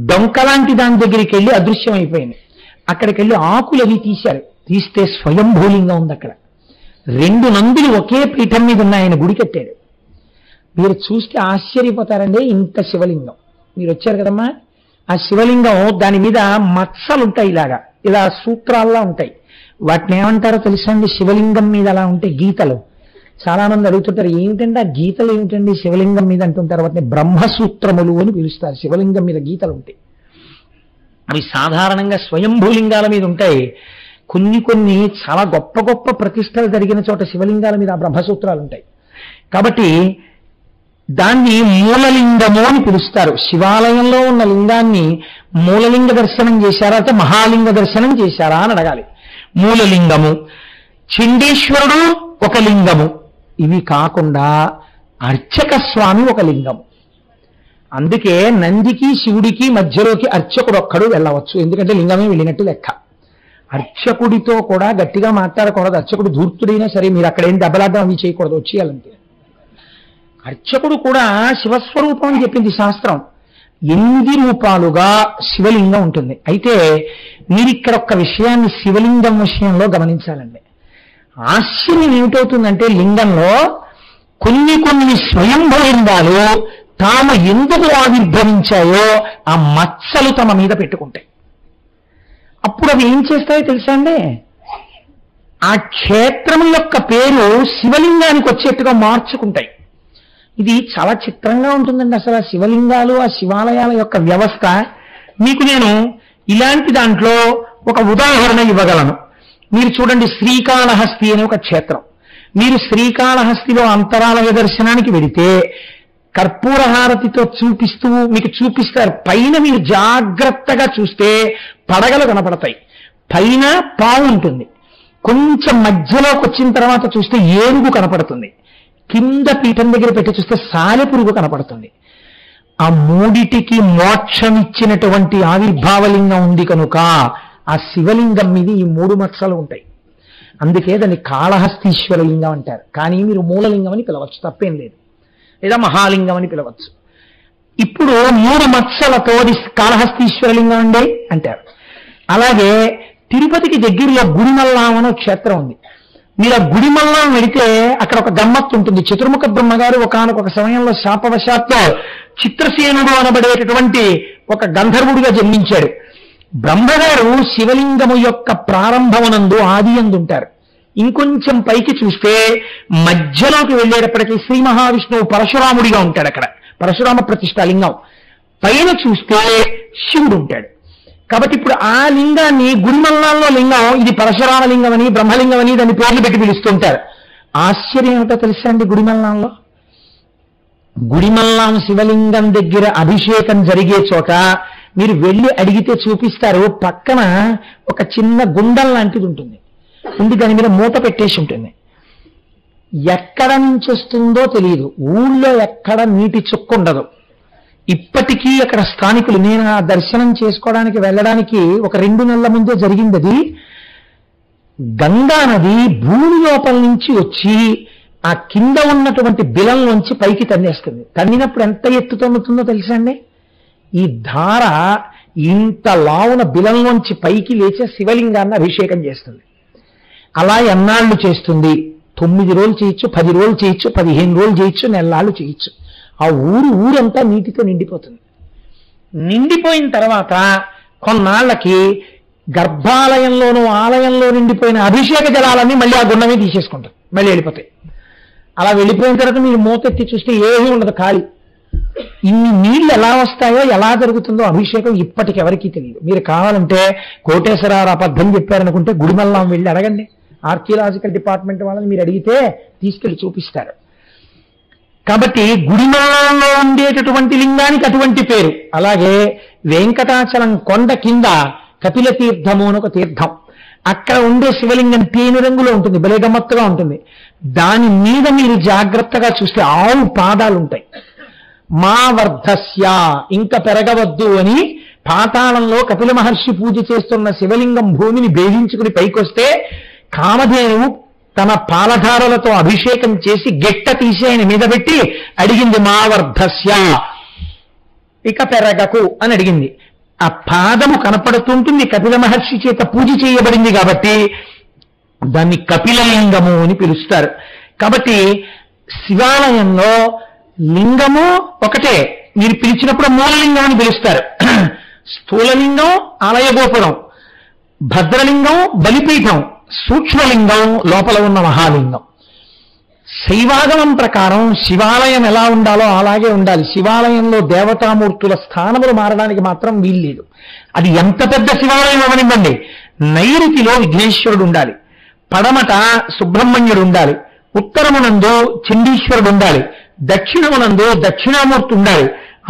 [SPEAKER 1] డొంకలాంటి దాని దగ్గరికి వెళ్ళి అదృశ్యం అయిపోయింది. అక్కడికి వెళ్ళి ఆకులు అవి తీశారు. తీస్తే స్వయంభూలింగం ఉంది అక్కడ. 2 నందులు ఒకే పీఠం మీద ఉన్నాయని గుడి కట్టాడు. మీరు చూస్తే ఆశ్చర్యపోతారండి. ఇంత శివలింగం మీరు వచ్చారు కదమ్మా, ఆ శివలింగం దాని మీద మత్సలుంటాయి, ఇలా సూత్రాల్లా ఉంటాయి. వాటిని ఏమంటారో తెలుసా అండి? శివలింగం మీద అలా ఉంటే గీతలు, చాలా మంది అడుగుతుంటారు, ఏమిటంటే ఆ గీతలు ఏమిటండి శివలింగం మీద అంటుంటారు. వాటిని బ్రహ్మసూత్రములు అని పిలుస్తారు. శివలింగం మీద గీతలు ఉంటాయి. అవి సాధారణంగా స్వయంభూలింగాల మీద ఉంటాయి. కొన్ని చాలా గొప్ప గొప్ప ప్రతిష్టలు జరిగిన చోట శివలింగాల మీద ఆ బ్రహ్మసూత్రాలు ఉంటాయి. కాబట్టి దాన్ని మూలలింగము అని పిలుస్తారు. శివాలయంలో ఉన్న లింగాన్ని మూలలింగ దర్శనం చేశారా అంటే మహాలింగ దర్శనం చేశారా అని అడగాలి. మూలలింగము, చండీశ్వరుడు ఒక లింగము, ఇవి కాకుండా అర్చక స్వామి ఒక లింగం. అందుకే నందికి శివుడికి మధ్యలోకి అర్చకుడు ఒక్కడు వెళ్ళవచ్చు, ఎందుకంటే లింగమే వెళ్ళినట్టు లెక్క. అర్చకుడితో కూడా గట్టిగా మాట్లాడకూడదు. అర్చకుడు ధూర్తుడైనా సరే మీరు అక్కడ ఏం దెబ్బలాడడం అవి చేయకూడదు, వచ్చేయాలంటే. అర్చకుడు కూడా శివస్వరూపం అని చెప్పింది శాస్త్రం. 8 రూపాలుగా శివలింగం ఉంటుంది. అయితే మీరు ఇక్కడ ఒక్క విషయాన్ని శివలింగం విషయంలో గమనించాలండి. ఆశ్చర్యం ఏమిటవుతుందంటే లింగంలో కొన్ని స్వయంభలింగాలు తాము ఎందుకు ఆవిర్భవించాయో ఆ మచ్చలు తమ మీద పెట్టుకుంటాయి. అప్పుడు అవి ఏం చేస్తాయో తెలుసా అండి? ఆ క్షేత్రం యొక్క పేరు శివలింగానికి వచ్చేట్టుగా మార్చుకుంటాయి. ఇది చాలా చిత్రంగా ఉంటుందండి. అసలు ఆ శివలింగాలు, ఆ శివాలయాల యొక్క వ్యవస్థ మీకు నేను ఇలాంటి దాంట్లో ఒక ఉదాహరణ ఇవ్వగలను. మీరు చూడండి, శ్రీకాళహస్తి అనే ఒక క్షేత్రం. మీరు శ్రీకాళహస్తిలో అంతరాలయ దర్శనానికి వెడితే కర్పూర హారతితో మీకు చూపిస్తారు. పైన మీరు జాగ్రత్తగా చూస్తే పడగలు కనపడతాయి, పైన పావు ఉంటుంది. కొంచెం మధ్యలోకి వచ్చిన తర్వాత చూస్తే ఏనుగు కనపడుతుంది, కింద పీఠం దగ్గర పెట్టి చూస్తే సాలెపురుగు కనపడుతుంది. ఆ మూడిటికి మోక్షం ఇచ్చినటువంటి ఆవిర్భావలింగం ఉంది కనుక ఆ శివలింగం మీద ఈ 3 మచ్చలు ఉంటాయి. అందుకే దాన్ని కాళహస్తీశ్వర లింగం అంటారు. కానీ మీరు మూలలింగం అని పిలవచ్చు, తప్పేం లేదు, లేదా మహాలింగం అని పిలవచ్చు. ఇప్పుడు 3 మచ్చలతో కాళహస్తీశ్వర లింగం అండి అంటారు. అలాగే తిరుపతికి దగ్గరలో గుడిమల్లాం అనే క్షేత్రం ఉంది. మీరు ఆ గుడిమల్లాం వెళితే అక్కడ ఒక గమ్మత్తు ఉంటుంది. చతుర్ముఖ బ్రహ్మగారు ఒకానొక సమయంలో శాపవశాత్తు చిత్రసేనుడు అనబడేటటువంటి ఒక గంధర్వుడిగా జన్మించాడు. బ్రహ్మగారు శివలింగము యొక్క ప్రారంభమునందు ఆది యందు ఉంటారు. ఇంకొంచెం పైకి చూస్తే మధ్యలోకి వెళ్ళేటప్పటికీ శ్రీ మహావిష్ణువు పరశురాముడిగా ఉంటాడు. అక్కడ పరశురామ ప్రతిష్టాలింగం. పైన చూస్తే శివుడు ఉంటాడు. కాబట్టి ఇప్పుడు ఆ లింగాన్ని గుడిమల్లాంలో లింగం ఇది పరశురామ లింగం అని, బ్రహ్మలింగం అని దాన్ని పేర్లు పెట్టి పిలుస్తుంటారు. ఆశ్చర్యం ఏమిటో తెలుసా అండి? గుడిమల్లాం శివలింగం దగ్గర అభిషేకం జరిగే చోట మీరు వెళ్ళి అడిగితే చూపిస్తారు. పక్కన ఒక చిన్న గుండం లాంటిది ఉంటుంది, దాని మీద మూత పెట్టేసి ఉంటుంది. ఎక్కడ నుంచి వస్తుందో తెలియదు, ఊళ్ళో ఎక్కడ నీటి చుక్క ఉండదు. ఇప్పటికీ అక్కడ స్థానికులు, నేను ఆ దర్శనం చేసుకోవడానికి వెళ్ళడానికి ఒక 2 నెలల ముందే జరిగింది. అది గంగా నది భూమి లోపల నుంచి వచ్చి ఆ కింద ఉన్నటువంటి బిలంలోంచి పైకి తన్నేస్తుంది. తన్నినప్పుడు ఎంత ఎత్తు తన్నుతుందో తెలుసా అండి? ఈ ధార ఇంత లావున బిలంలోంచి పైకి లేచే శివలింగాన్ని అభిషేకం చేస్తుంది. అలా ఎన్నాళ్ళు చేస్తుంది? 9 రోజులు చేయొచ్చు, 10 రోజులు చేయొచ్చు, 15 రోజులు చేయొచ్చు, నెలలు చేయొచ్చు. ఆ ఊరంతా నీటితో నిండిపోతుంది. నిండిపోయిన తర్వాత కొన్నాళ్ళకి గర్భాలయంలోనూ ఆలయంలో నిండిపోయిన అభిషేక జలాలన్నీ మళ్ళీ ఆ గుండమే తీసేసుకుంటారు, మళ్ళీ వెళ్ళిపోతాయి. అలా వెళ్ళిపోయిన తర్వాత మీరు మూతెత్తి చూస్తే ఏమీ ఉండదు, ఖాళీ. ఇన్ని నీళ్లు ఎలా వస్తాయో, ఎలా జరుగుతుందో అభిషేకం ఇప్పటికి ఎవరికీ తెలియదు. మీరు కావాలంటే కోటేశ్వరరావు అబద్ధం చెప్పారనుకుంటే గుడిమల్లాం వెళ్ళి అడగండి. ఆర్కియలాజికల్ డిపార్ట్మెంట్ వాళ్ళని మీరు అడిగితే తీసుకెళ్లి చూపిస్తారు. కాబట్టి గుడిమల్లాంలో ఉండేటటువంటి లింగానికి అటువంటి పేరు. అలాగే వెంకటాచలం కొండ కింద కపిల తీర్థము అని ఒక తీర్థం, అక్కడ ఉండే శివలింగం తేనె రంగులో ఉంటుంది, భలే గమ్మత్తుగా ఉంటుంది. దాని మీద మీరు జాగ్రత్తగా చూస్తే ఆవు పాదాలు ఉంటాయి. మా వర్ధస్య, ఇంకా పెరగవద్దు అని పాతాళంలో కపిల మహర్షి పూజ చేస్తున్న శివలింగం భూమిని భేదించుకుని పైకొస్తే కామధేనువు తన పాలధారలతో అభిషేకం చేసి గెట్ట తీసి ఆయన మీద పెట్టి అడిగింది, మా వర్ధస్య, ఇక పెరగకు అని అడిగింది. ఆ పాదము కనపడుతుంటుంది, కపిల మహర్షి చేత పూజ చేయబడింది కాబట్టి దాన్ని కపిలలింగము అని పిలుస్తారు. కాబట్టి శివాలయంలో లింగము ఒకటే, మీరు పిలిచినప్పుడు మూలలింగం అని పిలుస్తారు. స్థూలలింగం ఆలయ గోపురం, భద్రలింగం బలిపీఠం, సూక్ష్మలింగం లోపల ఉన్న మహాలింగం. శైవాగమం ప్రకారం శివాలయం ఎలా ఉండాలో అలాగే ఉండాలి. శివాలయంలో దేవతామూర్తుల స్థానములు మారడానికి మాత్రం వీల్లేదు. అది ఎంత పెద్ద శివాలయం అవనివ్వండి, నైరుతిలో విఘ్నేశ్వరుడు ఉండాలి, పడమట సుబ్రహ్మణ్యుడు ఉండాలి, ఉత్తరమునందు చండీశ్వరుడు ఉండాలి, దక్షిణమునందు దక్షిణామూర్తి ఉండాలి,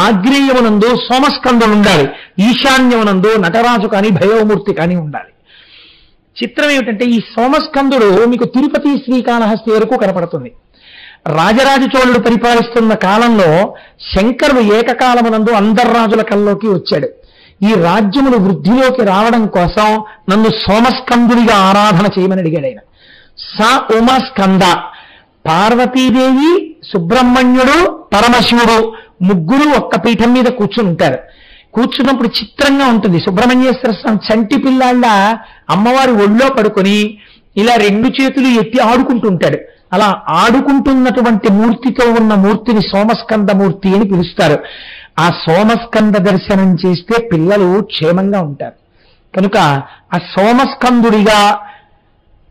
[SPEAKER 1] ఆగ్నేయమునందు సోమస్కందుడు ఉండాలి, ఈశాన్యమునందు నటరాజు కానీ భైరవమూర్తి కానీ ఉండాలి. చిత్రం ఏమిటంటే ఈ సోమస్కందుడు మీకు తిరుపతి శ్రీకాళహస్తి వరకు కనపడుతుంది. రాజరాజ చోళుడు పరిపాలిస్తున్న కాలంలో శంకరుడు ఏకకాలమునందు అందర్రాజుల కల్లోకి వచ్చాడు. ఈ రాజ్యములు వృద్ధిలోకి రావడం కోసం నన్ను సోమస్కందుడిగా ఆరాధన చేయమని అడిగాడు ఆయన. సా ఉమస్కంద, పార్వతీదేవి, సుబ్రహ్మణ్యుడు, పరమశివుడు ముగ్గురు ఒక్క పీఠం మీద కూర్చుని ఉంటారు. కూర్చున్నప్పుడు చిత్రంగా ఉంటుంది. సుబ్రహ్మణ్యేశ్వర స్వామి చంటి పిల్లాళ్ళ అమ్మవారి ఒళ్ళో పడుకొని ఇలా రెండు చేతులు ఎత్తి ఆడుకుంటుంటాడు. అలా ఆడుకుంటున్నటువంటి మూర్తితో ఉన్న మూర్తిని సోమస్కంద మూర్తి అని పిలుస్తారు. ఆ సోమస్కంద దర్శనం చేస్తే పిల్లలు క్షేమంగా ఉంటారు. కనుక ఆ సోమస్కందుడిగా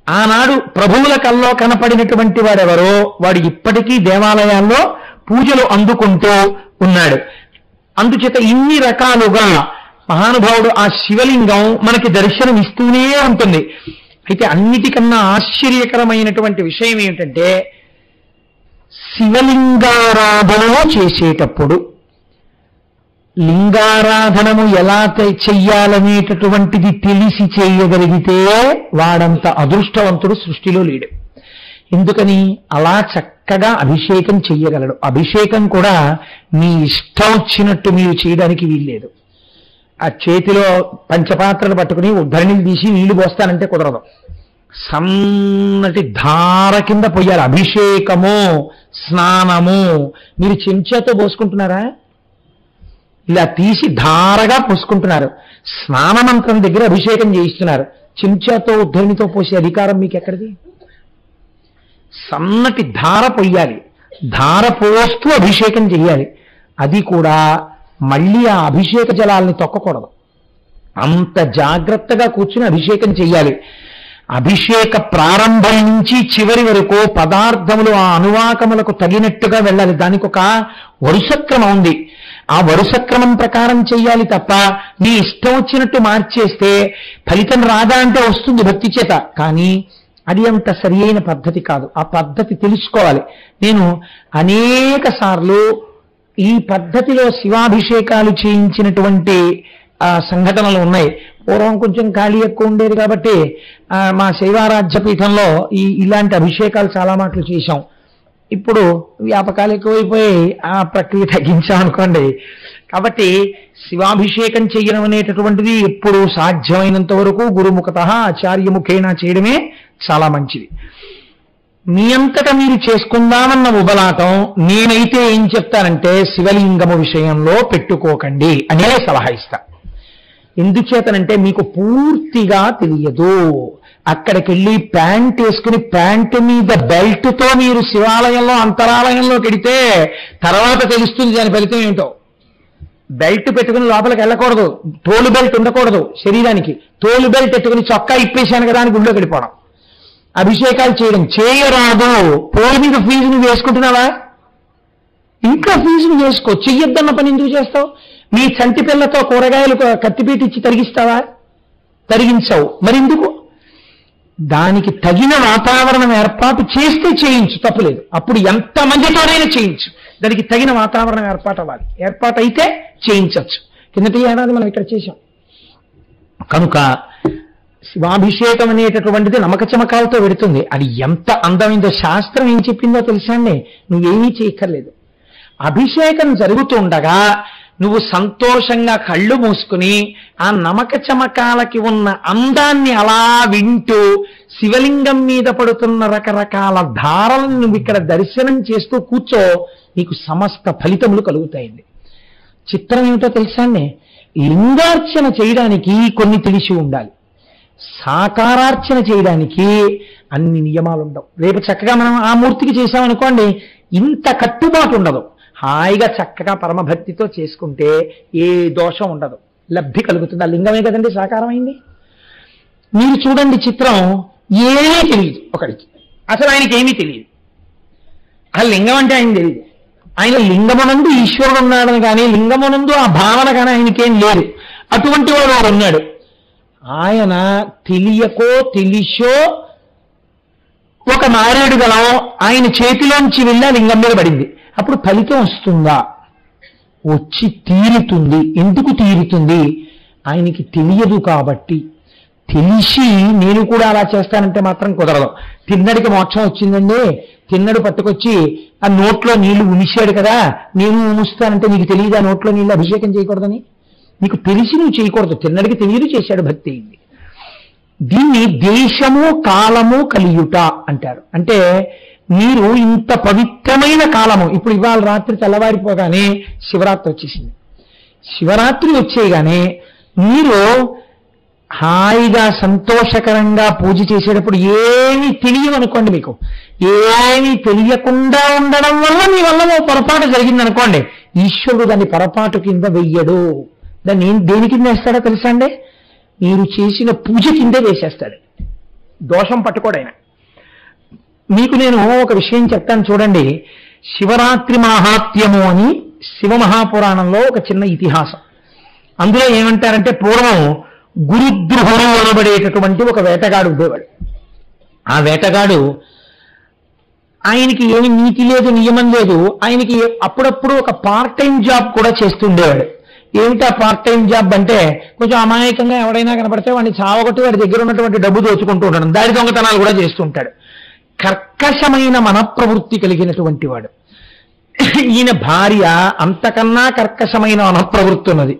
[SPEAKER 1] ఆనాడు ప్రభువుల కల్లో కనపడినటువంటి వాడెవరో వాడు ఇప్పటికీ దేవాలయాల్లో పూజలు అందుకుంటూ ఉన్నాడు. అందుచేత ఇన్ని రకాలుగా మహానుభావుడు ఆ శివలింగం మనకి దర్శనం ఇస్తూనే ఉంటుంది. అయితే అన్నిటికన్నా ఆశ్చర్యకరమైనటువంటి విషయం ఏమిటంటే శివలింగారాధనము చేసేటప్పుడు లింగారాధనము ఎలా చెయ్యాలనేటటువంటిది తెలిసి చేయగలిగితే వాడంత అదృష్టవంతుడు సృష్టిలో లేడు. ఎందుకని? అలా చక్కగా అభిషేకం చెయ్యగలడు. అభిషేకం కూడా మీ ఇష్టం వచ్చినట్టు మీరు చేయడానికి వీల్లేదు. ఆ చేతిలో పంచపాత్రలు పట్టుకుని ఉద్ధరణిని తీసి నీళ్లు పోస్తానంటే కుదరదు. సన్నటి ధార కింద పోయాలి. అభిషేకము, స్నానము మీరు చెంచాతో పోసుకుంటున్నారా? ఇలా తీసి ధారగా పోసుకుంటున్నారు. స్నానమంత్రం దగ్గర అభిషేకం చేయిస్తున్నారు. చెంచాతో ఉద్ధరణితో పోసే అధికారం మీకు ఎక్కడిది? సన్నటి ధార పొయ్యాలి. ధార పోస్తూ అభిషేకం చెయ్యాలి. అది కూడా మళ్ళీ ఆ అభిషేక జలాల్ని తొక్కకూడదు. అంత జాగ్రత్తగా కూర్చుని అభిషేకం చెయ్యాలి. అభిషేక ప్రారంభం నుంచి చివరి వరకు పదార్థములు ఆ అనువాకములకు తగినట్టుగా వెళ్ళాలి. దానికి ఒక వరుసక్రమం ఉంది. ఆ వరుసక్రమం ప్రకారం చెయ్యాలి తప్ప నీ ఇష్టం వచ్చినట్టు మార్చేస్తే ఫలితం రాదా అంటే వస్తుంది భక్తి చేత, కానీ అది అంత సరి అయిన పద్ధతి కాదు. ఆ పద్ధతి తెలుసుకోవాలి. నేను అనేక సార్లు ఈ పద్ధతిలో శివాభిషేకాలు చేయించినటువంటి సంఘటనలు ఉన్నాయి. పూర్వం కొంచెం ఖాళీ ఎక్కువ ఉండేది కాబట్టి మా శైవారాధ్య పీఠంలో ఇలాంటి అభిషేకాలు చాలా మాటలు చేశాం. ఇప్పుడు వ్యాపకాలు ఎక్కువైపోయి ఆ ప్రక్రియ తగ్గించాం అనుకోండి. కాబట్టి శివాభిషేకం చేయడం అనేటటువంటిది ఎప్పుడు సాధ్యమైనంత వరకు గురుముఖతః ఆచార్యముఖేన చేయడమే చాలా మంచిది. మీ అంతటా మీరు చేసుకుందామన్న ఉబలాటం నేనైతే ఏం చెప్తానంటే శివలింగము విషయంలో పెట్టుకోకండి అనే సలహా ఇస్తా. ఎందుచేతనంటే మీకు పూర్తిగా తెలియదు. అక్కడికి వెళ్ళి ప్యాంట్ వేసుకుని ప్యాంటు మీద బెల్ట్తో మీరు శివాలయంలో అంతరాలయంలోకి వెడితే తర్వాత తెలుస్తుంది దాని ఫలితం ఏమిటో. బెల్ట్ పెట్టుకుని లోపలికి వెళ్ళకూడదు. తోలు బెల్ట్ ఉండకూడదు శరీరానికి. తోలు బెల్ట్ పెట్టుకుని చొక్కా ఇప్పేశాను కదా అని గుళ్ళో గడిపోవడం, అభిషేకాలు చేయడం చేయరాదు. పోలు మీద ఫీజు నువ్వు వేసుకుంటున్నావా? ఇంకా ఫీజు నువ్వు వేసుకో. చెయ్యొద్దన్న పని ఎందుకు చేస్తావు? మీ చంటి పిల్లతో కూరగాయలు కత్తిపీట ఇచ్చి తరిగిస్తావా? తరిగించవు. మరి ఎందుకు? దానికి తగిన వాతావరణం ఏర్పాటు చేస్తే చేయించు, తప్పులేదు. అప్పుడు ఎంతమందితోనైనా చేయించు. దానికి తగిన వాతావరణం ఏర్పాటు అవ్వాలి. ఏర్పాటు అయితే చేయించవచ్చు. కిందటి ఏడాది మనం ఇక్కడ చేశాం. కనుక శివాభిషేకం అనేటటువంటిది నమక చమకాలతో పెడుతుంది. అది ఎంత అందమైందో శాస్త్రం ఏం చెప్పిందో తెలుసండి. నువ్వేమీ చేయక్కర్లేదు. అభిషేకం జరుగుతుండగా నువ్వు సంతోషంగా కళ్ళు మూసుకుని ఆ నమక చమకాలకి ఉన్న అందాన్ని అలా వింటూ శివలింగం మీద పడుతున్న రకరకాల ధారలను నువ్వు ఇక్కడ దర్శనం చేస్తూ కూర్చో, నీకు సమస్త ఫలితములు కలుగుతాయండి. చిత్రం ఏమిటో తెలుసా అండి? లింగార్చన చేయడానికి కొన్ని తెలిసి ఉండాలి. సాకారార్చన చేయడానికి అన్ని నియమాలు ఉండవు. రేపు చక్కగా మనం ఆ మూర్తికి చేశామనుకోండి, ఇంత కట్టుబాటు ఉండదు. హాయిగా చక్కగా పరమభక్తితో చేసుకుంటే ఏ దోషం ఉండదు, లబ్ధి కలుగుతుంది. ఆ లింగమే కదండి సాకారం అయింది. మీరు చూడండి చిత్రం, ఏమీ తెలియదు ఒకడికి, అసలు ఆయనకి ఏమీ తెలియదు. ఆ లింగం అంటే ఆయన తెలియదు. ఆయన లింగమునందు ఈశ్వరుడు ఉన్నాడని కానీ లింగమునందు ఆ భావన కానీ ఆయనకేం లేదు. అటువంటి వాడు ఉన్నాడు. ఆయన తెలియకో తెలిసో ఒక మారేడు గలం ఆయన చేతిలోంచి వెళ్ళి లింగం మీద పడింది. అప్పుడు ఫలితం వస్తుందా? వచ్చి తీరుతుంది. ఎందుకు తీరుతుంది? ఆయనకి తెలియదు కాబట్టి. తెలిసి నేను కూడా అలా చేస్తానంటే మాత్రం కుదరదు. తిన్నడికి మోక్షం వచ్చిందండి, తిన్నడు పట్టుకొచ్చి ఆ నోట్లో నీళ్లు ఉమిశాడు కదా, నేను ఉముస్తానంటే నీకు తెలియదు ఆ నోట్లో నీళ్ళు అభిషేకం చేయకూడదని? నీకు తెలిసి నువ్వు చేయకూడదు. తిన్నడికి తెలియదు, చేశాడు, భక్తి అయింది. దీన్ని దేశము కాలము కలియుట అంటారు. అంటే మీరు ఇంత పవిత్రమైన కాలము, ఇప్పుడు ఇవాళ రాత్రి తెల్లవారిపోగానే శివరాత్రి వచ్చేసింది. శివరాత్రి వచ్చేగానే మీరు హాయిగా సంతోషకరంగా పూజ చేసేటప్పుడు ఏమీ తెలియదనుకోండి, మీకు ఏమీ తెలియకుండా ఉండడం వల్ల మీ వల్ల పొరపాటు జరిగిందనుకోండి, ఈశ్వరుడు దాన్ని పొరపాటు కింద వెయ్యడు. దాన్ని దేని కింద వేస్తాడో తెలుసా అండి? మీరు చేసిన పూజ కిందే వేసేస్తాడు. దోషం పట్టుకోడైనా. మీకు నేను ఒక విషయం చెప్తాను చూడండి. శివరాత్రి మాహాత్మ్యము అని శివ మహాపురాణంలో ఒక చిన్న ఇతిహాసం. అందులో ఏమంటారంటే, పూర్వం గురుద్రుహుడు అనబడేటటువంటి ఒక వేటగాడు ఉండేవాడు. ఆ వేటగాడు ఆయనకి ఏమి నీతి లేదు, నియమం లేదు. ఆయనకి అప్పుడప్పుడు ఒక పార్ట్ టైం జాబ్ కూడా చేస్తుండేవాడు. ఏమిటా పార్ట్ టైం జాబ్ అంటే, కొంచెం అమాయకంగా ఎవడైనా కనపడితే వాడిని చావగొట్టి వాడి దగ్గర ఉన్నటువంటి డబ్బు దోచుకుంటూ ఉంటాడు. దారి దొంగతనాలు కూడా చేస్తూ ఉంటాడు. కర్కశమైన మనప్రవృత్తి కలిగినటువంటి వాడు. ఈయన భార్య అంతకన్నా కర్కశమైన మనప్రవృత్తి ఉన్నది.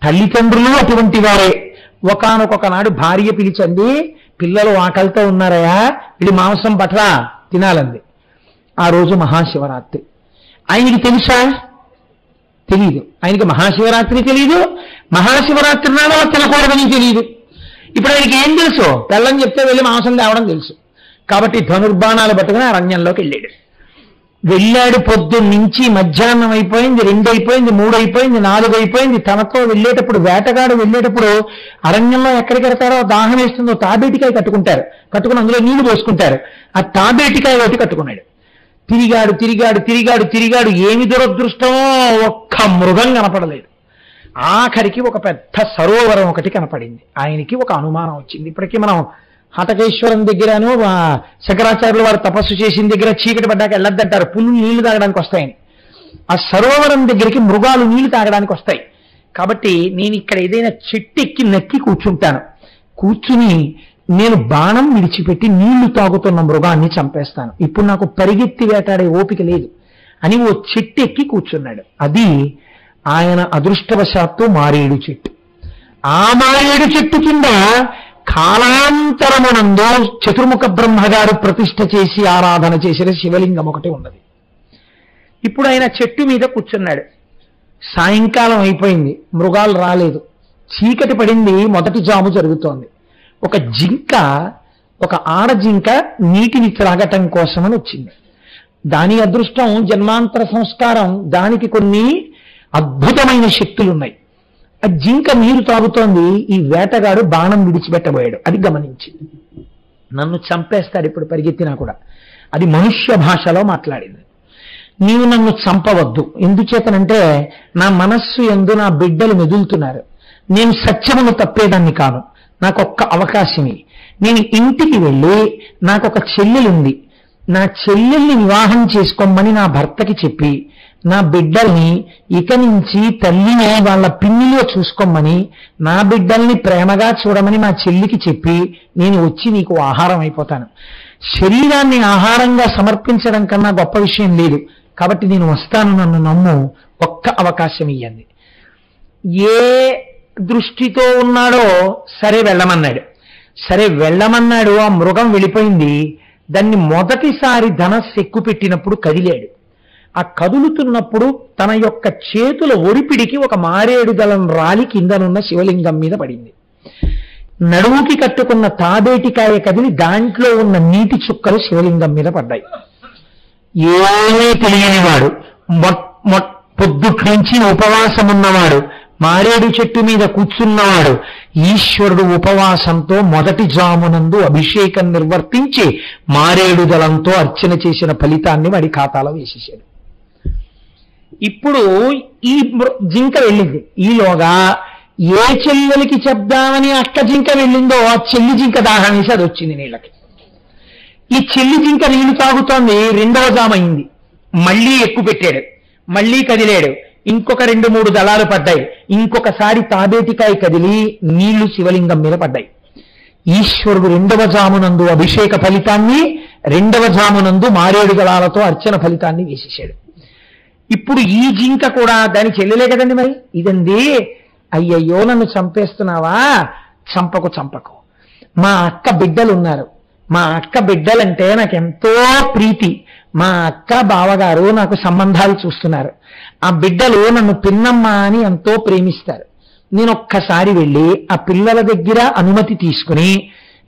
[SPEAKER 1] తల్లిదండ్రులు అటువంటి వారే. ఒకానొక నాడు భార్య పిలిచండి, పిల్లలు ఆకలితో ఉన్నారయా, వీడి మాంసం పట్రా తినాలంది. ఆ రోజు మహాశివరాత్రి. ఆయనకి తెలుసా? తెలీదు. ఆయనకి మహాశివరాత్రి తెలీదు, మహాశివరాత్రి నాడు తినకూడదని తెలియదు. ఇప్పుడు ఆయనకి ఏం తెలుసు? పిల్లని చెప్తే వెళ్ళి మాంసం తేవడం తెలుసు. కాబట్టి ధనుర్బాణాలు పట్టుకుని అరణ్యంలోకి వెళ్ళాడు. పొద్దున్నుంచి మధ్యాహ్నం అయిపోయింది, 2 అయిపోయింది, 3 అయిపోయింది, 4 అయిపోయింది. తనతో వెళ్ళేటప్పుడు, వేటగాడు వెళ్ళేటప్పుడు అరణ్యంలో ఎక్కడికి వెళ్తారో, దాహం వేస్తుందో తాబేటికాయ కట్టుకుంటారు. కట్టుకుని అందులో నీళ్లు పోసుకుంటారు. ఆ తాబేటికాయ ఒకటి కట్టుకున్నాడు. తిరిగాడు. ఏమి దురదృష్టమో, ఒక్క మృగం కనపడలేదు. ఆఖరికి ఒక పెద్ద సరోవరం ఒకటి కనపడింది. ఆయనకి ఒక అనుమానం వచ్చింది. ఇప్పటికీ మనం హటకేశ్వరం దగ్గరను శంకరాచార్యులు వారు తపస్సు చేసిన దగ్గర చీకటి పడ్డాక వెళ్ళొద్దంటారు, పుల్లు నీళ్లు తాగడానికి వస్తాయని. ఆ సరోవరం దగ్గరికి మృగాలు నీళ్లు తాగడానికి వస్తాయి. కాబట్టి నేను ఇక్కడ ఏదైనా చెట్టు ఎక్కి నక్కి కూర్చుంటాను. కూర్చుని నేను బాణం విడిచిపెట్టి నీళ్లు తాగుతున్న మృగాన్ని చంపేస్తాను. ఇప్పుడు నాకు పరిగెత్తి వేటాడే ఓపిక లేదు అని ఓ చెట్టు ఎక్కి కూర్చున్నాడు. అది ఆయన అదృష్టవశాత్తు మారేడు చెట్టు. ఆ మారేడు చెట్టు కింద కాలాంతరమునందు చతుర్ముఖ బ్రహ్మగారు ప్రతిష్ఠ చేసి ఆరాధన చేసిన శివలింగం ఒకటి ఉన్నది. ఇప్పుడు ఆయన చెట్టు మీద కూర్చున్నాడు. సాయంకాలం అయిపోయింది, మృగాలు రాలేదు, చీకటి పడింది, మొదటి జాము జరుగుతోంది. ఒక జింక, ఒక ఆడ జింక నీటిని త్రాగటం కోసమని వచ్చింది. దాని అదృష్టం, జన్మాంతర సంస్కారం, దానికి కొన్ని అద్భుతమైన శక్తులున్నాయి. ఆ జింక నీరు తాగుతోంది. ఈ వేటగాడు బాణం విడిచిపెట్టబోయాడు. అది గమనించి నన్ను చంపేస్తాడు ఇప్పుడు పరిగెత్తినా కూడా. అది మనుష్య భాషలో మాట్లాడింది. నీవు నన్ను చంపవద్దు, ఎందుచేతనంటే నా మనస్సు యందు నా బిడ్డలు మెదులుతున్నారు. నేను సత్యమును తప్పేదాన్ని కాను, నాకొక్క అవకాశమే. నేను ఇంటికి వెళ్ళి నాకొక చెల్లెలుంది, నా చెల్లెల్ని వివాహం చేసుకోమని నా భర్తకి చెప్పి, నా బిడ్డల్ని ఇక నుంచి తల్లిని వాళ్ళ పిన్నిలో చూసుకోమని, నా బిడ్డల్ని ప్రేమగా చూడమని మా చెల్లికి చెప్పి నేను వచ్చి నీకు ఆహారం అయిపోతాను. శరీరాన్ని ఆహారంగా సమర్పించడం కన్నా గొప్ప విషయం లేదు. కాబట్టి నేను వస్తాను, నన్ను నమ్ము, ఒక్క అవకాశం ఇయ్యండి. ఏ దృష్టితో ఉన్నాడో సరే వెళ్ళమన్నాడు. సరే వెళ్ళమన్నాడు. ఆ మృగం వెళ్ళిపోయింది. దాన్ని మొదటిసారి ధనస్సు ఎక్కుపెట్టినప్పుడు కదిలాడు. ఆ కదులుతున్నప్పుడు తన యొక్క చేతుల ఒడిపిడికి ఒక మారేడు దళం రాలి కిందనున్న శివలింగం మీద పడింది. నడువుకి కట్టుకున్న తాబేటికాయ కదిలి దాంట్లో ఉన్న నీటి చుక్కలు శివలింగం మీద పడ్డాయి. ఏమీ తెలియనివాడు, పొద్దుటి నుంచి ఉపవాసం ఉన్నవాడు, మారేడు చెట్టు మీద కూర్చున్నవాడు ఈశ్వరుడు ఉపవాసంతో మొదటి జామునందు అభిషేకం నిర్వర్తించి మారేడు దళంతో అర్చన చేసిన ఫలితాన్ని వాడి ఖాతాలో వేసేశాడు. ఇప్పుడు ఈ జింక వెళ్ళింది. ఈలోగా ఏ చెల్లెలకి చెప్దామని అక్క జింక వెళ్ళిందో ఆ చెల్లి జింక దాహం వేసి అది వచ్చింది నీళ్ళకి. ఈ చెల్లి జింక నీళ్లు తాగుతోంది. రెండవ జామైంది. మళ్ళీ ఎక్కువ పెట్టాడు, మళ్ళీ కదిలాడు. ఇంకొక 2-3 దళాలు పడ్డాయి. ఇంకొకసారి తాబేటికాయ కదిలి నీళ్లు శివలింగం మీద పడ్డాయి. ఈశ్వరుడు రెండవ జామునందు అభిషేక ఫలితాన్ని, రెండవ జామునందు మారేడు దళాలతో అర్చన ఫలితాన్ని వేసేశాడు. ఇప్పుడు ఈ జింక కూడా దాని చెల్లెలే కదండి మరి. ఇదండి, అయ్యయ్యో నన్ను చంపేస్తున్నావా, చంపకు, మా అక్క బిడ్డలు ఉన్నారు, మా అక్క బిడ్డలంటే నాకు ఎంతో ప్రీతి, మా అక్క బావగారు నాకు సంబంధాలు చూస్తున్నారు, ఆ బిడ్డలు నన్ను పిన్నమ్మ అని ఎంతో ప్రేమిస్తారు. నేను ఒక్కసారి వెళ్ళి ఆ పిల్లల దగ్గర అనుమతి తీసుకుని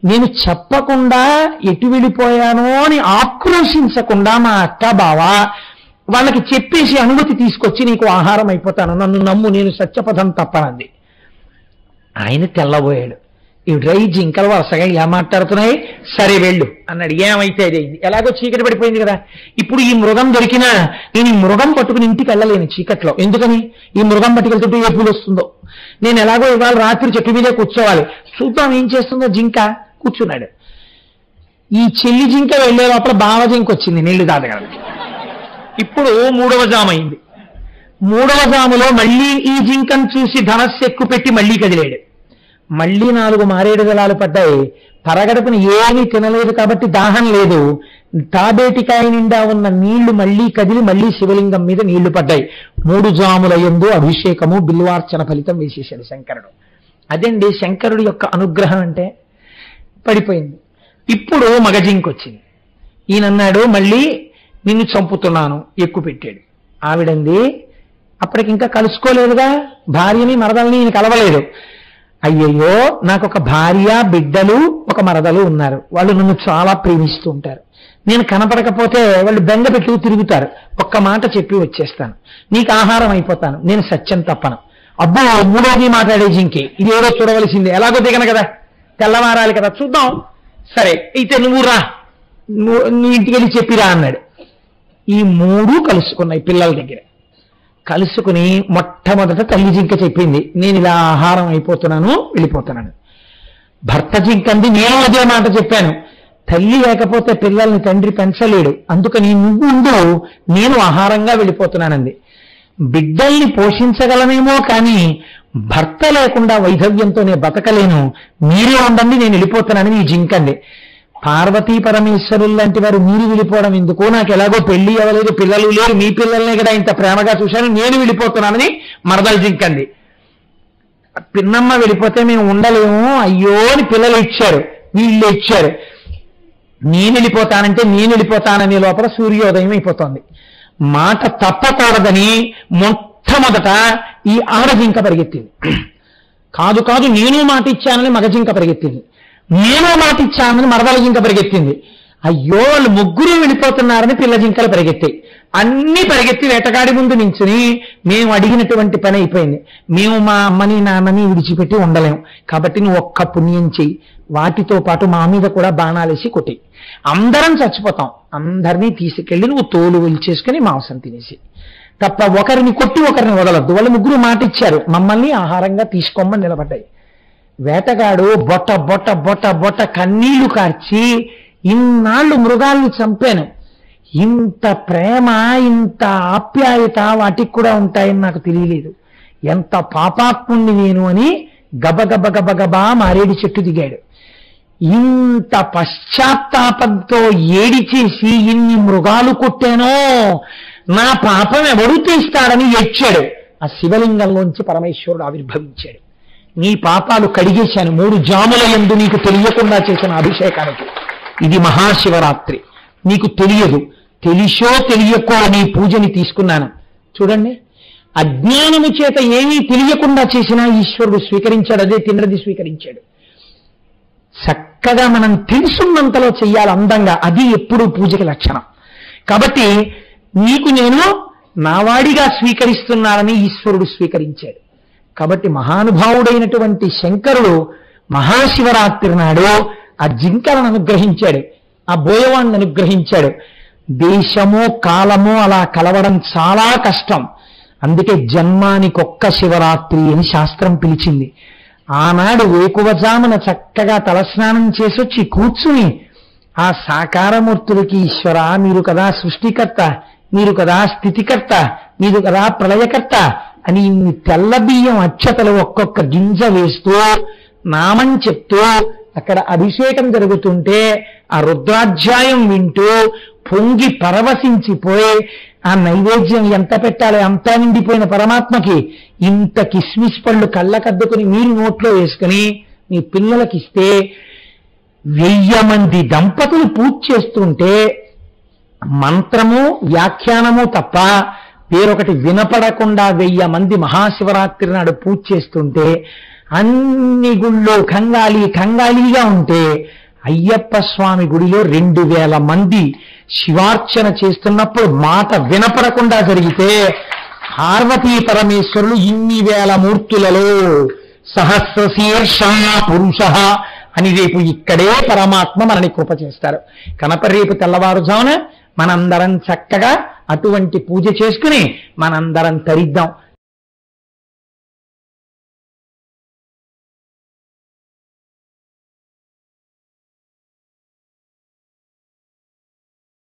[SPEAKER 1] నేను చెప్పకుండా ఎటు వెళ్ళిపోయానో అని ఆక్రోశించకుండా మా అక్క బావ వాళ్ళకి చెప్పేసి అనుమతి తీసుకొచ్చి నీకు ఆహారం అయిపోతాను, నన్ను నమ్ము, నేను సత్యపథం తప్పనంది. ఆయన తెల్లబోయాడు. ఈ డ్రై జింకలు వరుసగా ఇలా మాట్లాడుతున్నాయి. సరే వెళ్ళు అన్నాడు. ఏమైతే అయింది, ఎలాగో చీకటి పడిపోయింది కదా. ఇప్పుడు ఈ మృగం దొరికినా నేను ఈ మృగం పట్టుకుని ఇంటికి వెళ్ళలేను చీకట్లో. ఎందుకని? ఈ మృగం పట్టుకెళ్తుంటే ఏ పూలు వస్తుందో. నేను ఎలాగో ఇవాళ రాత్రి చెట్టు మీదే కూర్చోవాలి, చూద్దాం ఏం చేస్తుందో జింక. కూర్చున్నాడు. ఈ చెల్లి జింక వెళ్లే లోపల బావ జింక వచ్చింది నీళ్లు తాగడానికి. ఇప్పుడు 3వ జామైంది. 3వ జాములో మళ్ళీ ఈ జింకను చూసి ధనస్సు ఎక్కువ పెట్టి మళ్ళీ కదిలాడు. మళ్ళీ 4 మారేడు దళాలు పడ్డాయి. పరగడపుని ఏమీ తినలేదు కాబట్టి దాహం లేదు. తాబేటికాయ నిండా ఉన్న నీళ్లు మళ్ళీ కదిలి మళ్ళీ శివలింగం మీద నీళ్లు పడ్డాయి. 3 జాముల యందు అభిషేకము బిల్వార్చన ఫలితం వేసేశాడు శంకరుడు. అదండి శంకరుడి యొక్క అనుగ్రహం అంటే. పడిపోయింది. ఇప్పుడు మగజింక వచ్చింది. ఈయనన్నాడు మళ్ళీ నిన్ను చంపుతున్నాను, ఎక్కువ పెట్టాడు. ఆవిడంది అప్పటికింకా కలుసుకోలేదుగా, భార్యని మరదల్ని ఈయన కలవలేదు. అయ్యయ్యో, నాకు ఒక భార్య, బిడ్డలు, ఒక మరదలు ఉన్నారు, వాళ్ళు నన్ను చాలా ప్రేమిస్తూ ఉంటారు, నేను కనపడకపోతే వాళ్ళు బెంగ పెట్టుకు తిరుగుతారు, ఒక్క మాట చెప్పి వచ్చేస్తాను, నీకు ఆహారం అయిపోతాను, నేను సత్యం తప్పను. అబ్బో, 3వది మాట్లాడే జింకి, ఇది ఏదో చూడవలసిందే, ఎలాగో దిగను కదా, తెల్లవారాలి కదా, చూద్దాం, సరే అయితే నువ్వు రా, నువ్వు ఇంటికి వెళ్ళి చెప్పిరా అన్నాడు. ఈ 3 కలుసుకున్నాయి పిల్లల దగ్గర. కలుసుకుని మొట్టమొదట తల్లి జింక చెప్పింది, నేను ఇలా ఆహారం అయిపోతున్నాను, వెళ్ళిపోతున్నాను. భర్త జింకంది, నేను అదే మాట చెప్పాను, తల్లి లేకపోతే పిల్లల్ని తండ్రి పెంచలేడు, అందుకని నువ్వు ఉండు, నేను ఆహారంగా వెళ్ళిపోతున్నానంది. బిడ్డల్ని పోషించగలనేమో కానీ భర్త లేకుండా వైధవ్యంతోనే బతకలేను, మీరే ఉండండి, నేను వెళ్ళిపోతున్నానని ఈ జింకంది. పార్వతీ పరమేశ్వరులు లాంటి వారు మీరు వెళ్ళిపోవడం ఎందుకు, నాకు ఎలాగో పెళ్లి అవ్వలేదు, పిల్లలు లేరు, మీ పిల్లల్నే కదా ఇంత ప్రేమగా చూశాను, నేను వెళ్ళిపోతున్నానని మరదలు జింకంది. పిన్నమ్మ వెళ్ళిపోతే మేము ఉండలేము, అయ్యో అని పిల్లలు ఇచ్చారు, వీళ్ళు ఇచ్చారు. నేను వెళ్ళిపోతాననే లోపల సూర్యోదయం అయిపోతుంది. మాట తప్పకూడదని మొట్టమొదట ఈ ఆడజింక పరిగెత్తింది. కాదు నేను మాట ఇచ్చానని మగజింక పరిగెత్తింది. నేను మాట ఇచ్చానని మరదల జింక పరిగెత్తింది. అయ్యో, వాళ్ళు 3 వెళ్ళిపోతున్నారని పిల్ల జింకలు పరిగెత్తాయి. అన్ని పరిగెత్తి వేటగాడి ముందు నించుని, మేము అడిగినటువంటి పని అయిపోయింది, మేము మా అమ్మని నాన్నని విడిచిపెట్టి ఉండలేము, కాబట్టి నువ్వు ఒక్క పుణ్యం చెయ్యి, వాటితో పాటు మా మీద కూడా బాణాలేసి కొట్టి, అందరం చచ్చిపోతాం, అందరినీ తీసుకెళ్లి నువ్వు తోలు ఒలిచేసుకుని మాంసం తినేసి, తప్ప ఒకరిని కొట్టి ఒకరిని వదలొద్దు. వాళ్ళు 3 మాట ఇచ్చారు, మమ్మల్ని ఆహారంగా తీసుకోమని నిలబడ్డాయి. వేటగాడు బొట్ట బొట్ట బొట్ట బొట్ట కన్నీళ్లు కార్చి, ఇన్నాళ్ళు మృగాల్ని చంపాను, ఇంత ప్రేమ, ఇంత ఆప్యాయత వాటికి కూడా ఉంటాయని నాకు తెలియలేదు, ఎంత పాపాత్ముణ్ణి నేను అని గబగబా మారేడు చెట్టు దిగాడు. ఇంత పశ్చాత్తాపంతో ఏడిచేసి ఇన్ని మృగాలు కొట్టానో, నా పాపం ఎవడు తీస్తాడని ఏడ్చాడు. ఆ శివలింగంలోంచి పరమేశ్వరుడు ఆవిర్భవించాడు. నీ పాపాలు కడిగేశాను 3 జాముల యందు నీకు తెలియకుండా చేసిన అభిషేకానికి. ఇది మహాశివరాత్రి, నీకు తెలియదు, తెలిసో తెలియకో నీ పూజని తీసుకున్నాను. చూడండి, అజ్ఞానము చేత ఏమీ తెలియకుండా చేసినా ఈశ్వరుడు స్వీకరించాడు, అదే తిన్నది స్వీకరించాడు. చక్కగా మనం తెలుసున్నంతలో చెయ్యాలి అందంగా, అది ఎప్పుడూ పూజకి లక్షణం. కాబట్టి నీకు నేను నావాడిగా స్వీకరిస్తున్నానని ఈశ్వరుడు స్వీకరించాడు. కాబట్టి మహానుభావుడైనటువంటి శంకరుడు మహాశివరాత్రి నాడు ఆ జింకలను అనుగ్రహించాడు, ఆ బోయవాణ్ణి అనుగ్రహించాడు. దేశమో కాలమో అలా కలవడం చాలా కష్టం. అందుకే జన్మానికొక్క శివరాత్రి అని శాస్త్రం పిలిచింది. ఆనాడు వేకువజామున చక్కగా తలస్నానం చేసొచ్చి కూర్చుని ఆ సాకారమూర్తులకి, ఈశ్వర మీరు కదా సృష్టికర్త, మీరు కదా స్థితికర్త, మీరు కదా ప్రళయకర్త అని తెల్ల బియ్యం అక్షతలు ఒక్కొక్క గింజ వేస్తూ నామం చెప్తూ అక్కడ అభిషేకం జరుగుతుంటే ఆ రుద్రాధ్యాయం వింటూ పొంగి పరవశించిపోయి ఆ నైవేద్యం ఎంత పెట్టాలి అంతా నిండిపోయిన పరమాత్మకి ఇంత కిస్మిస్ పళ్ళు కళ్ళకద్దుకుని మీరు నోట్లో వేసుకుని మీ పిల్లలకి ఇస్తే 1000 మంది దంపతులు పూజ చేస్తుంటే మంత్రము వ్యాఖ్యానము తప్ప వేరొకటి వినపడకుండా 1000 మంది మహాశివరాత్రి నాడు పూజ చేస్తుంటే అన్ని గుళ్ళో కంగాళీగా ఉంటే అయ్యప్ప స్వామి గుడిలో 2000 మంది శివార్చన చేస్తున్నప్పుడు మాట వినపడకుండా జరిగితే పార్వతీ పరమేశ్వరులు ఇన్ని వేల మూర్తులలో సహస్రశీర్ష పురుష అని రేపు ఇక్కడే పరమాత్మ మనని కృప చేస్తారు. కనుక రేపు తెల్లవారుజామున మనందరం చక్కగా అటువంటి పూజ చేసుకుని మనందరం తరిద్దాం.